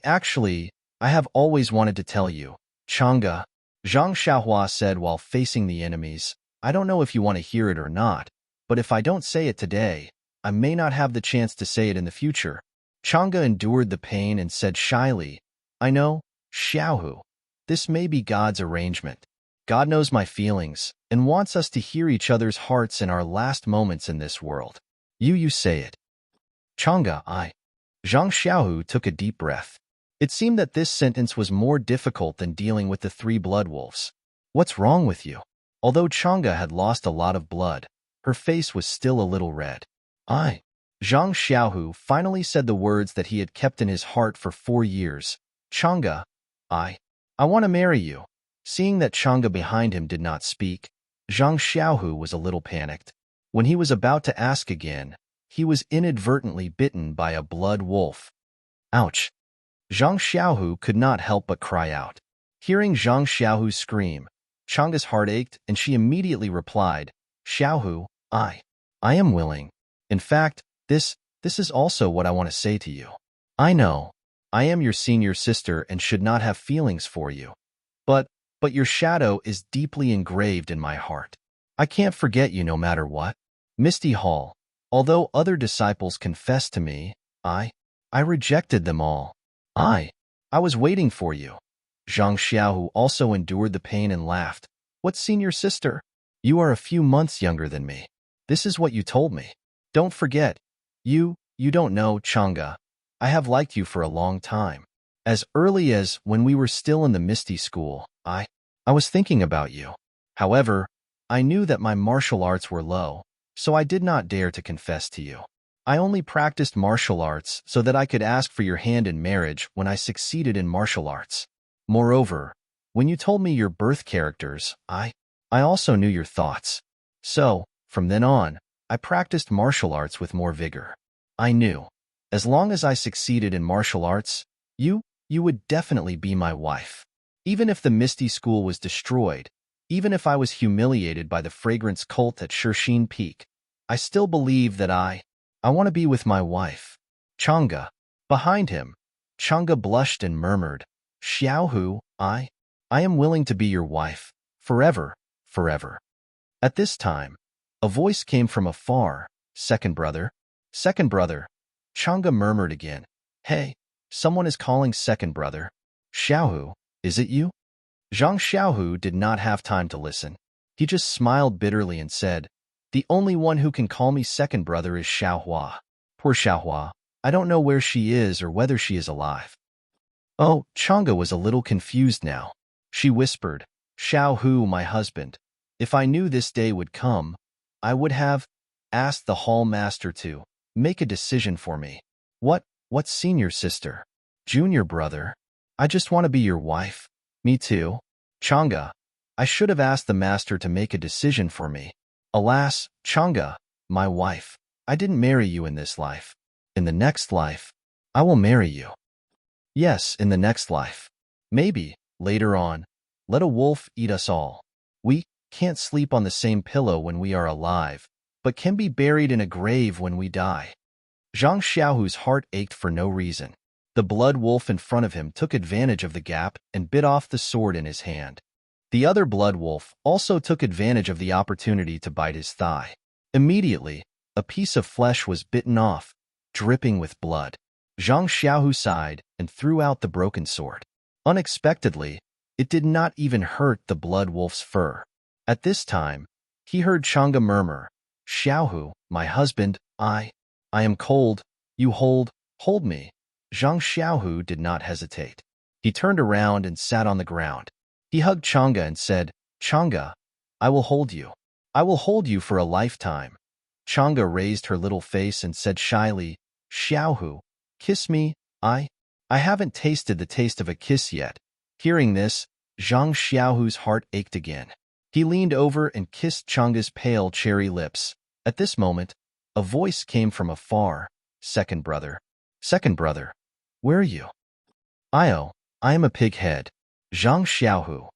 have always wanted to tell you, Chang'e, Zhang Xiaohua said while facing the enemies. I don't know if you want to hear it or not, but if I don't say it today, I may not have the chance to say it in the future. Chang'e endured the pain and said shyly, I know, Xiaohu. This may be God's arrangement. God knows my feelings and wants us to hear each other's hearts in our last moments in this world. You say it. Chang'e, Zhang Xiaohu took a deep breath. It seemed that this sentence was more difficult than dealing with the 3 blood wolves. What's wrong with you? Although Chang'e had lost a lot of blood, her face was still a little red. Zhang Xiaohu finally said the words that he had kept in his heart for 4 years. Chang'e, I want to marry you. Seeing that Chang'e behind him did not speak, Zhang Xiaohu was a little panicked. When he was about to ask again, he was inadvertently bitten by a blood wolf. Ouch! Zhang Xiaohu could not help but cry out. Hearing Zhang Xiaohu scream, Chang'e's heart ached and she immediately replied, Xiaohu, I am willing. In fact, this is also what I want to say to you. I know, I am your senior sister and should not have feelings for you. But your shadow is deeply engraved in my heart. I can't forget you no matter what. Misty Hall, although other disciples confessed to me, I rejected them all. I was waiting for you. Zhang Xiaohu also endured the pain and laughed. What senior sister? You are a few months younger than me. This is what you told me. Don't forget. You don't know, Chang'e. I have liked you for a long time. As early as when we were still in the Misty School, I was thinking about you. However, I knew that my martial arts were low, so I did not dare to confess to you. I only practiced martial arts so that I could ask for your hand in marriage when I succeeded in martial arts. Moreover, when you told me your birth characters, I also knew your thoughts. So, from then on, I practiced martial arts with more vigor. I knew, as long as I succeeded in martial arts, you would definitely be my wife. Even if the Misty School was destroyed, even if I was humiliated by the fragrance cult at Shirxin Peak, I still believe that I want to be with my wife. Chang'e. Behind him, Chang'e blushed and murmured, Xiaohu, I am willing to be your wife, forever, forever. At this time, a voice came from afar, Second brother. Second brother. Chang'e murmured again, Hey, someone is calling second brother. Xiaohu, is it you? Zhang Xiaohu did not have time to listen. He just smiled bitterly and said, The only one who can call me second brother is Xiaohua. Poor Xiaohua, I don't know where she is or whether she is alive. Oh, Chang'e was a little confused now. She whispered, Xiao Hu, my husband, if I knew this day would come, I would have asked the hall master to make a decision for me. What senior sister? Junior brother? I just want to be your wife. Me too. Chang'e, I should have asked the master to make a decision for me. Alas, Chang'e, my wife, I didn't marry you in this life. In the next life, I will marry you. Yes, in the next life. Maybe, later on, let a wolf eat us all. We can't sleep on the same pillow when we are alive, but can be buried in a grave when we die. Zhang Xiaohu's heart ached for no reason. The blood wolf in front of him took advantage of the gap and bit off the sword in his hand. The other blood wolf also took advantage of the opportunity to bite his thigh. Immediately, a piece of flesh was bitten off, dripping with blood. Zhang Xiaohu sighed and threw out the broken sword. Unexpectedly, it did not even hurt the blood wolf's fur. At this time, he heard Chang'e murmur, Xiaohu, my husband, I am cold, you hold me. Zhang Xiaohu did not hesitate. He turned around and sat on the ground. He hugged Chang'e and said, Chang'e, I will hold you. I will hold you for a lifetime. Chang'e raised her little face and said shyly, Xiaohu, kiss me, I haven't tasted the taste of a kiss yet. Hearing this, Zhang Xiaohu's heart ached again. He leaned over and kissed Chang'e's pale cherry lips. At this moment, a voice came from afar. Second brother, where are you? I am a pig head. Zhang Xiaohu,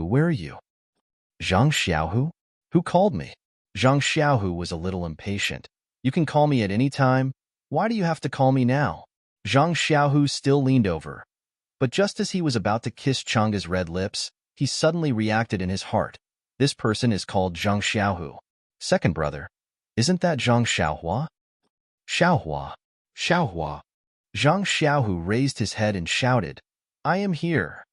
where are you? Zhang Xiaohu? Who called me? Zhang Xiaohu was a little impatient. You can call me at any time. Why do you have to call me now? Zhang Xiaohu still leaned over. But just as he was about to kiss Chang'e's red lips, he suddenly reacted in his heart. This person is called Zhang Xiaohu. Second brother, isn't that Zhang Xiaohua? Xiaohua. Zhang Xiaohu raised his head and shouted, I am here.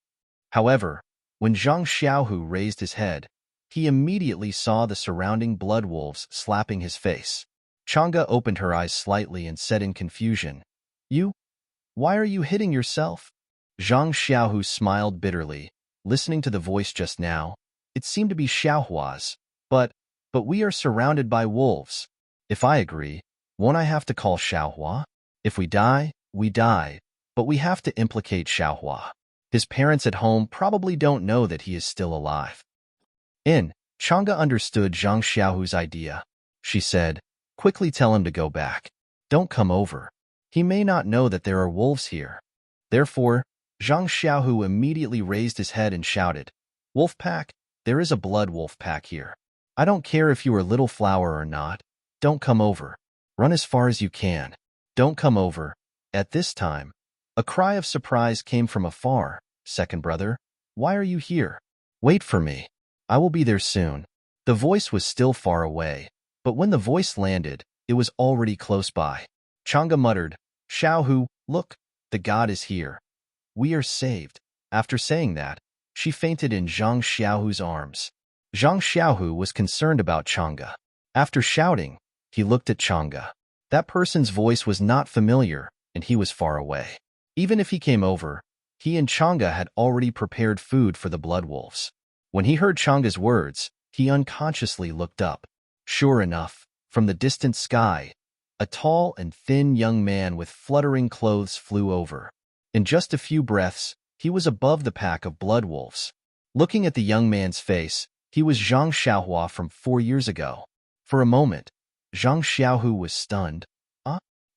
However, when Zhang Xiaohu raised his head, he immediately saw the surrounding blood wolves slapping his face. Chang'e opened her eyes slightly and said in confusion, Why are you hitting yourself? Zhang Xiaohu smiled bitterly, listening to the voice just now. It seemed to be Xiaohua's, but we are surrounded by wolves. If I agree, won't I have to call Xiaohua? If we die, we die, but we have to implicate Xiaohua. His parents at home probably don't know that he is still alive. Chang'e understood Zhang Xiaohu's idea. She said, Quickly tell him to go back. Don't come over. He may not know that there are wolves here. Therefore, Zhang Xiaohu immediately raised his head and shouted, Wolf pack, there is a blood wolf pack here. I don't care if you are little flower or not. Don't come over. Run as far as you can. Don't come over. At this time, a cry of surprise came from afar. Second brother, why are you here? Wait for me. I will be there soon. The voice was still far away, but when the voice landed, it was already close by. Chang'e muttered, Xiaohu, look, the god is here. We are saved. After saying that, she fainted in Zhang Xiaohu's arms. Zhang Xiaohu was concerned about Chang'e. After shouting, he looked at Chang'e. That person's voice was not familiar, and he was far away. Even if he came over, he and Chang'e had already prepared food for the blood wolves. When he heard Chang'e's words, he unconsciously looked up. Sure enough, from the distant sky, a tall and thin young man with fluttering clothes flew over. In just a few breaths, he was above the pack of blood wolves. Looking at the young man's face, he was Zhang Xiaohua from 4 years ago. For a moment, Zhang Xiaohu was stunned.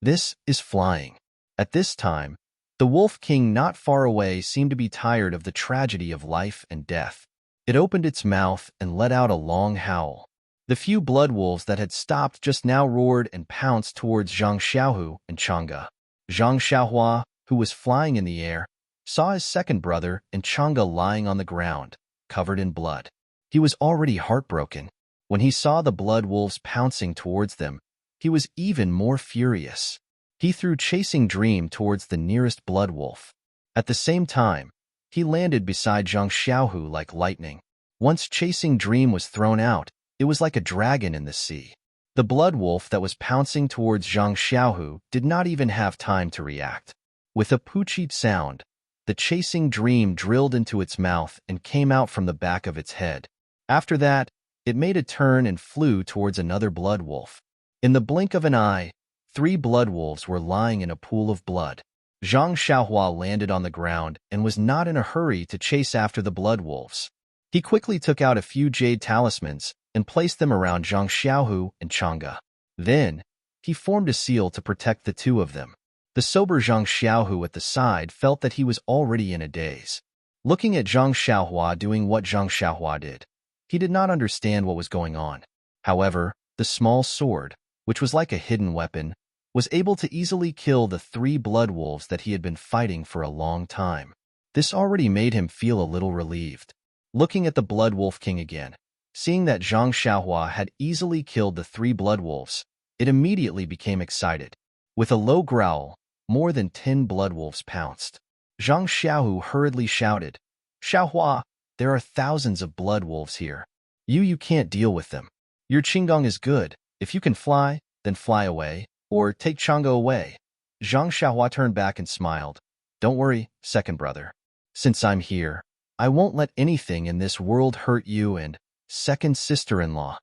This is flying. At this time, the Wolf King not far away seemed to be tired of the tragedy of life and death. It opened its mouth and let out a long howl. The few blood wolves that had stopped just now roared and pounced towards Zhang Xiaohu and Chang'e. Zhang Xiaohua, who was flying in the air, saw his second brother and Chang'e lying on the ground, covered in blood. He was already heartbroken. When he saw the blood wolves pouncing towards them, he was even more furious. He threw Chasing Dream towards the nearest blood wolf. At the same time, he landed beside Zhang Xiaohu like lightning. Once Chasing Dream was thrown out, it was like a dragon in the sea. The blood wolf that was pouncing towards Zhang Xiaohu did not even have time to react. With a poochie sound, the chasing dream drilled into its mouth and came out from the back of its head. After that, it made a turn and flew towards another blood wolf. In the blink of an eye, 3 blood wolves were lying in a pool of blood. Zhang Xiaohua landed on the ground and was not in a hurry to chase after the blood wolves. He quickly took out a few jade talismans and placed them around Zhang Xiaohu and Chang'e. Then, he formed a seal to protect the two of them. The sober Zhang Xiaohu at the side felt that he was already in a daze. Looking at Zhang Xiaohua doing what Zhang Xiaohua did, he did not understand what was going on. However, the small sword, which was like a hidden weapon, was able to easily kill the 3 blood wolves that he had been fighting for a long time. This already made him feel a little relieved. Looking at the Blood Wolf King again, seeing that Zhang Xiaohua had easily killed the 3 blood wolves, it immediately became excited. With a low growl, more than 10 blood wolves pounced. Zhang Xiaohu hurriedly shouted, "Xiaohua, there are thousands of blood wolves here. You can't deal with them. Your Qinggong is good. If you can fly, then fly away, or take Chang'e away." Zhang Xiaohua turned back and smiled. "Don't worry, second brother. Since I'm here, I won't let anything in this world hurt you and second sister-in-law."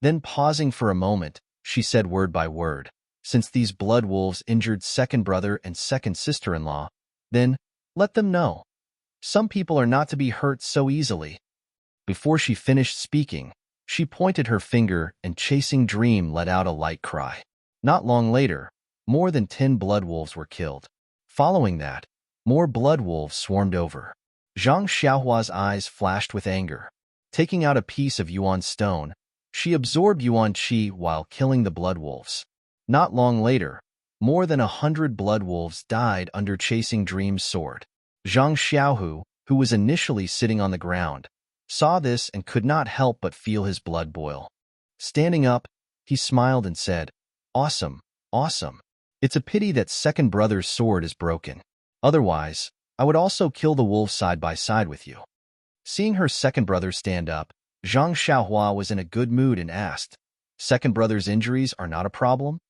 Then pausing for a moment, she said word by word, "Since these blood wolves injured second brother and second sister-in-law, then let them know. Some people are not to be hurt so easily." Before she finished speaking, she pointed her finger and Chasing Dream let out a light cry. Not long later, more than 10 blood wolves were killed. Following that, more blood wolves swarmed over. Zhang Xiaohua's eyes flashed with anger. Taking out a piece of Yuan stone, she absorbed Yuan Qi while killing the blood wolves. Not long later, more than 100 blood wolves died under Chasing Dream's sword. Zhang Xiaohu, who was initially sitting on the ground, saw this and could not help but feel his blood boil. Standing up, he smiled and said, "Awesome, awesome. It's a pity that second brother's sword is broken. Otherwise, I would also kill the wolves side by side with you." Seeing her second brother stand up, Zhang Xiaohua was in a good mood and asked, "Second brother's injuries are not a problem?"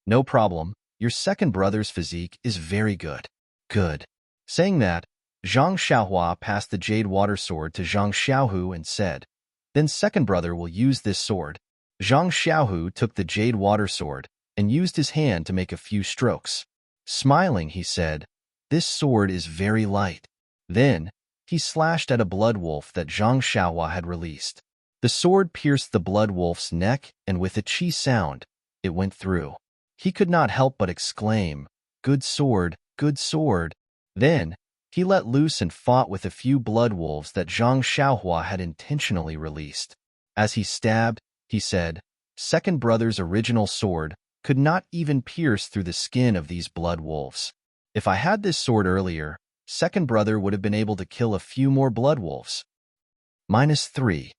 "No problem. Your second brother's physique is very good." "Good." Saying that, Zhang Xiaohua passed the jade water sword to Zhang Xiaohu and said, "Then second brother will use this sword." Zhang Xiaohu took the jade water sword and used his hand to make a few strokes. Smiling, he said, "This sword is very light." Then, he slashed at a blood wolf that Zhang Xiaohua had released. The sword pierced the blood wolf's neck, and with a chi sound, it went through. He could not help but exclaim, "Good sword, good sword." Then, he let loose and fought with a few blood wolves that Zhang Xiaohua had intentionally released. As he stabbed, he said, "Second brother's original sword could not even pierce through the skin of these blood wolves. If I had this sword earlier, second brother would have been able to kill a few more blood wolves." -3.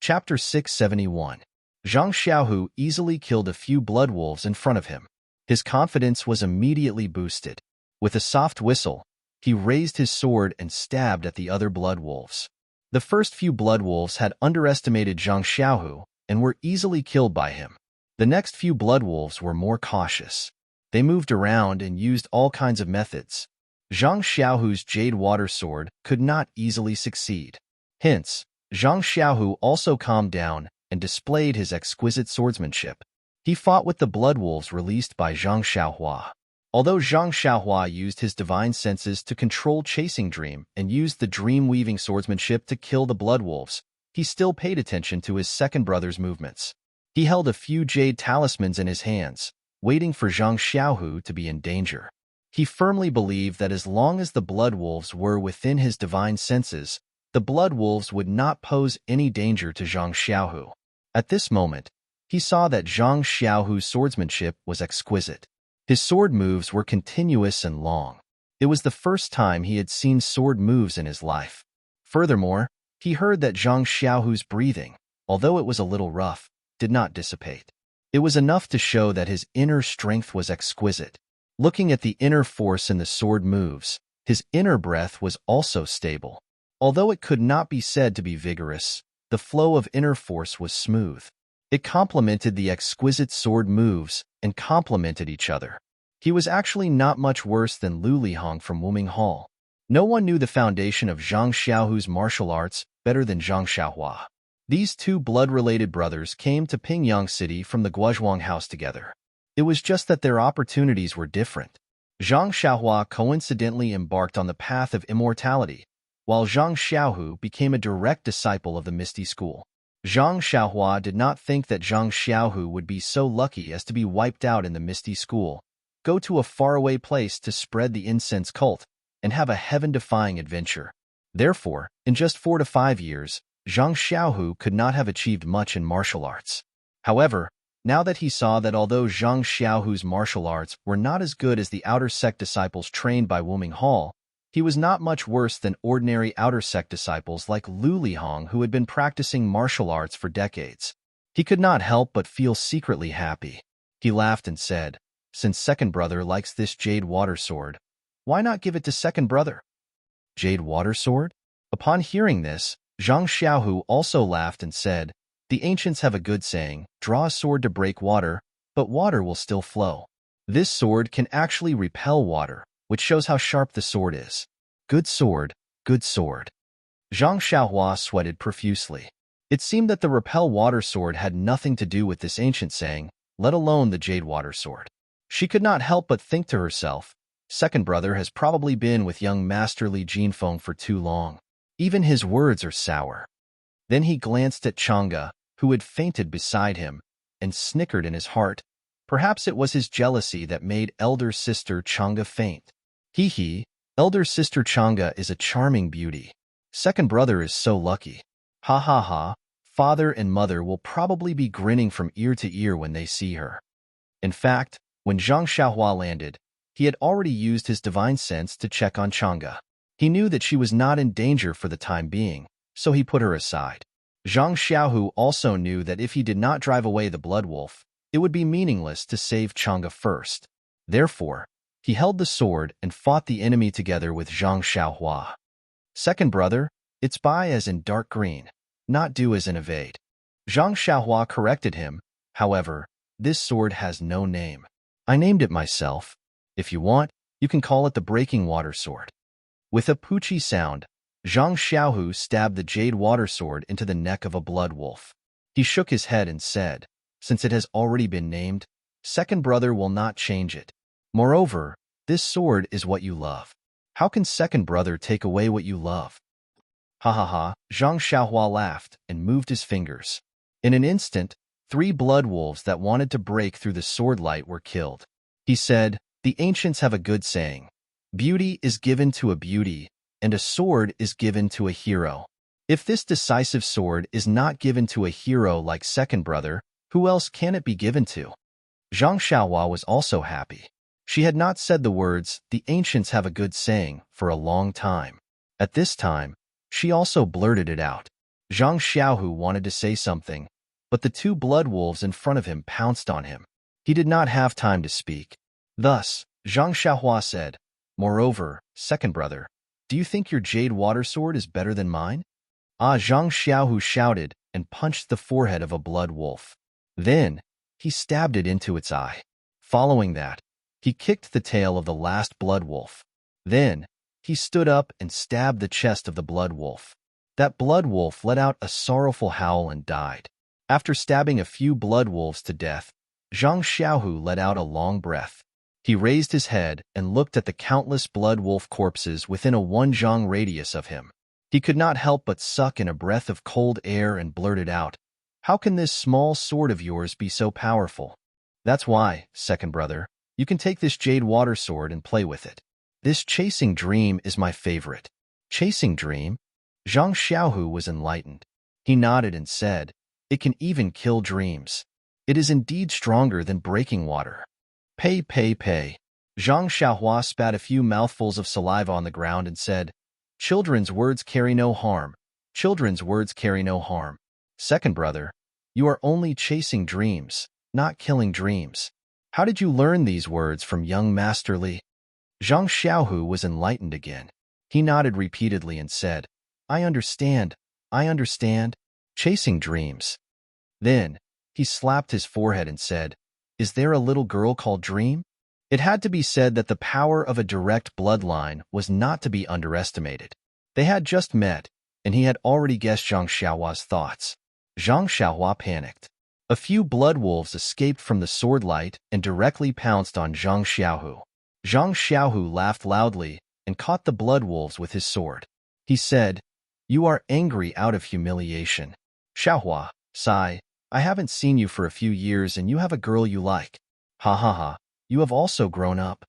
Chapter 671. Zhang Xiaohu easily killed a few blood wolves in front of him. His confidence was immediately boosted. With a soft whistle, he raised his sword and stabbed at the other blood wolves. The first few blood wolves had underestimated Zhang Xiaohu and were easily killed by him. The next few blood wolves were more cautious. They moved around and used all kinds of methods. Zhang Xiaohu's jade water sword could not easily succeed. Hence, Zhang Xiaohu also calmed down and displayed his exquisite swordsmanship. He fought with the blood wolves released by Zhang Xiaohua. Although Zhang Xiaohua used his divine senses to control Chasing Dream and used the dream-weaving swordsmanship to kill the blood wolves, he still paid attention to his second brother's movements. He held a few jade talismans in his hands, waiting for Zhang Xiaohu to be in danger. He firmly believed that as long as the blood wolves were within his divine senses, the blood wolves would not pose any danger to Zhang Xiaohu. At this moment, he saw that Zhang Xiaohu's swordsmanship was exquisite. His sword moves were continuous and long. It was the first time he had seen sword moves in his life. Furthermore, he heard that Zhang Xiaohu's breathing, although it was a little rough, did not dissipate. It was enough to show that his inner strength was exquisite. Looking at the inner force in the sword moves, his inner breath was also stable. Although it could not be said to be vigorous, the flow of inner force was smooth. It complemented the exquisite sword moves and complemented each other. He was actually not much worse than Lu Lihong from Wuming Hall. No one knew the foundation of Zhang Xiaohu's martial arts better than Zhang Xiaohua. These two blood-related brothers came to Pingyang City from the Guozhuang house together. It was just that their opportunities were different. Zhang Xiaohua coincidentally embarked on the path of immortality, while Zhang Xiaohu became a direct disciple of the Misty School. Zhang Xiaohua did not think that Zhang Xiaohu would be so lucky as to be wiped out in the Misty School, go to a faraway place to spread the incense cult, and have a heaven-defying adventure. Therefore, in just 4 to 5 years, Zhang Xiaohu could not have achieved much in martial arts. However, now that he saw that although Zhang Xiaohu's martial arts were not as good as the outer sect disciples trained by Wuming Hall, he was not much worse than ordinary outer sect disciples like Lu Lihong who had been practicing martial arts for decades. He could not help but feel secretly happy. He laughed and said, "Since second brother likes this jade water sword, why not give it to second brother?" Jade water sword? Upon hearing this, Zhang Xiaohu also laughed and said, "The ancients have a good saying, draw a sword to break water, but water will still flow. This sword can actually repel water, which shows how sharp the sword is. Good sword, good sword." Zhang Xiaohua sweated profusely. It seemed that the repel water sword had nothing to do with this ancient saying, let alone the jade water sword. She could not help but think to herself, second brother has probably been with young Master Li Jinfeng for too long. Even his words are sour. Then he glanced at Chang'e, who had fainted beside him, and snickered in his heart. Perhaps it was his jealousy that made elder sister Chang'e faint. Hee, elder sister Chang'e is a charming beauty. Second brother is so lucky. Ha ha ha, father and mother will probably be grinning from ear to ear when they see her. In fact, when Zhang Xiaohua landed, he had already used his divine sense to check on Chang'e. He knew that she was not in danger for the time being, so he put her aside. Zhang Xiaohu also knew that if he did not drive away the blood wolf, it would be meaningless to save Chang'e first. Therefore, he held the sword and fought the enemy together with Zhang Xiaohua. Second brother, it's Bai as in dark green, not do as in evade. Zhang Xiaohua corrected him. However, this sword has no name. I named it myself. If you want, you can call it the Breaking Water Sword. With a poochie sound, Zhang Xiaohu stabbed the jade water sword into the neck of a blood wolf. He shook his head and said, since it has already been named, second brother will not change it. Moreover, this sword is what you love. How can second brother take away what you love? Ha ha ha, Zhang Xiaohua laughed and moved his fingers. In an instant, 3 blood wolves that wanted to break through the sword light were killed. He said, the ancients have a good saying, beauty is given to a beauty, and a sword is given to a hero. If this decisive sword is not given to a hero like second brother, who else can it be given to? Zhang Xiaohua was also happy. She had not said the words, the ancients have a good saying, for a long time. At this time, she also blurted it out. Zhang Xiaohu wanted to say something, but the 2 blood wolves in front of him pounced on him. He did not have time to speak. Thus, Zhang Xiaohua said, moreover, second brother, do you think your jade water sword is better than mine? Ah, Zhang Xiaohu shouted and punched the forehead of a blood wolf. Then, he stabbed it into its eye. Following that, he kicked the tail of the last blood wolf. Then, he stood up and stabbed the chest of the blood wolf. That blood wolf let out a sorrowful howl and died. After stabbing a few blood wolves to death, Zhang Xiaohu let out a long breath. He raised his head and looked at the countless blood wolf corpses within a 1 zhang radius of him. He could not help but suck in a breath of cold air and blurted out, how can this small sword of yours be so powerful? That's why, second brother, you can take this jade water sword and play with it. This chasing dream is my favorite. Chasing dream? Zhang Xiaohu was enlightened. He nodded and said, it can even kill dreams. It is indeed stronger than breaking water. Pay. Zhang Xiaohua spat a few mouthfuls of saliva on the ground and said, children's words carry no harm. Children's words carry no harm. Second brother, you are only chasing dreams, not killing dreams. How did you learn these words from young Master Li? Zhang Xiaohu was enlightened again. He nodded repeatedly and said, I understand. I understand. Chasing dreams. Then, he slapped his forehead and said, Is there a little girl called Dream? It had to be said that the power of a direct bloodline was not to be underestimated. They had just met, and he had already guessed Zhang Xiaohua's thoughts. Zhang Xiaohua panicked. A few blood wolves escaped from the sword light and directly pounced on Zhang Xiaohu. Zhang Xiaohu laughed loudly and caught the blood wolves with his sword. He said, You are angry out of humiliation. Xiaohua, sigh, I haven't seen you for a few years and you have a girl you like. Ha ha ha, you have also grown up.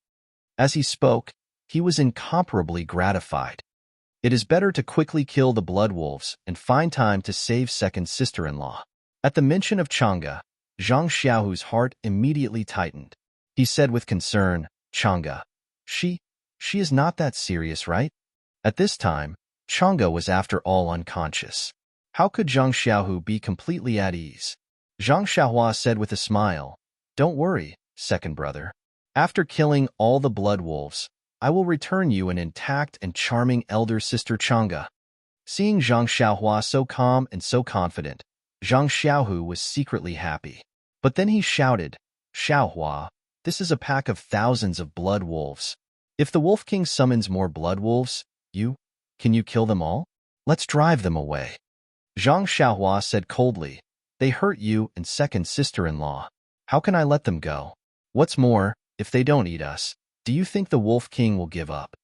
As he spoke, he was incomparably gratified. It is better to quickly kill the blood wolves and find time to save second sister-in-law. At the mention of Chang'e, Zhang Xiaohu's heart immediately tightened. He said with concern, Chang'e, she is not that serious, right? At this time, Chang'e was after all unconscious. How could Zhang Xiaohu be completely at ease? Zhang Xiaohua said with a smile, Don't worry, second brother. After killing all the blood wolves, I will return you an intact and charming elder sister Chang'e. Seeing Zhang Xiaohua so calm and so confident, Zhang Xiaohu was secretly happy. But then he shouted, Xiaohua, this is a pack of thousands of blood wolves. If the Wolf King summons more blood wolves, can you kill them all? Let's drive them away. Zhang Xiaohua said coldly, They hurt you and second sister-in-law. How can I let them go? What's more, if they don't eat us, do you think the Wolf King will give up?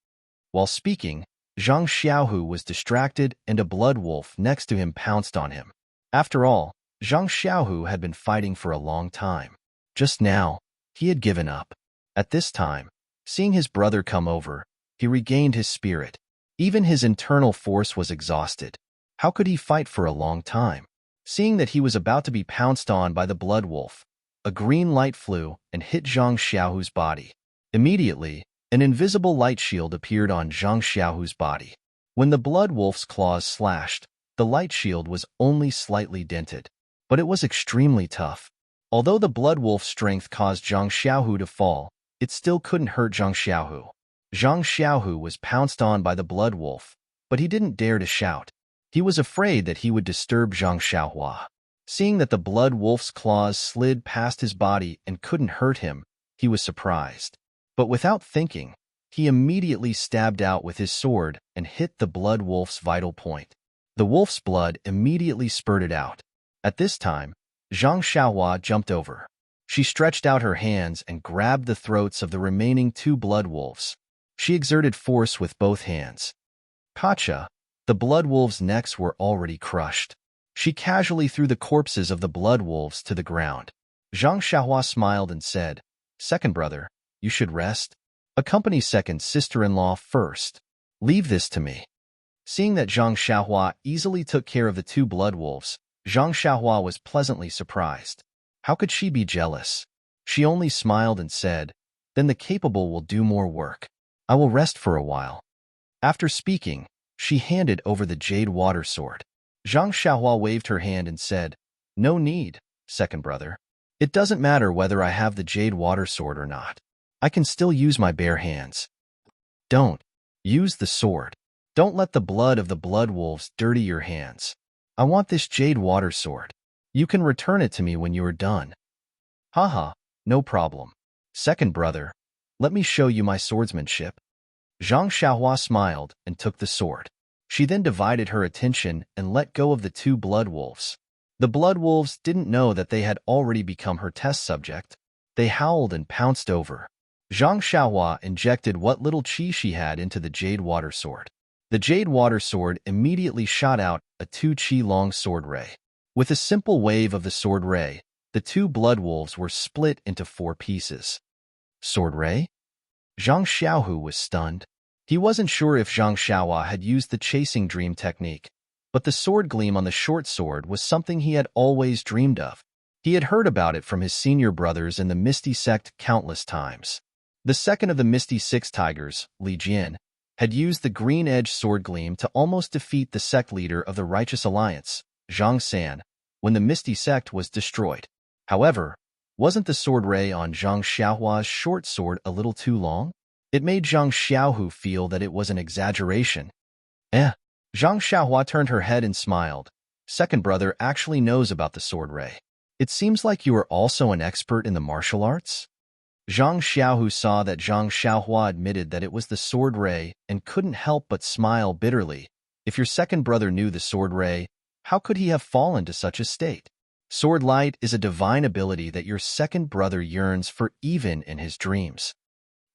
While speaking, Zhang Xiaohu was distracted and a blood wolf next to him pounced on him. After all, Zhang Xiaohu had been fighting for a long time. Just now, he had given up. At this time, seeing his brother come over, he regained his spirit. Even his internal force was exhausted. How could he fight for a long time? Seeing that he was about to be pounced on by the blood wolf, a green light flew and hit Zhang Xiaohu's body. Immediately, an invisible light shield appeared on Zhang Xiaohu's body. When the blood wolf's claws slashed, the light shield was only slightly dented, but it was extremely tough. Although the blood wolf's strength caused Zhang Xiaohu to fall, it still couldn't hurt Zhang Xiaohu. Zhang Xiaohu was pounced on by the blood wolf, but he didn't dare to shout. He was afraid that he would disturb Zhang Xiaohua. Seeing that the blood wolf's claws slid past his body and couldn't hurt him, he was surprised. But without thinking, he immediately stabbed out with his sword and hit the blood wolf's vital point. The wolf's blood immediately spurted out. At this time, Zhang Xiaohua jumped over. She stretched out her hands and grabbed the throats of the remaining two blood wolves. She exerted force with both hands. Gotcha! The blood wolves' necks were already crushed. She casually threw the corpses of the blood wolves to the ground. Zhang Xiaohua smiled and said, Second brother, you should rest. Accompany second sister-in-law first. Leave this to me. Seeing that Zhang Xiaohua easily took care of the two blood wolves, Zhang Xiaohua was pleasantly surprised. How could she be jealous? She only smiled and said, Then the capable will do more work. I will rest for a while. After speaking, she handed over the jade water sword. Zhang Xiaohua waved her hand and said, No need, second brother. It doesn't matter whether I have the jade water sword or not. I can still use my bare hands. Don't. Use the sword. Don't let the blood of the blood wolves dirty your hands. I want this jade water sword. You can return it to me when you are done. Haha, no problem. Second brother, let me show you my swordsmanship. Zhang Xiaohua smiled and took the sword. She then divided her attention and let go of the two blood wolves. The blood wolves didn't know that they had already become her test subject. They howled and pounced over. Zhang Xiaohua injected what little qi she had into the jade water sword. The jade water sword immediately shot out a 2 qi long sword ray. With a simple wave of the sword ray, the two blood wolves were split into 4 pieces. Sword ray? Zhang Xiaohu was stunned. He wasn't sure if Zhang Xiaohua had used the chasing dream technique, but the sword gleam on the short sword was something he had always dreamed of. He had heard about it from his senior brothers in the Misty sect countless times. The second of the Misty Six Tigers, Li Jian, had used the green-edged sword gleam to almost defeat the sect leader of the Righteous Alliance, Zhang San, when the Misty sect was destroyed. However, wasn't the sword ray on Zhang Xiaohua's short sword a little too long? It made Zhang Xiaohu feel that it was an exaggeration. Zhang Xiaohua turned her head and smiled. Second brother actually knows about the sword ray. It seems like you are also an expert in the martial arts? Zhang Xiaohu saw that Zhang Xiaohua admitted that it was the sword ray and couldn't help but smile bitterly. If your second brother knew the sword ray, how could he have fallen to such a state? Sword light is a divine ability that your second brother yearns for even in his dreams.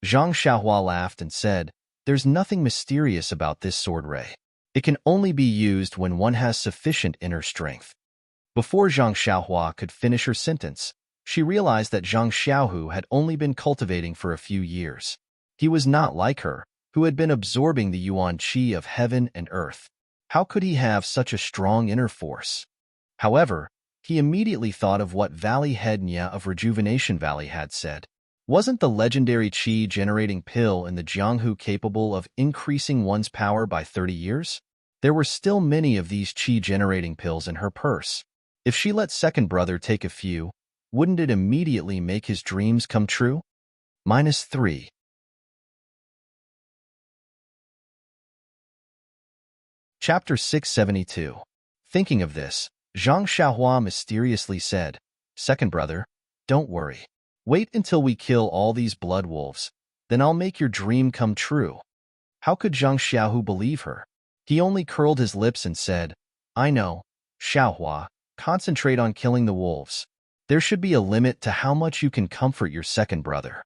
Zhang Xiaohua laughed and said, "There's nothing mysterious about this sword ray. It can only be used when one has sufficient inner strength." Before Zhang Xiaohua could finish her sentence, she realized that Zhang Xiaohu had only been cultivating for a few years. He was not like her, who had been absorbing the yuan qi of heaven and earth. How could he have such a strong inner force? However, he immediately thought of what Valley Head Nya of Rejuvenation Valley had said. Wasn't the legendary qi-generating pill in the Jianghu capable of increasing one's power by 30 years? There were still many of these qi-generating pills in her purse. If she let second brother take a few, wouldn't it immediately make his dreams come true? -3. Chapter 672. Thinking of this, Zhang Xiaohua mysteriously said, "Second brother, don't worry. Wait until we kill all these blood wolves, then I'll make your dream come true." How could Zhang Xiaohu believe her? He only curled his lips and said, "I know, Xiaohua, concentrate on killing the wolves. There should be a limit to how much you can comfort your second brother."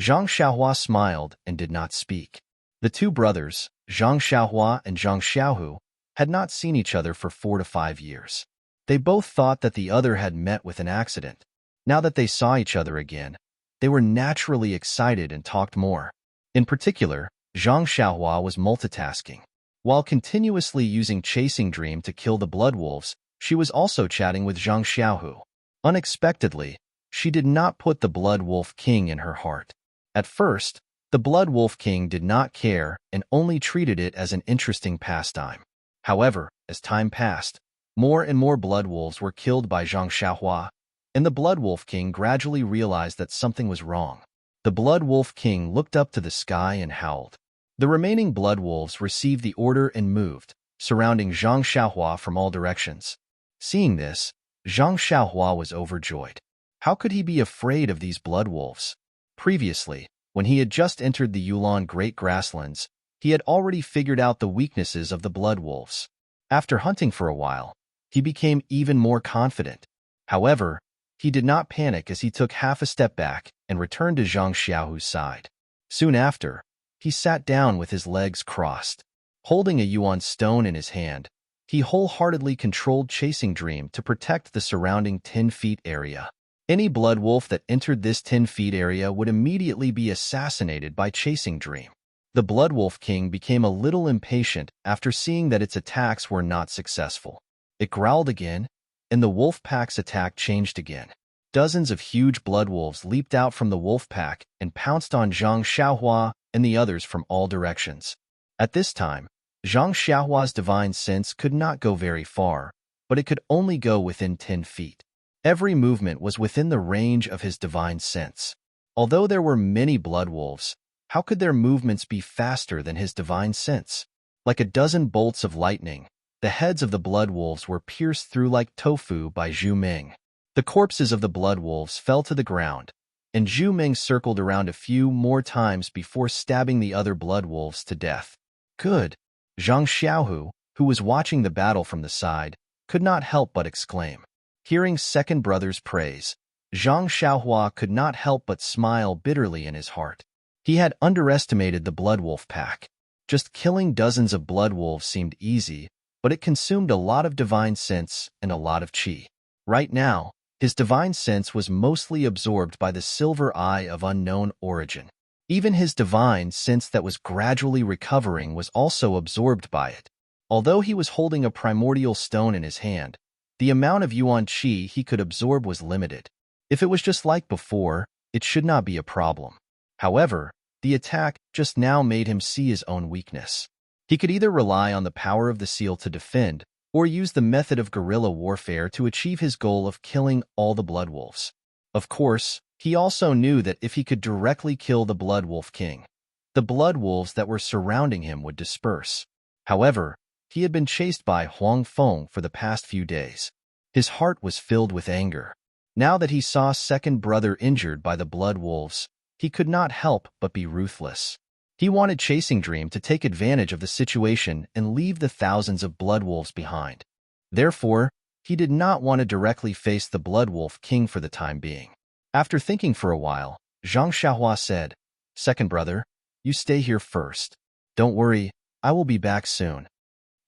Zhang Xiaohua smiled and did not speak. The two brothers, Zhang Xiaohua and Zhang Xiaohu, had not seen each other for 4 to 5 years. They both thought that the other had met with an accident. Now that they saw each other again, they were naturally excited and talked more. In particular, Zhang Xiaohua was multitasking. While continuously using Chasing Dream to kill the blood wolves, she was also chatting with Zhang Xiaohu. Unexpectedly, she did not put the Blood Wolf King in her heart. At first, the Blood Wolf King did not care and only treated it as an interesting pastime. However, as time passed, more and more blood wolves were killed by Zhang Xiaohua, and the Blood Wolf King gradually realized that something was wrong. The Blood Wolf King looked up to the sky and howled. The remaining blood wolves received the order and moved, surrounding Zhang Xiaohua from all directions. Seeing this, Zhang Xiaohua was overjoyed. How could he be afraid of these blood wolves? Previously, when he had just entered the Yulon Great Grasslands, he had already figured out the weaknesses of the blood wolves. After hunting for a while, he became even more confident. However, he did not panic as he took half a step back and returned to Zhang Xiaohu's side. Soon after, he sat down with his legs crossed. Holding a yuan stone in his hand, he wholeheartedly controlled Chasing Dream to protect the surrounding 10 feet area. Any blood wolf that entered this 10 feet area would immediately be assassinated by Chasing Dream. The Blood Wolf King became a little impatient after seeing that its attacks were not successful. It growled again, and the wolf pack's attack changed again. Dozens of huge blood wolves leaped out from the wolf pack and pounced on Zhang Xiaohua and the others from all directions. At this time, Zhang Xiaohua's divine sense could not go very far, but it could only go within 10 feet. Every movement was within the range of his divine sense. Although there were many blood wolves, how could their movements be faster than his divine sense? Like a dozen bolts of lightning, the heads of the blood wolves were pierced through like tofu by Zhu Ming. The corpses of the blood wolves fell to the ground, and Zhu Ming circled around a few more times before stabbing the other blood wolves to death. Good. Zhang Xiaohu, who was watching the battle from the side, could not help but exclaim. Hearing second brother's praise, Zhang Xiaohua could not help but smile bitterly in his heart. He had underestimated the blood wolf pack. Just killing dozens of blood wolves seemed easy, but it consumed a lot of divine sense and a lot of qi. Right now, his divine sense was mostly absorbed by the silver eye of unknown origin. Even his divine sense that was gradually recovering was also absorbed by it. Although he was holding a primordial stone in his hand, the amount of yuan qi he could absorb was limited. If it was just like before, it should not be a problem. However, the attack just now made him see his own weakness. He could either rely on the power of the seal to defend, or use the method of guerrilla warfare to achieve his goal of killing all the blood wolves. Of course, he also knew that if he could directly kill the Blood Wolf King, the blood wolves that were surrounding him would disperse. However, He had been chased by Huang Feng for the past few days. His heart was filled with anger. Now that he saw second brother injured by the blood wolves, he could not help but be ruthless. He wanted Chasing Dream to take advantage of the situation and leave the thousands of blood wolves behind. Therefore, he did not want to directly face the Blood Wolf King for the time being. After thinking for a while, Zhang Xiaohua said, "Second brother, you stay here first. Don't worry, I will be back soon."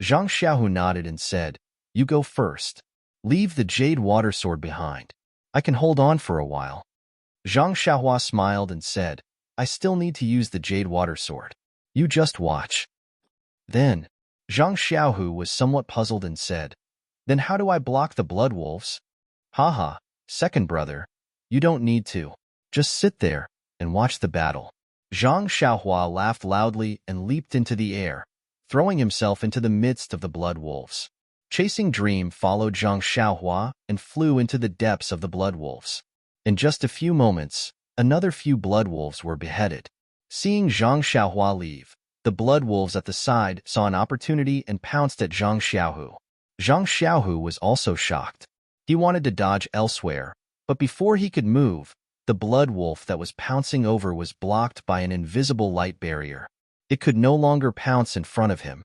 Zhang Xiaohu nodded and said, "You go first. Leave the jade water sword behind. I can hold on for a while." Zhang Xiaohua smiled and said, "I still need to use the jade water sword. You just watch." Then, Zhang Xiaohu was somewhat puzzled and said, "Then how do I block the blood wolves?" "Haha, second brother, you don't need to. Just sit there and watch the battle." Zhang Xiaohua laughed loudly and leaped into the air, throwing himself into the midst of the blood wolves. Chasing Dream followed Zhang Xiaohua and flew into the depths of the blood wolves. In just a few moments, another few blood wolves were beheaded. Seeing Zhang Xiaohua leave, the blood wolves at the side saw an opportunity and pounced at Zhang Xiaohu. Zhang Xiaohu was also shocked. He wanted to dodge elsewhere, but before he could move, the blood wolf that was pouncing over was blocked by an invisible light barrier. It could no longer pounce in front of him.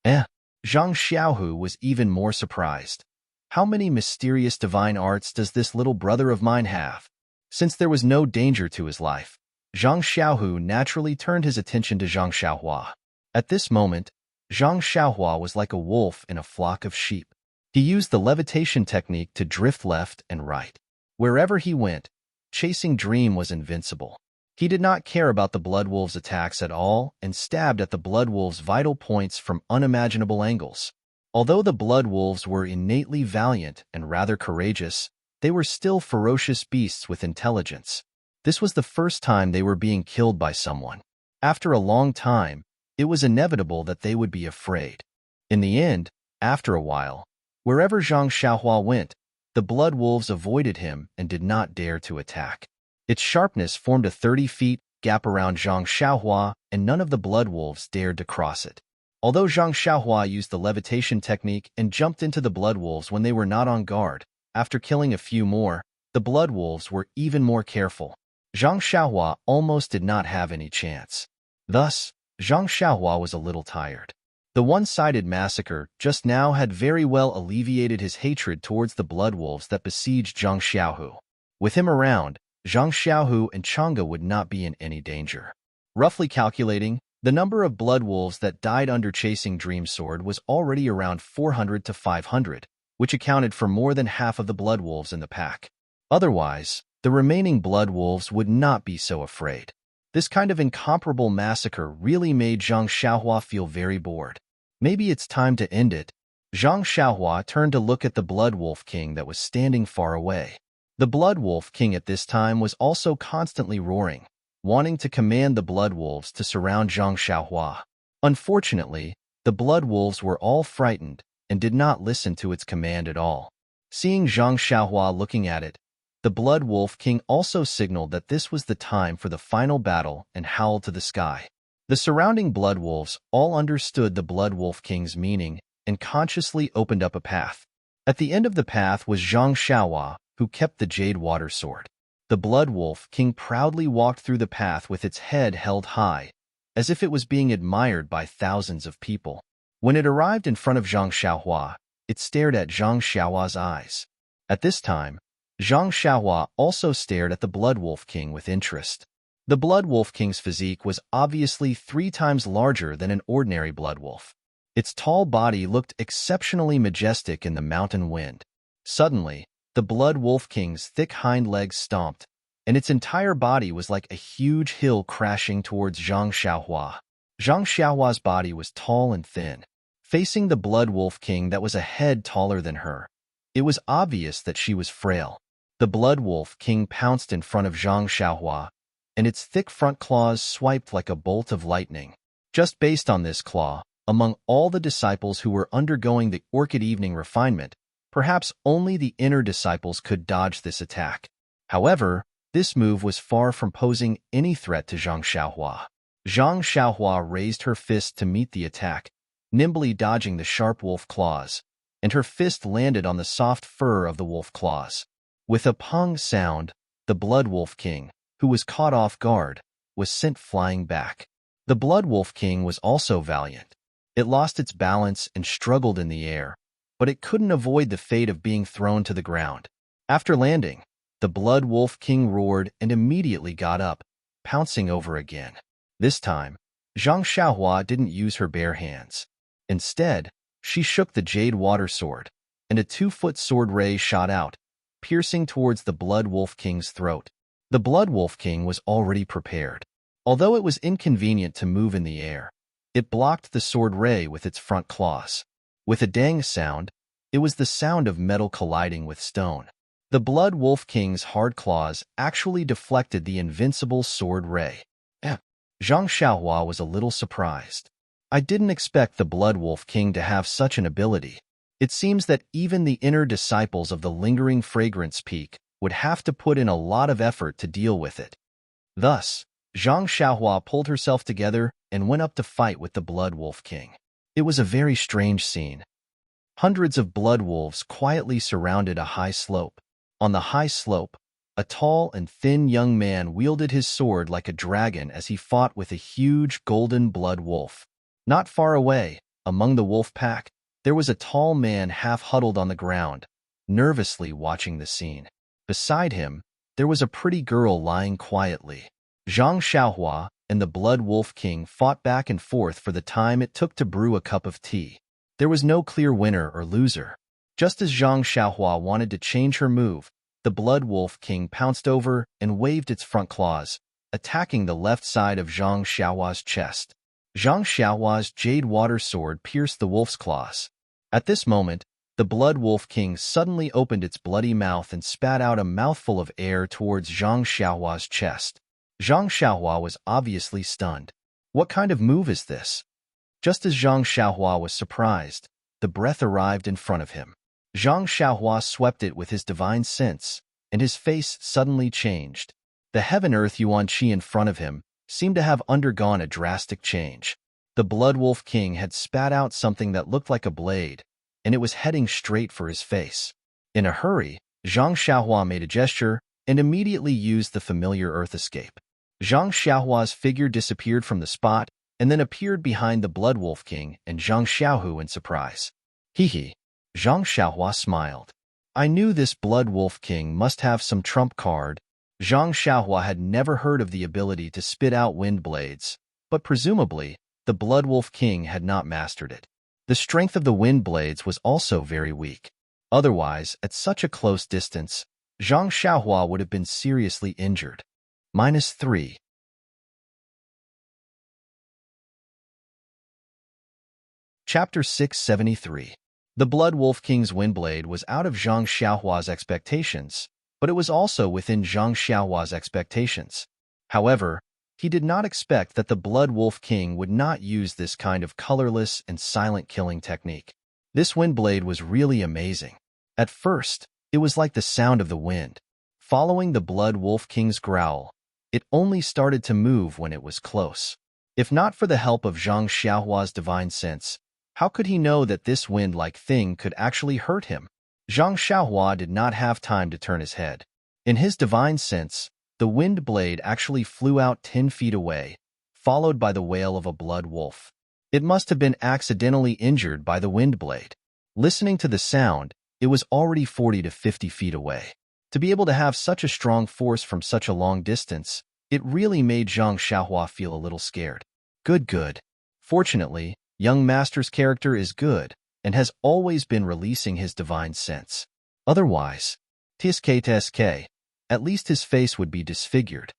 Zhang Xiaohu was even more surprised. How many mysterious divine arts does this little brother of mine have? Since there was no danger to his life, Zhang Xiaohu naturally turned his attention to Zhang Xiaohua. At this moment, Zhang Xiaohua was like a wolf in a flock of sheep. He used the levitation technique to drift left and right. Wherever he went, Chasing Dream was invincible. He did not care about the blood wolves' attacks at all and stabbed at the blood wolves' vital points from unimaginable angles. Although the blood wolves were innately valiant and rather courageous, they were still ferocious beasts with intelligence. This was the first time they were being killed by someone. After a long time, it was inevitable that they would be afraid. In the end, after a while, wherever Zhang Xiaohua went, the blood wolves avoided him and did not dare to attack. Its sharpness formed a 30-foot gap around Zhang Xiaohua, and none of the blood wolves dared to cross it. Although Zhang Xiaohua used the levitation technique and jumped into the blood wolves when they were not on guard, after killing a few more, the blood wolves were even more careful. Zhang Xiaohua almost did not have any chance. Thus, Zhang Xiaohua was a little tired. The one-sided massacre just now had very well alleviated his hatred towards the blood wolves that besieged Zhang Xiaohu. With him around, Zhang Xiaohu and Chang'e would not be in any danger. Roughly calculating, the number of blood wolves that died under Chasing Dream's sword was already around 400 to 500, which accounted for more than half of the blood wolves in the pack. Otherwise, the remaining blood wolves would not be so afraid. This kind of incomparable massacre really made Zhang Xiaohua feel very bored. Maybe it's time to end it. Zhang Xiaohua turned to look at the Blood Wolf King that was standing far away. The Blood Wolf King at this time was also constantly roaring, wanting to command the blood wolves to surround Zhang Xiaohua. Unfortunately, the blood wolves were all frightened and did not listen to its command at all. Seeing Zhang Xiaohua looking at it, the Blood Wolf King also signaled that this was the time for the final battle and howled to the sky. The surrounding blood wolves all understood the Blood Wolf King's meaning and consciously opened up a path. At the end of the path was Zhang Xiaohua, who kept the Jade Water Sword. The Blood Wolf King proudly walked through the path with its head held high, as if it was being admired by thousands of people. When it arrived in front of Zhang Xiaohua, it stared at Zhang Xiaohua's eyes. At this time, Zhang Xiaohua also stared at the Blood Wolf King with interest. The Blood Wolf King's physique was obviously 3 times larger than an ordinary blood wolf. Its tall body looked exceptionally majestic in the mountain wind. Suddenly, the Blood Wolf King's thick hind legs stomped, and its entire body was like a huge hill crashing towards Zhang Xiaohua. Zhang Xiaohua's body was tall and thin. Facing the Blood Wolf King that was a head taller than her, it was obvious that she was frail. The Blood Wolf King pounced in front of Zhang Xiaohua, and its thick front claws swiped like a bolt of lightning. Just based on this claw, among all the disciples who were undergoing the Orchid Evening refinement, perhaps only the inner disciples could dodge this attack. However, this move was far from posing any threat to Zhang Xiaohua. Zhang Xiaohua raised her fist to meet the attack, nimbly dodging the sharp wolf claws, and her fist landed on the soft fur of the wolf claws. With a pung sound, the Blood Wolf King, who was caught off guard, was sent flying back. The Blood Wolf King was also valiant. It lost its balance and struggled in the air, but it couldn't avoid the fate of being thrown to the ground. After landing, the Blood Wolf King roared and immediately got up, pouncing over again. This time, Zhang Xiaohua didn't use her bare hands. Instead, she shook the jade water sword, and a 2-foot sword ray shot out, piercing towards the Blood Wolf King's throat. The Blood Wolf King was already prepared. Although it was inconvenient to move in the air, it blocked the sword ray with its front claws. With a dang sound, it was the sound of metal colliding with stone. The Blood Wolf King's hard claws actually deflected the invincible sword ray. Zhang Xiaohua was a little surprised. I didn't expect the Blood Wolf King to have such an ability. It seems that even the inner disciples of the lingering fragrance peak would have to put in a lot of effort to deal with it. Thus, Zhang Xiaohua pulled herself together and went up to fight with the Blood Wolf King. It was a very strange scene. Hundreds of blood wolves quietly surrounded a high slope. On the high slope, a tall and thin young man wielded his sword like a dragon as he fought with a huge golden blood wolf. Not far away, among the wolf pack, there was a tall man half huddled on the ground, nervously watching the scene. Beside him, there was a pretty girl lying quietly. Zhang Xiaohua and the Blood Wolf King fought back and forth for the time it took to brew a cup of tea. There was no clear winner or loser. Just as Zhang Xiaohua wanted to change her move, the Blood Wolf King pounced over and waved its front claws, attacking the left side of Zhang Xiaohua's chest. Zhang Xiaohua's jade water sword pierced the wolf's claws. At this moment, the Blood Wolf King suddenly opened its bloody mouth and spat out a mouthful of air towards Zhang Xiaohua's chest. Zhang Xiaohua was obviously stunned. What kind of move is this? Just as Zhang Xiaohua was surprised, the breath arrived in front of him. Zhang Xiaohua swept it with his divine sense, and his face suddenly changed. The heaven-earth Yuan Qi in front of him seemed to have undergone a drastic change. The Blood Wolf King had spat out something that looked like a blade, and it was heading straight for his face. In a hurry, Zhang Xiaohua made a gesture and immediately used the familiar earth escape. Zhang Xiaohua's figure disappeared from the spot and then appeared behind the Blood Wolf King and Zhang Xiaohu in surprise. Hee. Zhang Xiaohua smiled. I knew this Blood Wolf King must have some trump card. Zhang Xiaohua had never heard of the ability to spit out wind blades, but presumably, the Blood Wolf King had not mastered it. The strength of the wind blades was also very weak. Otherwise, at such a close distance, Zhang Xiaohua would have been seriously injured. -3. Chapter 673. The Blood Wolf King's Windblade was out of Zhang Xiaohua's expectations, but it was also within Zhang Xiaohua's expectations. However, he did not expect that the Blood Wolf King would not use this kind of colorless and silent killing technique. This Windblade was really amazing. At first, it was like the sound of the wind. Following the Blood Wolf King's growl, it only started to move when it was close. If not for the help of Zhang Xiaohua's divine sense, how could he know that this wind-like thing could actually hurt him? Zhang Xiaohua did not have time to turn his head. In his divine sense, the wind blade actually flew out 10 feet away, followed by the wail of a blood wolf. It must have been accidentally injured by the wind blade. Listening to the sound, it was already 40 to 50 feet away. To be able to have such a strong force from such a long distance, it really made Zhang Xiaohua feel a little scared. Good. Fortunately, young master's character is good and has always been releasing his divine sense. Otherwise, tsk, at least his face would be disfigured.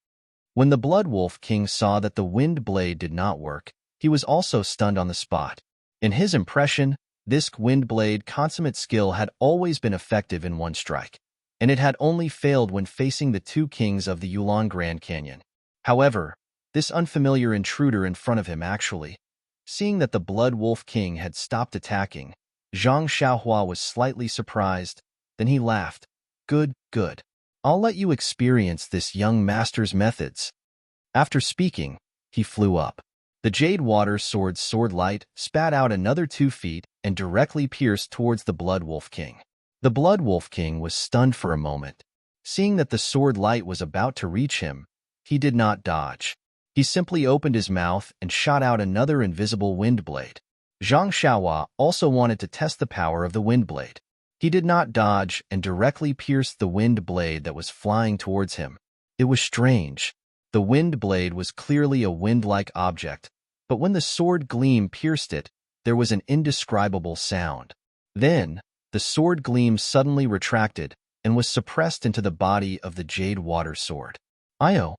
When the Blood Wolf King saw that the wind blade did not work, he was also stunned on the spot. In his impression, this wind blade consummate skill had always been effective in one strike, and it had only failed when facing the two kings of the Yulon Grand Canyon. However, this unfamiliar intruder in front of him actually, seeing that the Blood Wolf King had stopped attacking, Zhang Xiaohua was slightly surprised. Then he laughed. Good. I'll let you experience this young master's methods. After speaking, he flew up. The Jade Water Sword's sword light spat out another 2 feet and directly pierced towards the Blood Wolf King. The Blood Wolf King was stunned for a moment. Seeing that the sword light was about to reach him, he did not dodge. He simply opened his mouth and shot out another invisible wind blade. Zhang Xiaohua also wanted to test the power of the wind blade. He did not dodge and directly pierced the wind blade that was flying towards him. It was strange. The wind blade was clearly a wind-like object, but when the sword gleam pierced it, there was an indescribable sound. Then, the sword gleam suddenly retracted and was suppressed into the body of the Jade Water Sword. Io!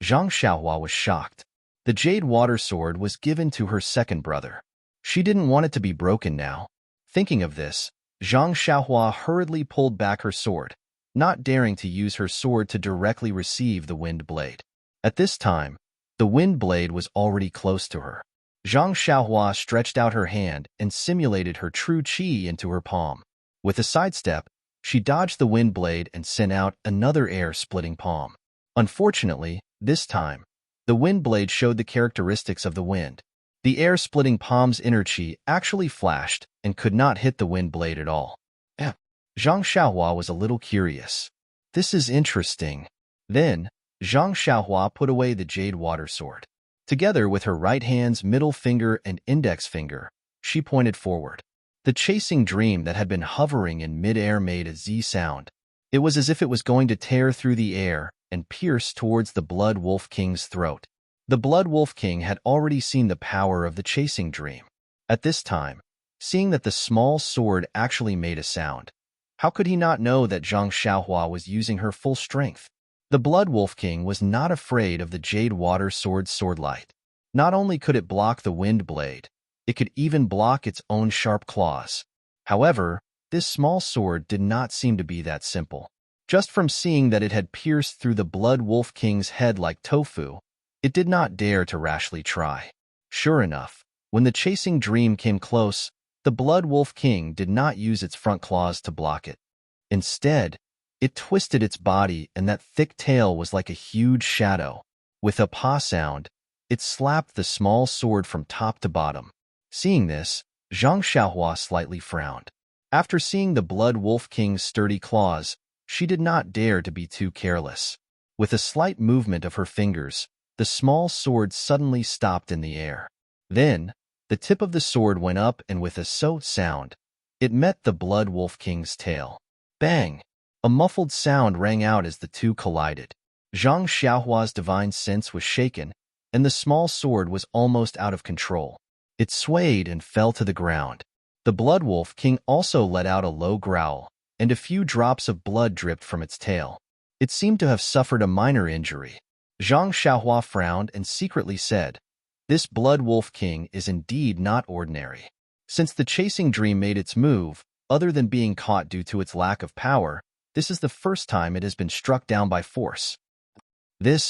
Zhang Xiaohua was shocked. The Jade Water Sword was given to her second brother. She didn't want it to be broken now. Thinking of this, Zhang Xiaohua hurriedly pulled back her sword, not daring to use her sword to directly receive the wind blade. At this time, the wind blade was already close to her. Zhang Xiaohua stretched out her hand and simulated her true qi into her palm. With a sidestep, she dodged the wind blade and sent out another air-splitting palm. Unfortunately, this time, the wind blade showed the characteristics of the wind. The air-splitting palm's inner qi actually flashed and could not hit the wind blade at all. Zhang Xiaohua was a little curious. This is interesting. Then, Zhang Xiaohua put away the Jade Water Sword. Together with her right hand's middle finger and index finger, she pointed forward. The chasing dream that had been hovering in mid-air made a Z sound. It was as if it was going to tear through the air and pierce towards the Blood Wolf King's throat. The Blood Wolf King had already seen the power of the chasing dream. At this time, seeing that the small sword actually made a sound, how could he not know that Zhang Xiaohua was using her full strength? The Blood Wolf King was not afraid of the Jade Water Sword's sword light. Not only could it block the wind blade, it could even block its own sharp claws. However, this small sword did not seem to be that simple. Just from seeing that it had pierced through the Blood Wolf King's head like tofu, it did not dare to rashly try. Sure enough, when the chasing dream came close, the Blood Wolf King did not use its front claws to block it. Instead, it twisted its body and that thick tail was like a huge shadow. With a paw sound, it slapped the small sword from top to bottom. Seeing this, Zhang Xiaohua slightly frowned. After seeing the Blood Wolf King's sturdy claws, she did not dare to be too careless. With a slight movement of her fingers, the small sword suddenly stopped in the air. Then, the tip of the sword went up and with a so sound, it met the Blood Wolf King's tail. Bang! A muffled sound rang out as the two collided. Zhang Xiaohua's divine sense was shaken, and the small sword was almost out of control. It swayed and fell to the ground. The Blood Wolf King also let out a low growl, and a few drops of blood dripped from its tail. It seemed to have suffered a minor injury. Zhang Xiaohua frowned and secretly said, "This Blood Wolf King is indeed not ordinary." Since the chasing dream made its move, other than being caught due to its lack of power, this is the first time it has been struck down by force.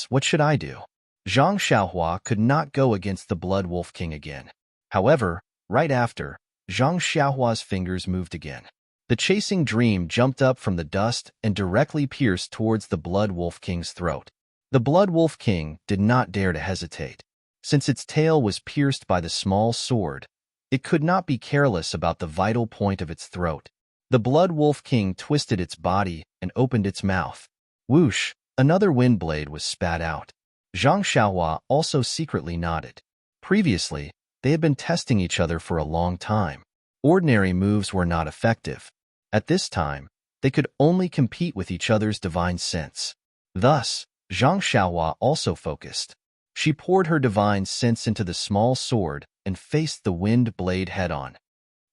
What should I do? Zhang Xiaohua could not go against the Blood Wolf King again. However, right after, Zhang Xiaohua's fingers moved again. The chasing dream jumped up from the dust and directly pierced towards the Blood Wolf King's throat. The Blood Wolf King did not dare to hesitate. Since its tail was pierced by the small sword, it could not be careless about the vital point of its throat. The Blood Wolf King twisted its body and opened its mouth. Whoosh! Another wind blade was spat out. Zhang Xiaohua also secretly nodded. Previously, they had been testing each other for a long time. Ordinary moves were not effective. At this time, they could only compete with each other's divine sense. Thus, Zhang Xiaohua also focused. She poured her divine sense into the small sword and faced the wind blade head-on.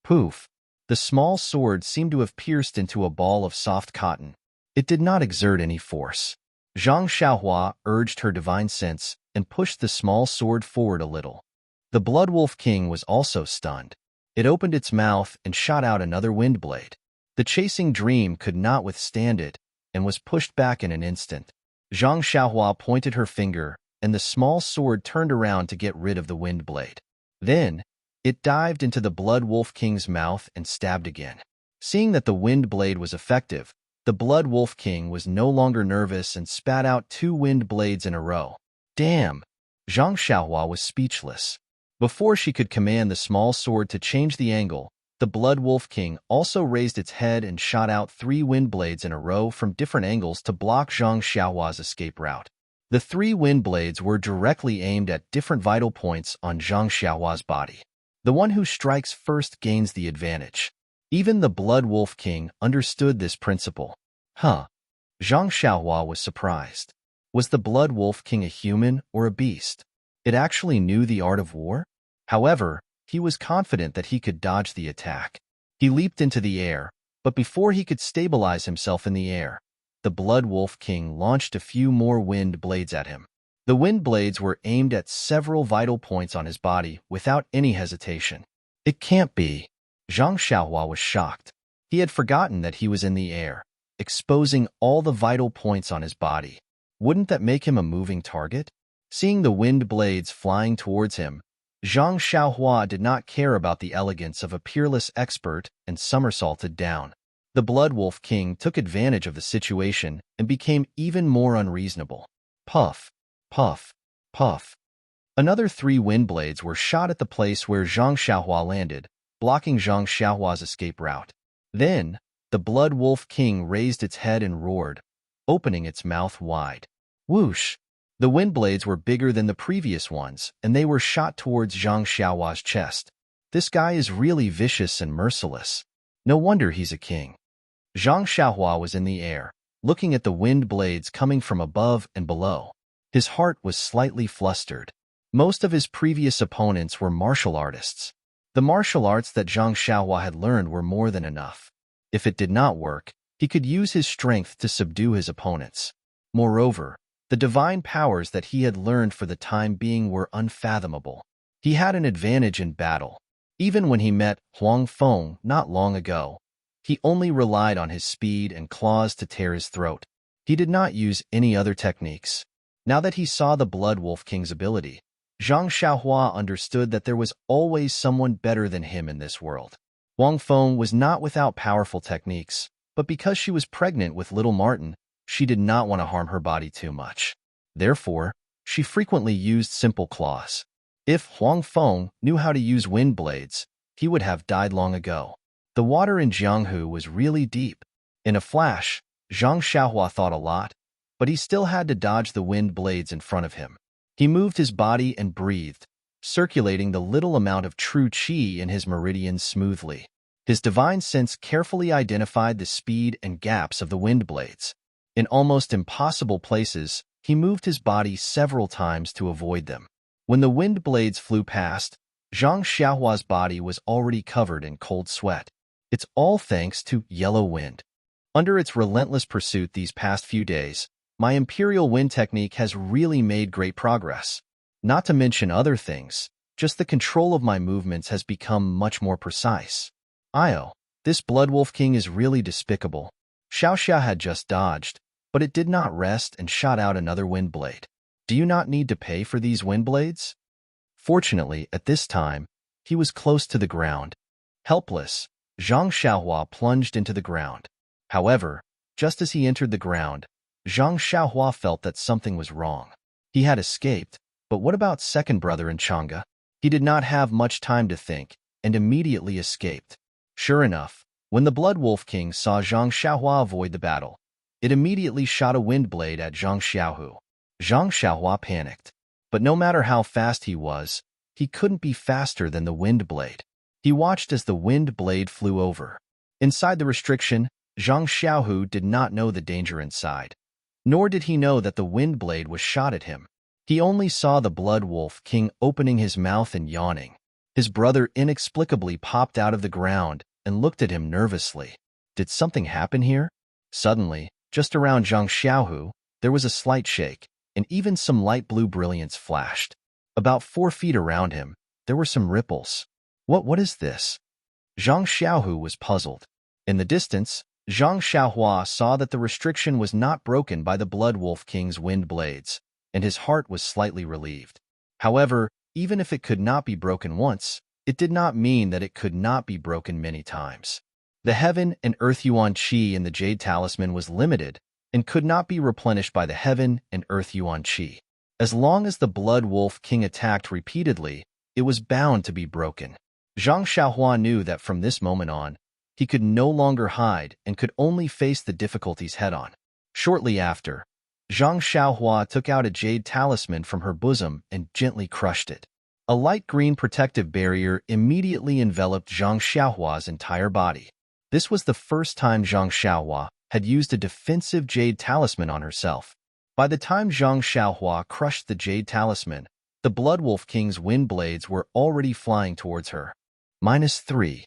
Poof! The small sword seemed to have pierced into a ball of soft cotton. It did not exert any force. Zhang Xiaohua urged her divine sense and pushed the small sword forward a little. The Blood Wolf King was also stunned. It opened its mouth and shot out another wind blade. The chasing dream could not withstand it and was pushed back in an instant. Zhang Xiaohua pointed her finger, and the small sword turned around to get rid of the wind blade. Then, it dived into the Blood Wolf King's mouth and stabbed again. Seeing that the wind blade was effective, the Blood Wolf King was no longer nervous and spat out 2 wind blades in a row. Damn! Zhang Xiaohua was speechless. Before she could command the small sword to change the angle, the Blood Wolf King also raised its head and shot out 3 wind blades in a row from different angles to block Zhang Xiaohua's escape route. The 3 wind blades were directly aimed at different vital points on Zhang Xiaohua's body. The one who strikes first gains the advantage. Even the Blood Wolf King understood this principle. Huh. Zhang Xiaohua was surprised. Was the Blood Wolf King a human or a beast? It actually knew the art of war? However, he was confident that he could dodge the attack. He leaped into the air, but before he could stabilize himself in the air, the Blood Wolf King launched a few more wind blades at him. The wind blades were aimed at several vital points on his body without any hesitation. It can't be. Zhang Xiaohua was shocked. He had forgotten that he was in the air, exposing all the vital points on his body. Wouldn't that make him a moving target? Seeing the wind blades flying towards him, Zhang Xiaohua did not care about the elegance of a peerless expert and somersaulted down. The Blood Wolf King took advantage of the situation and became even more unreasonable. Puff, puff, puff. Another 3 wind blades were shot at the place where Zhang Xiaohua landed, blocking Zhang Xiaohua's escape route. Then, the Blood Wolf King raised its head and roared, opening its mouth wide. Whoosh! The wind blades were bigger than the previous ones, and they were shot towards Zhang Xiaohua's chest. This guy is really vicious and merciless. No wonder he's a king. Zhang Xiaohua was in the air, looking at the wind blades coming from above and below. His heart was slightly flustered. Most of his previous opponents were martial artists. The martial arts that Zhang Xiaohua had learned were more than enough. If it did not work, he could use his strength to subdue his opponents. Moreover, the divine powers that he had learned for the time being were unfathomable. He had an advantage in battle. Even when he met Huang Feng not long ago, he only relied on his speed and claws to tear his throat. He did not use any other techniques. Now that he saw the Blood Wolf King's ability, Zhang Xiaohua understood that there was always someone better than him in this world. Huang Feng was not without powerful techniques, but because she was pregnant with little Martin, she did not want to harm her body too much. Therefore, she frequently used simple claws. If Huang Feng knew how to use wind blades, he would have died long ago. The water in Jianghu was really deep. In a flash, Zhang Xiaohua thought a lot, but he still had to dodge the wind blades in front of him. He moved his body and breathed, circulating the little amount of true qi in his meridians smoothly. His divine sense carefully identified the speed and gaps of the wind blades. In almost impossible places, he moved his body several times to avoid them. When the wind blades flew past, Zhang Xiaohua's body was already covered in cold sweat. It's all thanks to Yellow Wind. Under its relentless pursuit these past few days, my Imperial Wind technique has really made great progress. Not to mention other things, just the control of my movements has become much more precise. Io, this Blood Wolf King is really despicable. Xiaoxia had just dodged, but it did not rest and shot out another wind blade. Do you not need to pay for these wind blades? Fortunately, at this time, he was close to the ground. Helpless, Zhang Xiaohua plunged into the ground. However, just as he entered the ground, Zhang Xiaohua felt that something was wrong. He had escaped, but what about second brother in Chang'e? He did not have much time to think, and immediately escaped. Sure enough, when the Blood Wolf King saw Zhang Xiaohua avoid the battle, it immediately shot a wind blade at Zhang Xiaohu. Zhang Xiaohua panicked, but no matter how fast he couldn't be faster than the wind blade. He watched as the wind blade flew over. Inside the restriction, Zhang Xiaohu did not know the danger inside, nor did he know that the wind blade was shot at him. He only saw the Blood Wolf King opening his mouth and yawning. His brother inexplicably popped out of the ground and looked at him nervously. Did something happen here? Suddenly, just around Zhang Xiaohu, there was a slight shake, and even some light blue brilliance flashed. About 4 feet around him, there were some ripples. What is this? Zhang Xiaohu was puzzled. In the distance, Zhang Xiaohua saw that the restriction was not broken by the Blood Wolf King's wind blades, and his heart was slightly relieved. However, even if it could not be broken once, it did not mean that it could not be broken many times. The Heaven and Earth Yuan Qi in the Jade Talisman was limited and could not be replenished by the Heaven and Earth Yuan Qi. As long as the Blood Wolf King attacked repeatedly, it was bound to be broken. Zhang Xiaohua knew that from this moment on, he could no longer hide and could only face the difficulties head-on. Shortly after, Zhang Xiaohua took out a jade talisman from her bosom and gently crushed it. A light green protective barrier immediately enveloped Zhang Xiaohua's entire body. This was the first time Zhang Xiaohua had used a defensive jade talisman on herself. By the time Zhang Xiaohua crushed the jade talisman, the Blood Wolf King's wind blades were already flying towards her. -3.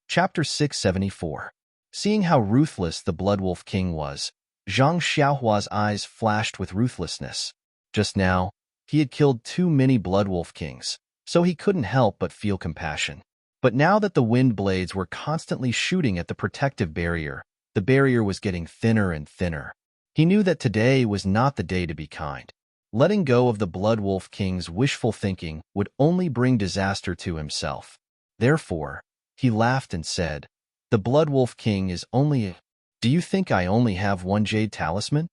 Chapter 674. Seeing how ruthless the Blood Wolf King was, Zhang Xiaohua's eyes flashed with ruthlessness. Just now, he had killed too many Blood Wolf Kings, so he couldn't help but feel compassion. But now that the wind blades were constantly shooting at the protective barrier, the barrier was getting thinner and thinner. He knew that today was not the day to be kind. Letting go of the Blood Wolf King's wishful thinking would only bring disaster to himself. Therefore, he laughed and said, "The Blood Wolf King is only a... Do you think I only have one jade talisman?"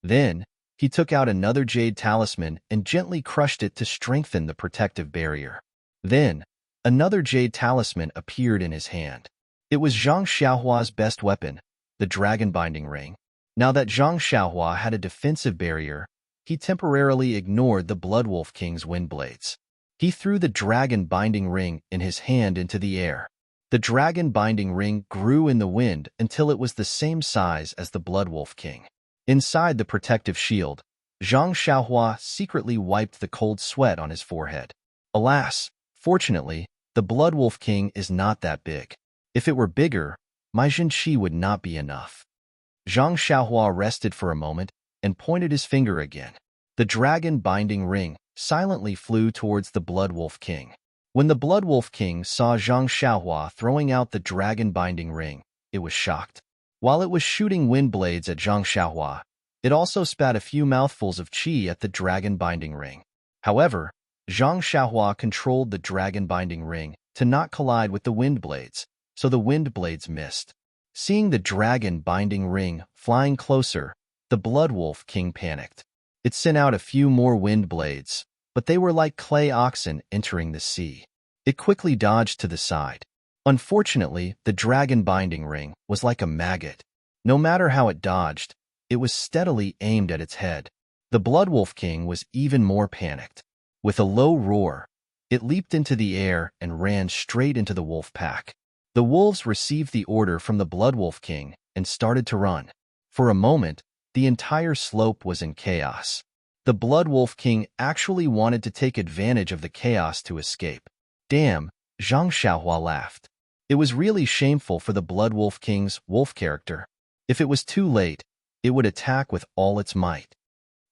Then, he took out another jade talisman and gently crushed it to strengthen the protective barrier. Then, another jade talisman appeared in his hand. It was Zhang Xiaohua's best weapon, the dragon binding ring. Now that Zhang Xiaohua had a defensive barrier, he temporarily ignored the Blood Wolf King's wind blades. He threw the dragon binding ring in his hand into the air. The dragon binding ring grew in the wind until it was the same size as the Blood Wolf King. Inside the protective shield, Zhang Xiaohua secretly wiped the cold sweat on his forehead. Alas, fortunately, the Blood Wolf King is not that big. If it were bigger, my Jinqi would not be enough. Zhang Xiaohua rested for a moment and pointed his finger again. The dragon binding ring silently flew towards the Blood Wolf King. When the Blood Wolf King saw Zhang Xiaohua throwing out the dragon binding ring, it was shocked. While it was shooting wind blades at Zhang Xiaohua, it also spat a few mouthfuls of qi at the dragon binding ring. However, Zhang Xiaohua controlled the dragon binding ring to not collide with the wind blades, so the wind blades missed. Seeing the dragon binding ring flying closer, the Blood Wolf King panicked. It sent out a few more wind blades, but they were like clay oxen entering the sea. It quickly dodged to the side. Unfortunately, the dragon binding ring was like a maggot. No matter how it dodged, it was steadily aimed at its head. The Blood Wolf King was even more panicked. With a low roar, it leaped into the air and ran straight into the wolf pack. The wolves received the order from the Blood Wolf King and started to run. For a moment, the entire slope was in chaos. The Blood Wolf King actually wanted to take advantage of the chaos to escape. Damn, Zhang Xiaohua laughed. It was really shameful for the Blood Wolf King's wolf character. If it was too late, it would attack with all its might.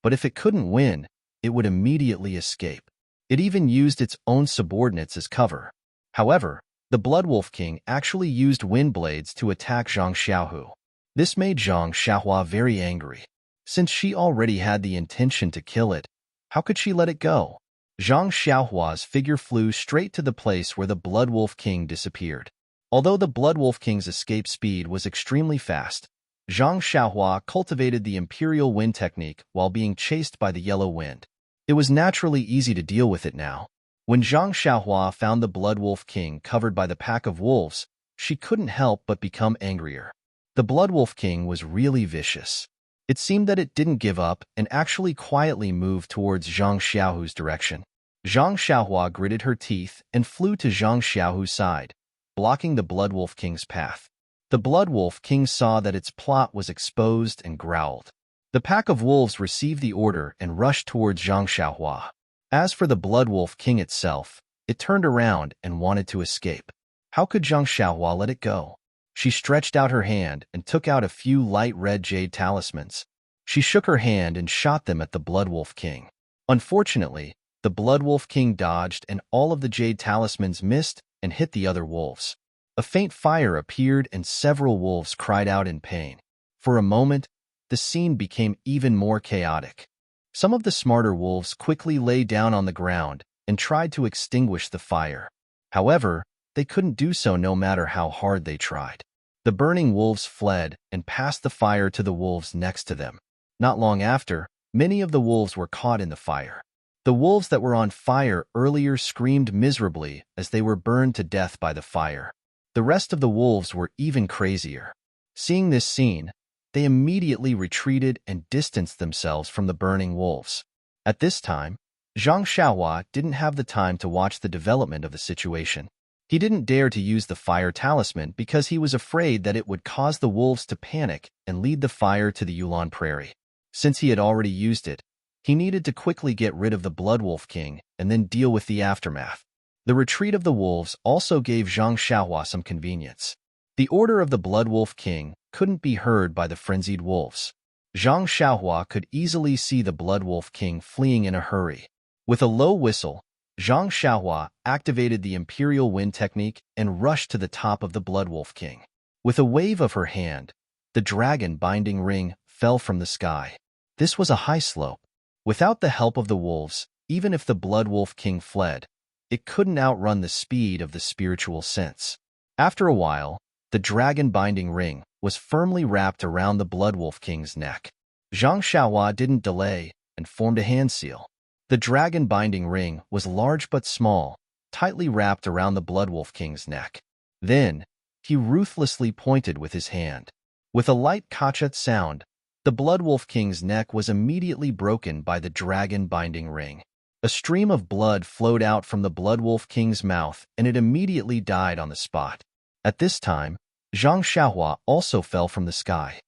But if it couldn't win, it would immediately escape. It even used its own subordinates as cover. However, the Blood Wolf King actually used wind blades to attack Zhang Xiaohu. This made Zhang Xiaohua very angry. Since she already had the intention to kill it, how could she let it go? Zhang Xiaohua's figure flew straight to the place where the Blood Wolf King disappeared. Although the Blood Wolf King's escape speed was extremely fast, Zhang Xiaohua cultivated the Imperial Wind technique while being chased by the Yellow Wind. It was naturally easy to deal with it now. When Zhang Xiaohua found the Blood Wolf King covered by the pack of wolves, she couldn't help but become angrier. The Blood Wolf King was really vicious. It seemed that it didn't give up and actually quietly moved towards Zhang Xiaohu's direction. Zhang Xiaohua gritted her teeth and flew to Zhang Xiaohu's side, blocking the Blood Wolf King's path. The Blood Wolf King saw that its plot was exposed and growled. The pack of wolves received the order and rushed towards Zhang Xiaohua. As for the Blood Wolf King itself, it turned around and wanted to escape. How could Zhang Xiaohua let it go? She stretched out her hand and took out a few light red jade talismans. She shook her hand and shot them at the Blood Wolf King. Unfortunately, the Blood Wolf King dodged and all of the jade talismans missed and hit the other wolves. A faint fire appeared and several wolves cried out in pain. For a moment, the scene became even more chaotic. Some of the smarter wolves quickly lay down on the ground and tried to extinguish the fire. However, they couldn't do so no matter how hard they tried. The burning wolves fled and passed the fire to the wolves next to them. Not long after, many of the wolves were caught in the fire. The wolves that were on fire earlier screamed miserably as they were burned to death by the fire. The rest of the wolves were even crazier. Seeing this scene, they immediately retreated and distanced themselves from the burning wolves. At this time, Zhang Xiaohua didn't have the time to watch the development of the situation. He didn't dare to use the fire talisman because he was afraid that it would cause the wolves to panic and lead the fire to the Yulon Prairie. Since he had already used it, he needed to quickly get rid of the Blood Wolf King and then deal with the aftermath. The retreat of the wolves also gave Zhang Xiaohua some convenience. The order of the Blood Wolf King couldn't be heard by the frenzied wolves. Zhang Xiaohua could easily see the Blood Wolf King fleeing in a hurry. With a low whistle, Zhang Xiaohua activated the Imperial Wind technique and rushed to the top of the Blood Wolf King. With a wave of her hand, the dragon binding ring fell from the sky. This was a high slope. Without the help of the wolves, even if the Blood Wolf King fled, it couldn't outrun the speed of the spiritual sense. After a while, the dragon binding ring was firmly wrapped around the Blood Wolf King's neck. Zhang Xiaohua didn't delay and formed a hand seal. The dragon binding ring was large but small, tightly wrapped around the Blood Wolf King's neck. Then, he ruthlessly pointed with his hand. With a light kachat sound, the Blood Wolf King's neck was immediately broken by the dragon binding ring. A stream of blood flowed out from the Blood Wolf King's mouth and it immediately died on the spot. At this time, Zhang Xiaohua also fell from the sky.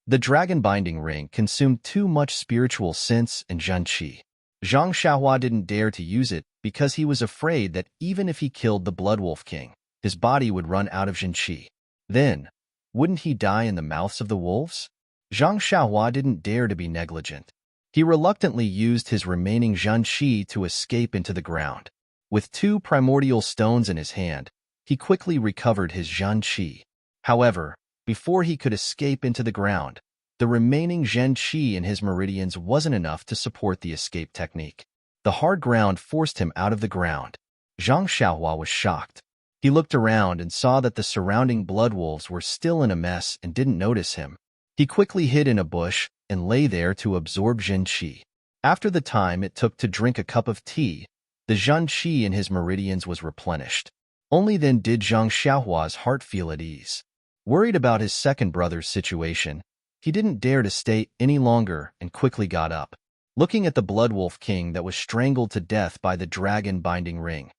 The dragon binding ring consumed too much spiritual sense and Zhen Qi. Zhang Xiaohua didn't dare to use it because he was afraid that even if he killed the Blood Wolf King, his body would run out of Zhen Qi. Then, wouldn't he die in the mouths of the wolves? Zhang Xiaohua didn't dare to be negligent. He reluctantly used his remaining Zhen Qi to escape into the ground. With 2 primordial stones in his hand, he quickly recovered his Zhen Qi. However, before he could escape into the ground, the remaining Zhen Qi in his meridians wasn't enough to support the escape technique. The hard ground forced him out of the ground. Zhang Xiaohua was shocked. He looked around and saw that the surrounding blood wolves were still in a mess and didn't notice him. He quickly hid in a bush and lay there to absorb Zhen Qi. After the time it took to drink a cup of tea, the Zhen Qi in his meridians was replenished. Only then did Zhang Xiaohua's heart feel at ease. Worried about his second brother's situation, he didn't dare to stay any longer and quickly got up. Looking at the Blood Wolf King that was strangled to death by the dragon binding ring,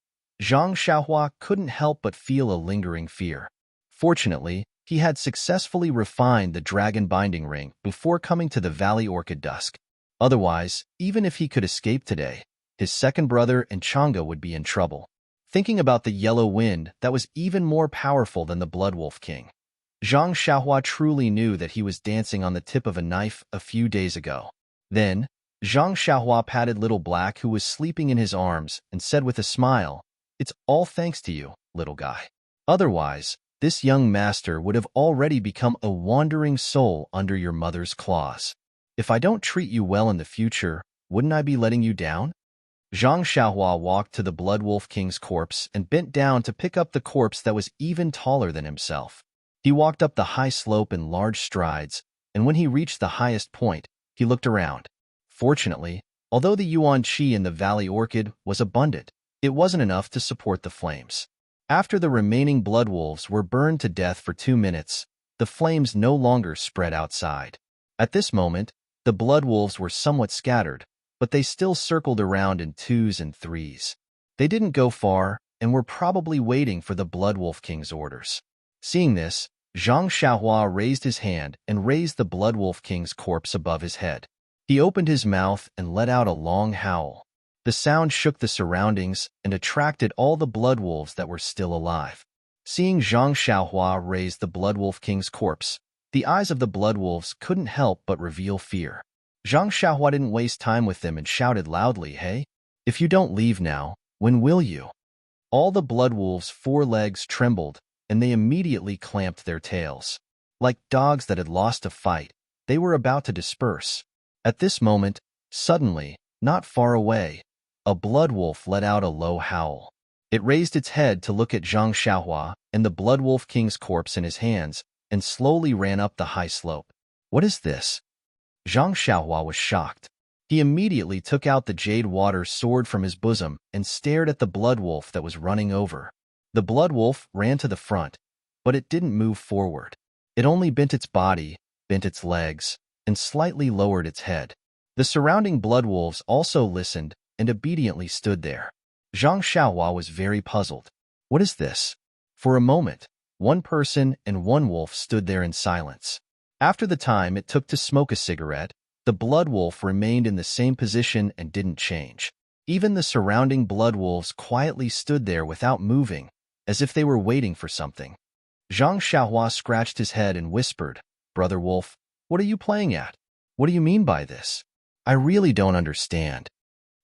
Zhang Xiaohua couldn't help but feel a lingering fear. Fortunately, he had successfully refined the dragon binding ring before coming to the Valley Orchid Dusk. Otherwise, even if he could escape today, his second brother and Chang'e would be in trouble. Thinking about the yellow wind that was even more powerful than the Blood Wolf King, Zhang Xiaohua truly knew that he was dancing on the tip of a knife a few days ago. Then, Zhang Xiaohua patted Little Black who was sleeping in his arms and said with a smile, "It's all thanks to you, little guy. Otherwise, this young master would have already become a wandering soul under your mother's claws. If I don't treat you well in the future, wouldn't I be letting you down?" Zhang Xiaohua walked to the Blood Wolf King's corpse and bent down to pick up the corpse that was even taller than himself. He walked up the high slope in large strides, and when he reached the highest point, he looked around. Fortunately, although the Yuan Qi in the Valley Orchid was abundant, it wasn't enough to support the flames. After the remaining blood wolves were burned to death for 2 minutes, the flames no longer spread outside. At this moment, the blood wolves were somewhat scattered, but they still circled around in 2s and 3s. They didn't go far and were probably waiting for the Blood Wolf King's orders. Seeing this, Zhang Xiaohua raised his hand and raised the Blood Wolf King's corpse above his head. He opened his mouth and let out a long howl. The sound shook the surroundings and attracted all the blood wolves that were still alive. Seeing Zhang Xiaohua raise the Blood Wolf King's corpse, the eyes of the blood wolves couldn't help but reveal fear. Zhang Xiaohua didn't waste time with them and shouted loudly, "Hey, if you don't leave now, when will you?" All the blood wolves' 4 legs trembled, and they immediately clamped their tails. Like dogs that had lost a fight, they were about to disperse. At this moment, suddenly, not far away, a blood wolf let out a low howl. It raised its head to look at Zhang Xiaohua and the Blood Wolf King's corpse in his hands, and slowly ran up the high slope. "What is this?" Zhang Xiaohua was shocked. He immediately took out the jade water sword from his bosom and stared at the blood wolf that was running over. The blood wolf ran to the front, but it didn't move forward. It only bent its body, bent its legs, and slightly lowered its head. The surrounding blood wolves also listened and obediently stood there. Zhang Xiaohua was very puzzled. "What is this?" For a moment, one person and one wolf stood there in silence. After the time it took to smoke a cigarette, the blood wolf remained in the same position and didn't change. Even the surrounding blood wolves quietly stood there without moving, as if they were waiting for something. Zhang Xiaohua scratched his head and whispered, "Brother Wolf, what are you playing at? What do you mean by this? I really don't understand."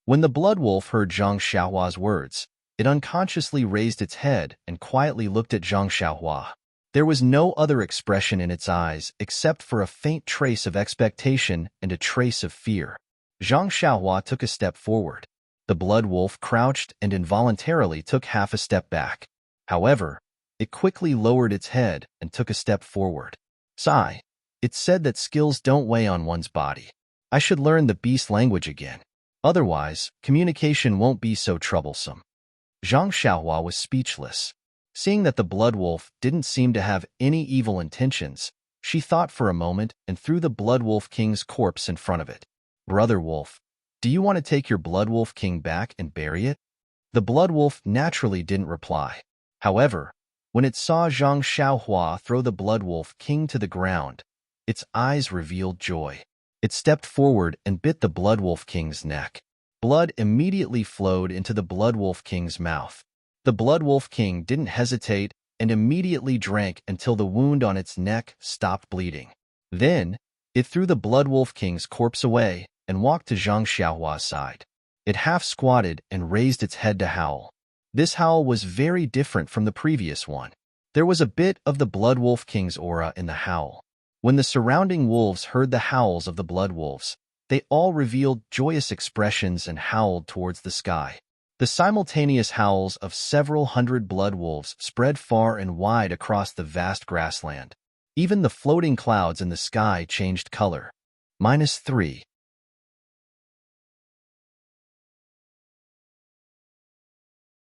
When the blood wolf heard Zhang Xiaohua's words, it unconsciously raised its head and quietly looked at Zhang Xiaohua. There was no other expression in its eyes except for a faint trace of expectation and a trace of fear. Zhang Xiaohua took a step forward. The blood wolf crouched and involuntarily took half a step back. However, it quickly lowered its head and took a step forward. "Sigh, it's said that skills don't weigh on one's body. I should learn the beast language again. Otherwise, communication won't be so troublesome." Zhang Xiaohua was speechless. Seeing that the blood wolf didn't seem to have any evil intentions, she thought for a moment and threw the blood wolf king's corpse in front of it. "Brother wolf, do you want to take your blood wolf king back and bury it?" The blood wolf naturally didn't reply. However, when it saw Zhang Xiaohua throw the blood wolf king to the ground, its eyes revealed joy. It stepped forward and bit the blood wolf king's neck. Blood immediately flowed into the blood wolf king's mouth. The blood wolf king didn't hesitate and immediately drank until the wound on its neck stopped bleeding. Then, it threw the blood wolf king's corpse away and walked to Zhang Xiaohua's side. It half squatted and raised its head to howl. This howl was very different from the previous one. There was a bit of the blood wolf king's aura in the howl. When the surrounding wolves heard the howls of the blood wolves, they all revealed joyous expressions and howled towards the sky. The simultaneous howls of several hundred blood wolves spread far and wide across the vast grassland. Even the floating clouds in the sky changed color. -3.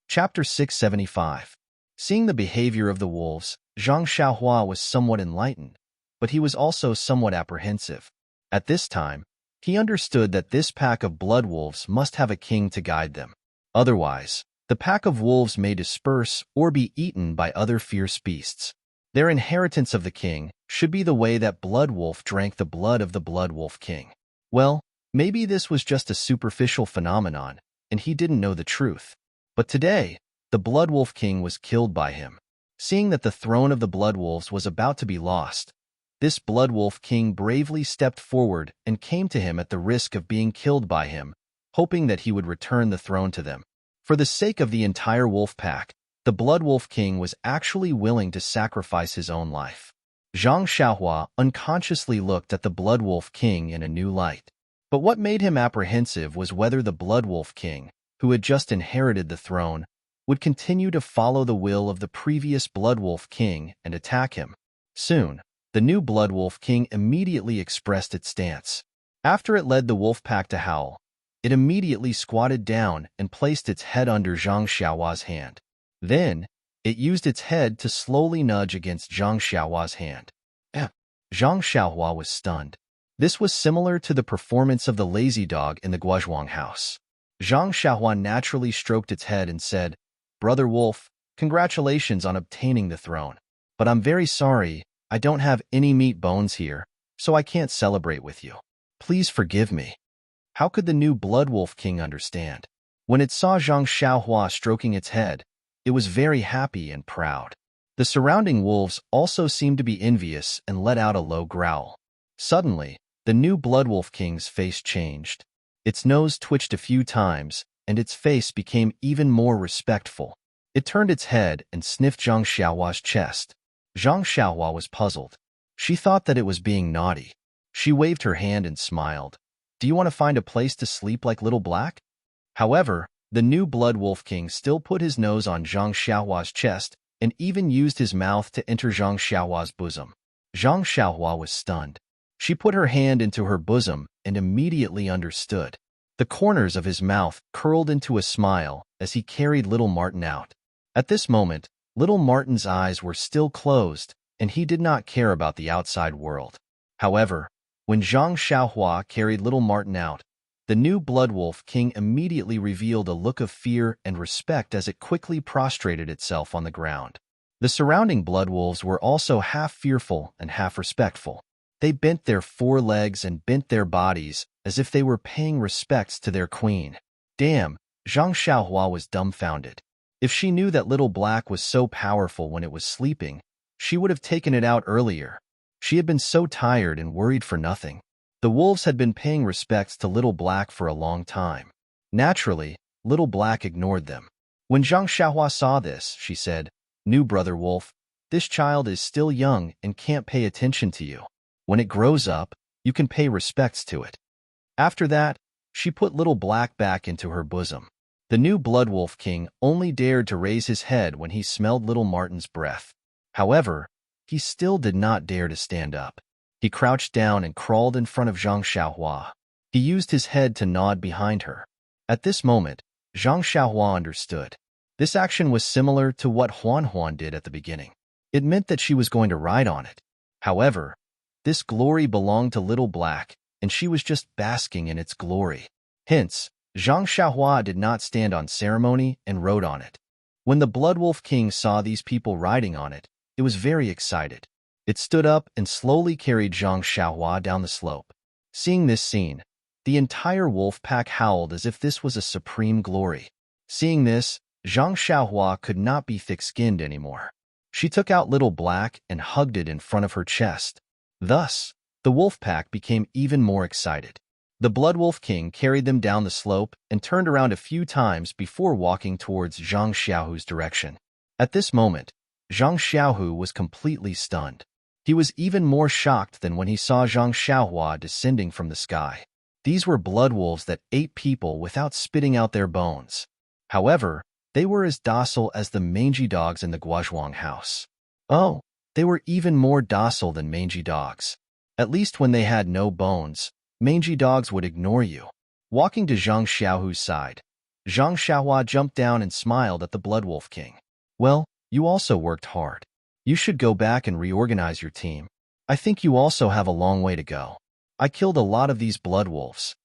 Chapter 675. Seeing the behavior of the wolves, Zhang Xiaohua was somewhat enlightened, but he was also somewhat apprehensive. At this time, he understood that this pack of blood wolves must have a king to guide them. Otherwise, the pack of wolves may disperse or be eaten by other fierce beasts. Their inheritance of the king should be the way that blood wolf drank the blood of the blood wolf king. Well, maybe this was just a superficial phenomenon, and he didn't know the truth. But today, the blood wolf king was killed by him. Seeing that the throne of the blood wolves was about to be lost, this blood wolf king bravely stepped forward and came to him at the risk of being killed by him, hoping that he would return the throne to them. For the sake of the entire wolf pack, the blood wolf king was actually willing to sacrifice his own life. Zhang Xiaohua unconsciously looked at the blood wolf king in a new light. But what made him apprehensive was whether the blood wolf king, who had just inherited the throne, would continue to follow the will of the previous blood wolf king and attack him. Soon, the new blood wolf king immediately expressed its stance. After it led the wolf pack to howl, it immediately squatted down and placed its head under Zhang Xiaohua's hand. Then, it used its head to slowly nudge against Zhang Xiaohua's hand. Zhang Xiaohua was stunned. This was similar to the performance of the lazy dog in the Guozhuang house. Zhang Xiaohua naturally stroked its head and said, "Brother Wolf, congratulations on obtaining the throne. But I'm very sorry, I don't have any meat bones here, so I can't celebrate with you. Please forgive me." How could the new blood wolf king understand? When it saw Zhang Xiaohua stroking its head, it was very happy and proud. The surrounding wolves also seemed to be envious and let out a low growl. Suddenly, the new blood wolf king's face changed. Its nose twitched a few times, and its face became even more respectful. It turned its head and sniffed Zhang Xiaohua's chest. Zhang Xiaohua was puzzled. She thought that it was being naughty. She waved her hand and smiled. "Do you want to find a place to sleep like Little Black?" However, the new blood wolf king still put his nose on Zhang Xiaohua's chest and even used his mouth to enter Zhang Xiaohua's bosom. Zhang Xiaohua was stunned. She put her hand into her bosom and immediately understood. The corners of his mouth curled into a smile as he carried little Martin out. At this moment, little Martin's eyes were still closed, and he did not care about the outside world. However, when Zhang Xiaohua carried little Martin out, the new Blood Wolf King immediately revealed a look of fear and respect as it quickly prostrated itself on the ground. The surrounding blood wolves were also half fearful and half respectful. They bent their forelegs and bent their bodies as if they were paying respects to their queen. Damn, Zhang Xiaohua was dumbfounded. If she knew that Little Black was so powerful when it was sleeping, she would have taken it out earlier. She had been so tired and worried for nothing. The wolves had been paying respects to Little Black for a long time. Naturally, Little Black ignored them. When Zhang Xiaohua saw this, she said, "New brother wolf, this child is still young and can't pay attention to you. When it grows up, you can pay respects to it." After that, she put Little Black back into her bosom. The new Blood Wolf King only dared to raise his head when he smelled little Martin's breath. However, he still did not dare to stand up. He crouched down and crawled in front of Zhang Xiaohua. He used his head to nod behind her. At this moment, Zhang Xiaohua understood. This action was similar to what Huan Huan did at the beginning. It meant that she was going to ride on it. However, this glory belonged to Little Black, and she was just basking in its glory. Hence, Zhang Xiaohua did not stand on ceremony and rode on it. When the Blood Wolf King saw these people riding on it, it was very excited. It stood up and slowly carried Zhang Xiaohua down the slope. Seeing this scene, the entire wolf pack howled as if this was a supreme glory. Seeing this, Zhang Xiaohua could not be thick-skinned anymore. She took out Little Black and hugged it in front of her chest. Thus, the wolf pack became even more excited. The Blood Wolf King carried them down the slope and turned around a few times before walking towards Zhang Xiaohu's direction. At this moment, Zhang Xiaohu was completely stunned. He was even more shocked than when he saw Zhang Xiaohua descending from the sky. These were blood wolves that ate people without spitting out their bones. However, they were as docile as the mangy dogs in the Guozhuang house. Oh, they were even more docile than mangy dogs. At least when they had no bones, mangy dogs would ignore you. Walking to Zhang Xiaohu's side, Zhang Xiaohua jumped down and smiled at the Blood Wolf King. "Well, you also worked hard. You should go back and reorganize your team. I think you also have a long way to go. I killed a lot of these blood wolves."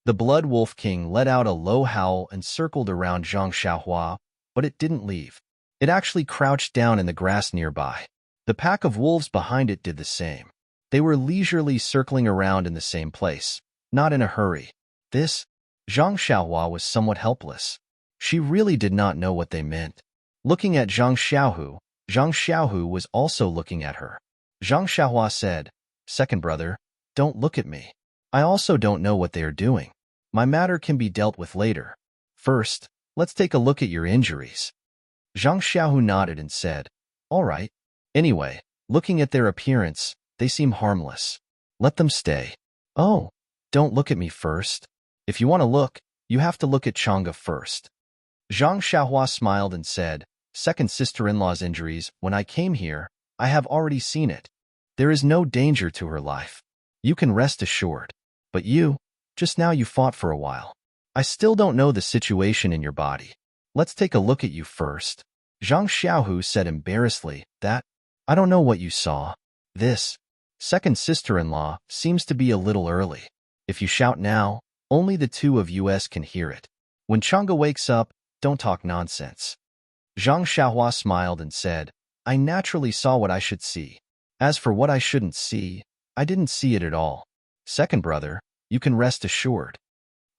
The Blood Wolf King let out a low howl and circled around Zhang Xiaohua, but it didn't leave. It actually crouched down in the grass nearby. The pack of wolves behind it did the same. They were leisurely circling around in the same place, not in a hurry. Zhang Xiaohua was somewhat helpless. She really did not know what they meant. Looking at Zhang Xiaohu was also looking at her. Zhang Xiaohua said, "Second brother, don't look at me. I also don't know what they are doing. My matter can be dealt with later. First, let's take a look at your injuries." Zhang Xiaohu nodded and said, "All right. Anyway, looking at their appearance, they seem harmless. Let them stay." "Oh, don't look at me first. If you want to look, you have to look at Chang'e first." Zhang Xiaohua smiled and said, "Second sister-in-law's injuries, when I came here, I have already seen it. There is no danger to her life. You can rest assured. But just now you fought for a while. I still don't know the situation in your body. Let's take a look at you first." Zhang Xiaohu said embarrassedly, "I don't know what you saw. This second sister-in-law seems to be a little early. If you shout now, only the two of us can hear it. When Chang'e wakes up, don't talk nonsense." Zhang Xiaohua smiled and said, "I naturally saw what I should see. As for what I shouldn't see, I didn't see it at all. Second brother, you can rest assured."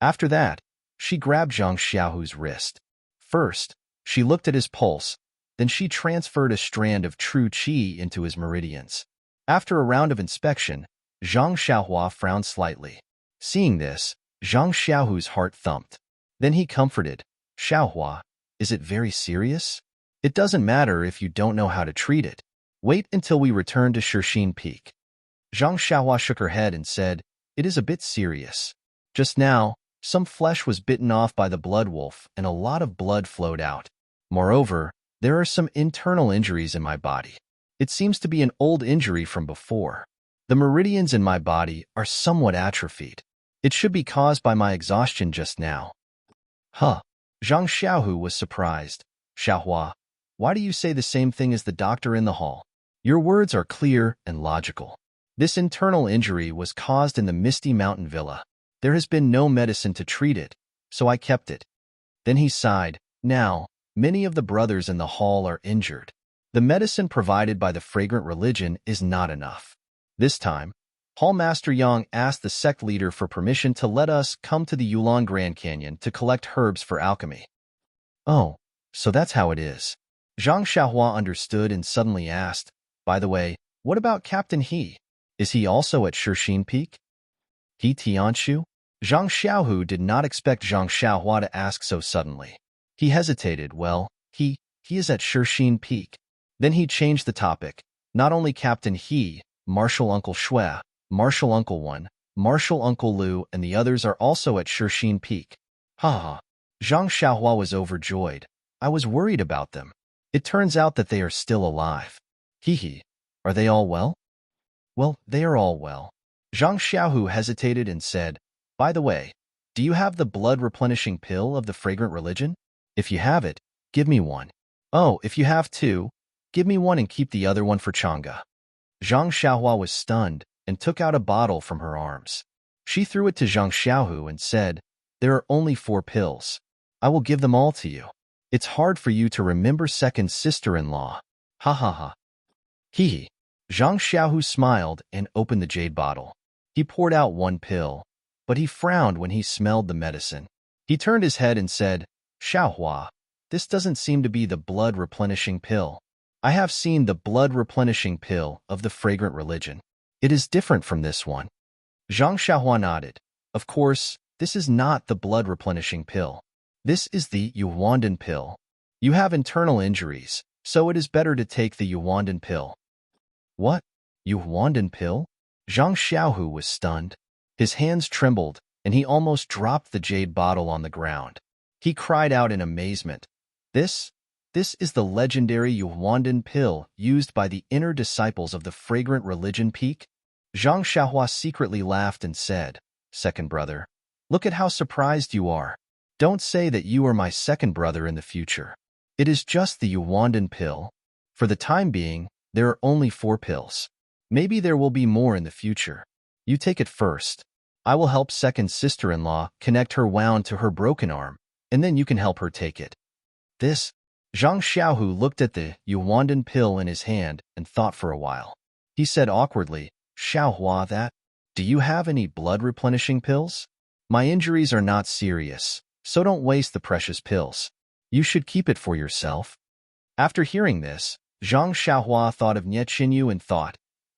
After that, she grabbed Zhang Xiaohu's wrist. First, she looked at his pulse, then she transferred a strand of true qi into his meridians. After a round of inspection, Zhang Xiaohua frowned slightly. Seeing this, Zhang Xiaohu's heart thumped. Then he comforted, "Xiaohua, is it very serious? It doesn't matter if you don't know how to treat it. Wait until we return to Shirxin Peak." Zhang Xiaohua shook her head and said, "It is a bit serious. Just now, some flesh was bitten off by the blood wolf and a lot of blood flowed out. Moreover, there are some internal injuries in my body. It seems to be an old injury from before. The meridians in my body are somewhat atrophied. It should be caused by my exhaustion just now. Huh. Zhang Xiaohu was surprised. Xiaohua, why do you say the same thing as the doctor in the hall? Your words are clear and logical. This internal injury was caused in the Misty Mountain Villa. There has been no medicine to treat it, so I kept it. Then he sighed. Now, many of the brothers in the hall are injured. The medicine provided by the fragrant religion is not enough. This time, Hall Master Yang asked the sect leader for permission to let us come to the Yulon Grand Canyon to collect herbs for alchemy. Oh, so that's how it is. Zhang Xiaohua understood and suddenly asked, by the way, what about Captain He? Is he also at Shixin Peak? He Tianshu? Zhang Xiaohu did not expect Zhang Xiaohua to ask so suddenly. He hesitated. Well, he is at Shixin Peak. Then he changed the topic. Not only Captain He, Marshal Uncle Shui, Marshal Uncle One, Marshal Uncle Lu, and the others are also at Shixin Peak. Ha ha. Zhang Xiaohua was overjoyed. I was worried about them. It turns out that they are still alive. Hee. Are they all well? Well, they are all well. Zhang Xiaohu hesitated and said, by the way, do you have the blood-replenishing pill of the fragrant religion? If you have it, give me one. Oh, if you have two, give me one and keep the other one for Chang'e. Zhang Xiaohua was stunned and took out a bottle from her arms. She threw it to Zhang Xiaohu and said, there are only 4 pills. I will give them all to you. It's hard for you to remember second sister-in-law. Ha ha ha. Hee. Zhang Xiaohu smiled and opened the jade bottle. He poured out 1 pill, but he frowned when he smelled the medicine. He turned his head and said, Xiaohua, this doesn't seem to be the blood-replenishing pill. I have seen the blood-replenishing pill of the fragrant religion. It is different from this one. Zhang Xiaohua nodded. Of course, this is not the blood-replenishing pill. This is the Yuandan pill. You have internal injuries, so it is better to take the Yuandan pill. What? Yuandan pill? Zhang Xiaohu was stunned. His hands trembled, and he almost dropped the jade bottle on the ground. He cried out in amazement. This is the legendary Yuandan pill used by the inner disciples of the fragrant religion peak? Zhang Xiaohua secretly laughed and said, second brother, look at how surprised you are. Don't say that you are my second brother in the future. It is just the Yuandan pill. For the time being, there are only 4 pills. Maybe there will be more in the future. You take it first. I will help second sister-in-law connect her wound to her broken arm, and then you can help her take it. This? Zhang Xiaohu looked at the Yuandan pill in his hand and thought for a while. He said awkwardly, Xiaohua, do you have any blood-replenishing pills? My injuries are not serious, so don't waste the precious pills. You should keep it for yourself. After hearing this, Zhang Xiaohua thought of Nie Qinyu and thought,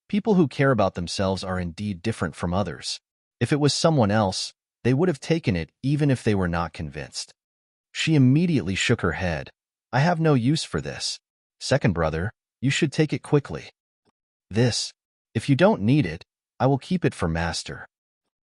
people who care about themselves are indeed different from others. If it was someone else, they would have taken it even if they were not convinced. She immediately shook her head. I have no use for this. Second brother, you should take it quickly. This. If you don't need it, I will keep it for master.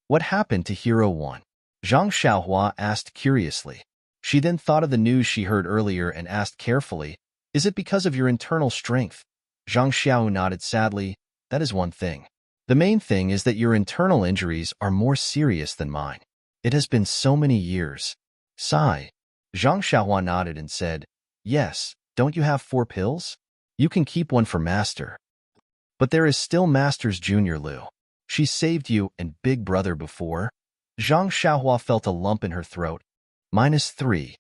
What happened to Hero 1? Zhang Xiaohua asked curiously. She then thought of the news she heard earlier and asked carefully, is it because of your internal strength? Zhang Xiaohu nodded sadly. That is one thing. The main thing is that your internal injuries are more serious than mine. It has been so many years. Sigh. Zhang Xiaohua nodded and said, yes, don't you have 4 pills? You can keep one for master. But there is still master's junior Lu. She saved you and big brother before. Zhang Xiaohua felt a lump in her throat. -3.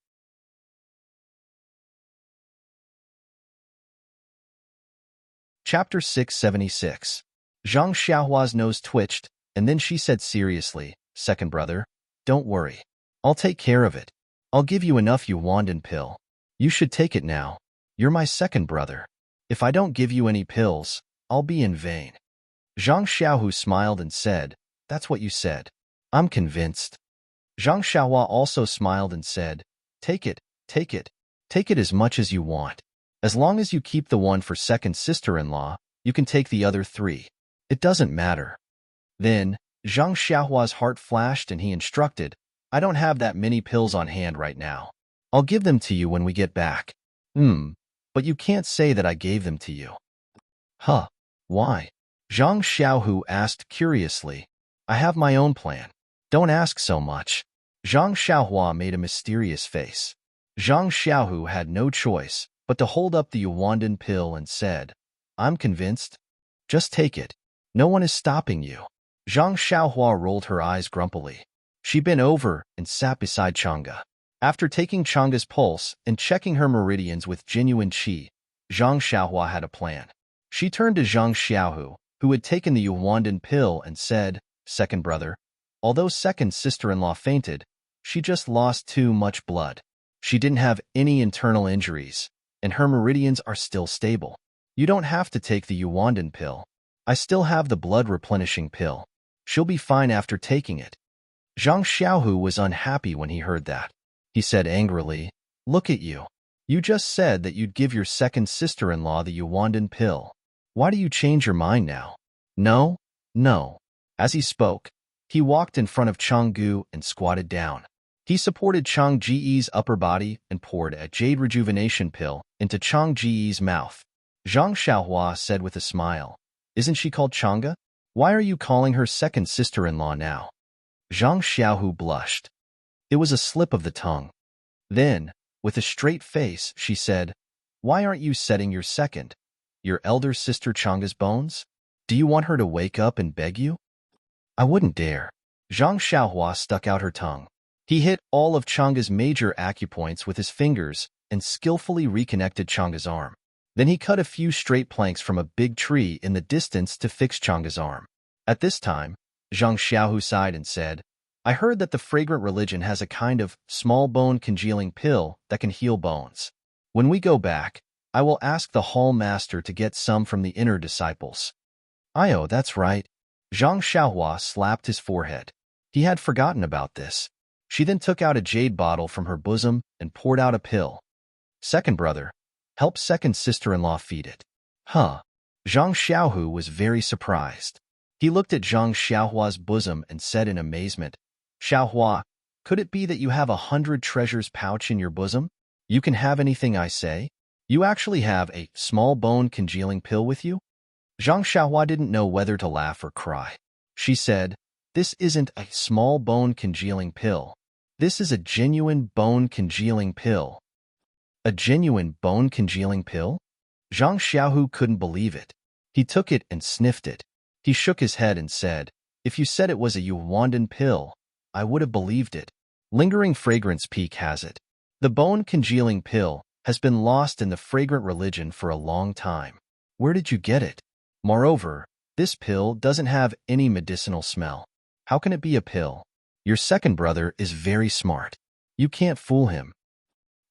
Chapter 676. Zhang Xiaohua's nose twitched, and then she said seriously, second brother, don't worry. I'll take care of it. I'll give you enough Yuandan pill. You should take it now. You're my second brother. If I don't give you any pills, I'll be in vain. Zhang Xiaohu smiled and said, that's what you said. I'm convinced. Zhang Xiaohua also smiled and said, take it, take it. Take it as much as you want. As long as you keep the one for second sister-in-law, you can take the other 3. It doesn't matter. Then, Zhang Xiaohua's heart flashed and he instructed, I don't have that many pills on hand right now. I'll give them to you when we get back. But you can't say that I gave them to you. Huh, why? Zhang Xiaohu asked curiously. I have my own plan. Don't ask so much. Zhang Xiaohua made a mysterious face. Zhang Xiaohu had no choice but to hold up the Yuandan pill and said, I'm convinced. Just take it. No one is stopping you. Zhang Xiaohua rolled her eyes grumpily. She bent over and sat beside Chang'e. After taking Chang'e's pulse and checking her meridians with genuine qi, Zhang Xiaohua had a plan. She turned to Zhang Xiaohu, who had taken the Yuandan pill, and said, Second brother, although second sister-in-law fainted, she just lost too much blood. She didn't have any internal injuries, and her meridians are still stable. You don't have to take the Yuandan pill. I still have the blood-replenishing pill. She'll be fine after taking it. Zhang Xiaohu was unhappy when he heard that. He said angrily, Look at you. You just said that you'd give your second sister-in-law the Yuandan pill. Why do you change your mind now? No, no. As he spoke, he walked in front of Chang'e and squatted down. He supported Chang'e's upper body and poured a jade rejuvenation pill into Chang'e's mouth. Zhang Xiaohua said with a smile, Isn't she called Chang'e? Why are you calling her second sister-in-law now? Zhang Xiaohu blushed. It was a slip of the tongue. Then, with a straight face, she said, Why aren't you setting your elder sister Chang'e's bones? Do you want her to wake up and beg you? I wouldn't dare. Zhang Xiaohua stuck out her tongue. He hit all of Chang'e's major acupoints with his fingers and skillfully reconnected Chang'e's arm. Then he cut a few straight planks from a big tree in the distance to fix Chang'e's arm. At this time, Zhang Xiaohu sighed and said, I heard that the fragrant religion has a kind of small bone congealing pill that can heal bones. When we go back, I will ask the hall master to get some from the inner disciples. Ayo, that's right. Zhang Xiaohua slapped his forehead. He had forgotten about this. She then took out a jade bottle from her bosom and poured out a pill. Second brother, help second sister-in-law feed it. Huh. Zhang Xiaohu was very surprised. He looked at Zhang Xiaohua's bosom and said in amazement, Xiaohua, could it be that you have 100 treasures pouch in your bosom? You can have anything I say? You actually have a small bone congealing pill with you? Zhang Xiaohua didn't know whether to laugh or cry. She said, This isn't a small bone congealing pill. This is a genuine bone congealing pill. A genuine bone congealing pill? Zhang Xiaohu couldn't believe it. He took it and sniffed it. He shook his head and said, If you said it was a Yuandan pill, I would have believed it. Lingering fragrance peak has it. The bone congealing pill has been lost in the fragrant religion for a long time. Where did you get it? Moreover, this pill doesn't have any medicinal smell. How can it be a pill? Your second brother is very smart. You can't fool him.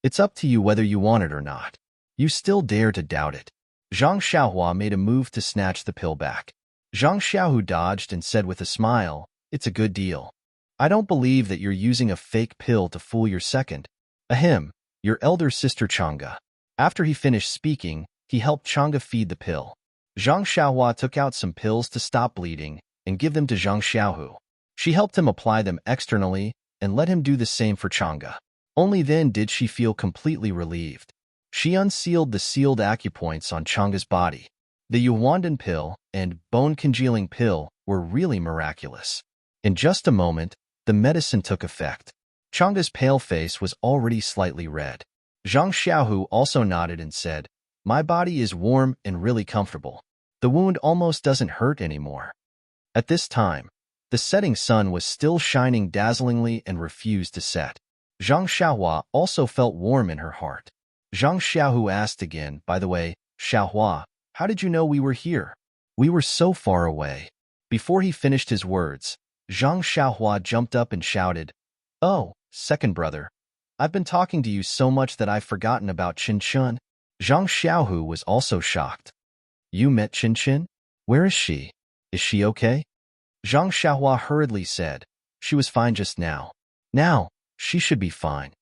It's up to you whether you want it or not. You still dare to doubt it. Zhang Xiaohua made a move to snatch the pill back. Zhang Xiaohu dodged and said with a smile, It's a good deal. I don't believe that you're using a fake pill to fool your second. Your elder sister Chang'e. After he finished speaking, he helped Chang'e feed the pill. Zhang Xiaohua took out some pills to stop bleeding and give them to Zhang Xiaohu. She helped him apply them externally and let him do the same for Chang'e. Only then did she feel completely relieved. She unsealed the sealed acupoints on Chang'e's body. The Yuandan pill and bone-congealing pill were really miraculous. In just a moment, the medicine took effect. Chang'e's pale face was already slightly red. Zhang Xiaohu also nodded and said, My body is warm and really comfortable. The wound almost doesn't hurt anymore. At this time, the setting sun was still shining dazzlingly and refused to set. Zhang Xiaohua also felt warm in her heart. Zhang Xiaohu asked again, By the way, Xiaohua, how did you know we were here? We were so far away. Before he finished his words, Zhang Xiaohua jumped up and shouted, Oh, second brother, I've been talking to you so much that I've forgotten about Qin Qin. Zhang Xiaohu was also shocked. You met Qin Qin? Where is she? Is she okay? Zhang Xiaohua hurriedly said, She was fine just now. Now, she should be fine.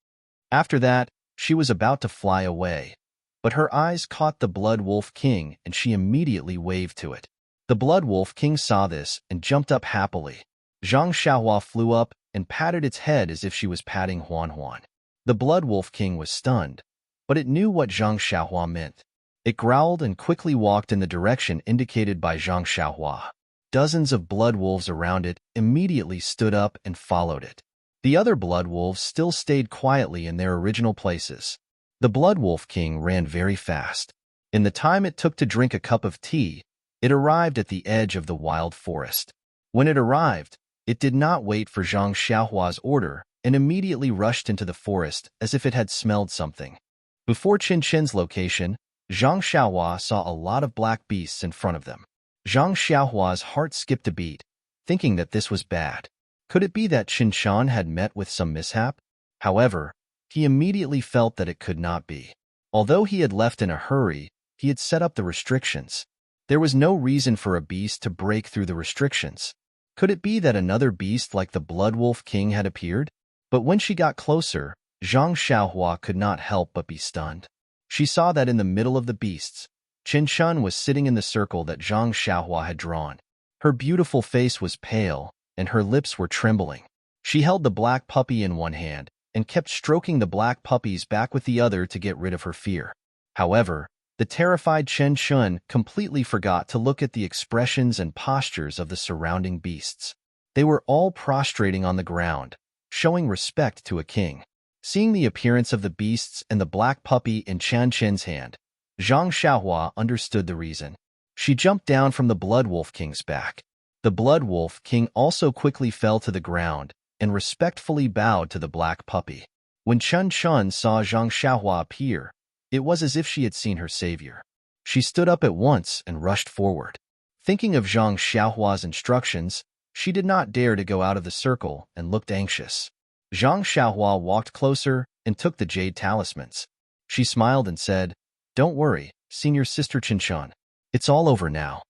After that, she was about to fly away, but her eyes caught the Blood Wolf King and she immediately waved to it. The Blood Wolf King saw this and jumped up happily. Zhang Xiaohua flew up and patted its head as if she was patting Huan Huan. The Blood Wolf King was stunned, but it knew what Zhang Xiaohua meant. It growled and quickly walked in the direction indicated by Zhang Xiaohua. Dozens of blood wolves around it immediately stood up and followed it. The other blood wolves still stayed quietly in their original places. The Blood Wolf King ran very fast. In the time it took to drink a cup of tea, it arrived at the edge of the wild forest. When it arrived, it did not wait for Zhang Xiaohua's order and immediately rushed into the forest as if it had smelled something. Before Qin Qin's location, Zhang Xiaohua saw a lot of black beasts in front of them. Zhang Xiaohua's heart skipped a beat, thinking that this was bad. Could it be that Qin Shan had met with some mishap? However, he immediately felt that it could not be. Although he had left in a hurry, he had set up the restrictions. There was no reason for a beast to break through the restrictions. Could it be that another beast like the Blood Wolf King had appeared? But when she got closer, Zhang Xiaohua could not help but be stunned. She saw that in the middle of the beasts, Qin Shan was sitting in the circle that Zhang Xiaohua had drawn. Her beautiful face was pale, and her lips were trembling. She held the black puppy in one hand and kept stroking the black puppy's back with the other to get rid of her fear. However, the terrified Chen Shun completely forgot to look at the expressions and postures of the surrounding beasts. They were all prostrating on the ground, showing respect to a king. Seeing the appearance of the beasts and the black puppy in Chen Chen's hand, Zhang Xiaohua understood the reason. She jumped down from the Blood Wolf King's back. The Blood Wolf King also quickly fell to the ground and respectfully bowed to the black puppy. When Chen Shun saw Zhang Xiaohua appear, it was as if she had seen her savior. She stood up at once and rushed forward. Thinking of Zhang Xiaohua's instructions, she did not dare to go out of the circle and looked anxious. Zhang Xiaohua walked closer and took the jade talismans. She smiled and said, "Don't worry, senior sister Qinshan. It's all over now."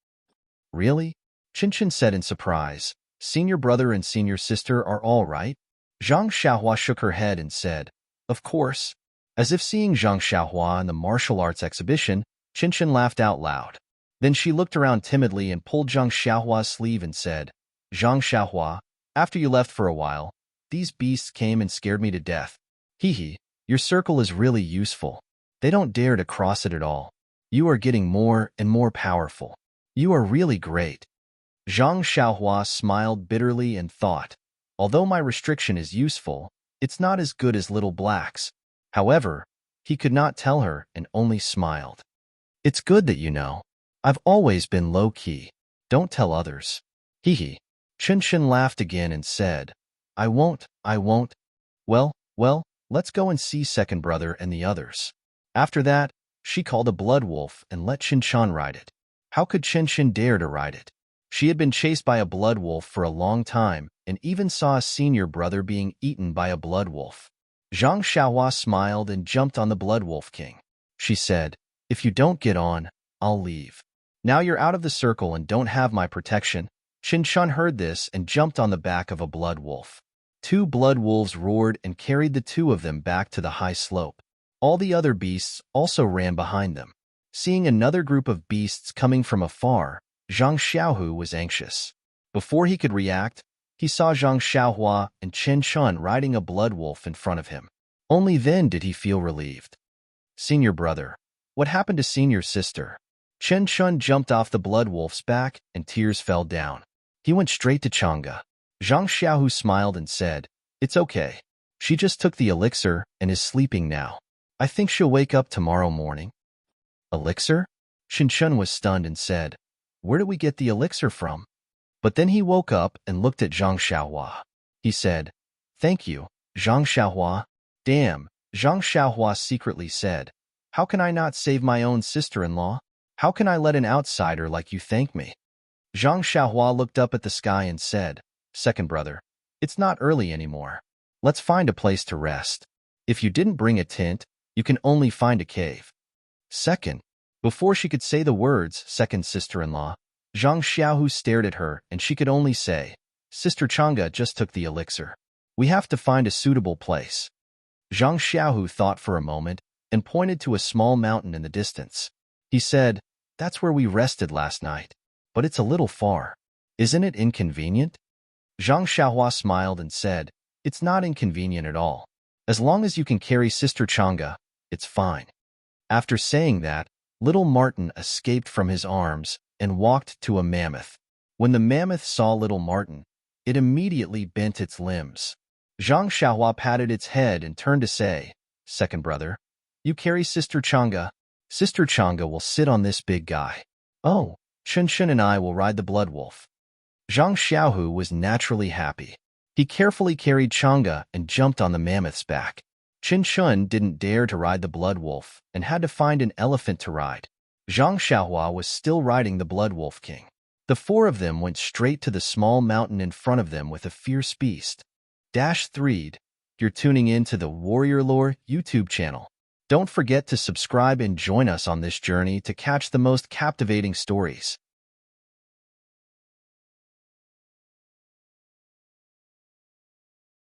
"Really?" Qinshan said in surprise. "Senior brother and senior sister are all right?" Zhang Xiaohua shook her head and said, "Of course." As if seeing Zhang Xiaohua in the martial arts exhibition, Qinshan laughed out loud. Then she looked around timidly and pulled Zhang Xiaohua's sleeve and said, "Zhang Xiaohua, after you left for a while, these beasts came and scared me to death. Hee, your circle is really useful. They don't dare to cross it at all. You are getting more and more powerful. You are really great." Zhang Xiaohua smiled bitterly and thought, although my restriction is useful, it's not as good as Little Black's. However, he could not tell her and only smiled. "It's good that you know. I've always been low-key. Don't tell others." Hee. Qinshan laughed again and said, I won't. Well, let's go and see second brother and the others." After that, she called a blood wolf and let Qinshan ride it. How could Qinshan dare to ride it? She had been chased by a blood wolf for a long time and even saw a senior brother being eaten by a blood wolf. Zhang Xiaohua smiled and jumped on the Blood Wolf King. She said, "If you don't get on, I'll leave. Now you're out of the circle and don't have my protection." Qinshan heard this and jumped on the back of a blood wolf. 2 blood wolves roared and carried the 2 of them back to the high slope. All the other beasts also ran behind them. Seeing another group of beasts coming from afar, Zhang Xiaohu was anxious. Before he could react, he saw Zhang Xiaohua and Chen Shun riding a blood wolf in front of him. Only then did he feel relieved. "Senior brother, what happened to senior sister?" Chen Shun jumped off the blood wolf's back and tears fell down. He went straight to Chang'e. Zhang Xiaohu smiled and said, "It's okay. She just took the elixir and is sleeping now. I think she'll wake up tomorrow morning." "Elixir?" Qinshan was stunned and said, "Where did we get the elixir from?" But then he woke up and looked at Zhang Xiaohua. He said, "Thank you, Zhang Xiaohua." "Damn," Zhang Xiaohua secretly said. "How can I not save my own sister-in-law? How can I let an outsider like you thank me?" Zhang Xiaohua looked up at the sky and said, "Second brother, it's not early anymore. Let's find a place to rest. If you didn't bring a tent, you can only find a cave." Second. Before she could say the words, second sister-in-law, Zhang Xiaohu stared at her and she could only say, "Sister Chang'e just took the elixir. We have to find a suitable place." Zhang Xiaohu thought for a moment and pointed to a small mountain in the distance. He said, "That's where we rested last night. But it's a little far. Isn't it inconvenient?" Zhang Xiaohua smiled and said, "It's not inconvenient at all. As long as you can carry Sister Chang'e, it's fine." After saying that, Little Martin escaped from his arms and walked to a mammoth. When the mammoth saw little Martin, it immediately bent its limbs. Zhang Xiaohua patted its head and turned to say, "Second brother, you carry Sister Chang'e. Sister Chang'e will sit on this big guy. Oh, Chen Chen and I will ride the blood wolf." Zhang Xiaohu was naturally happy. He carefully carried Chang'e and jumped on the mammoth's back. Chen Chun didn't dare to ride the blood wolf and had to find an elephant to ride. Zhang Xiaohua was still riding the blood wolf king. The four of them went straight to the small mountain in front of them with a fierce beast. -3. You're tuning in to the Warrior Lore YouTube channel. Don't forget to subscribe and join us on this journey to catch the most captivating stories.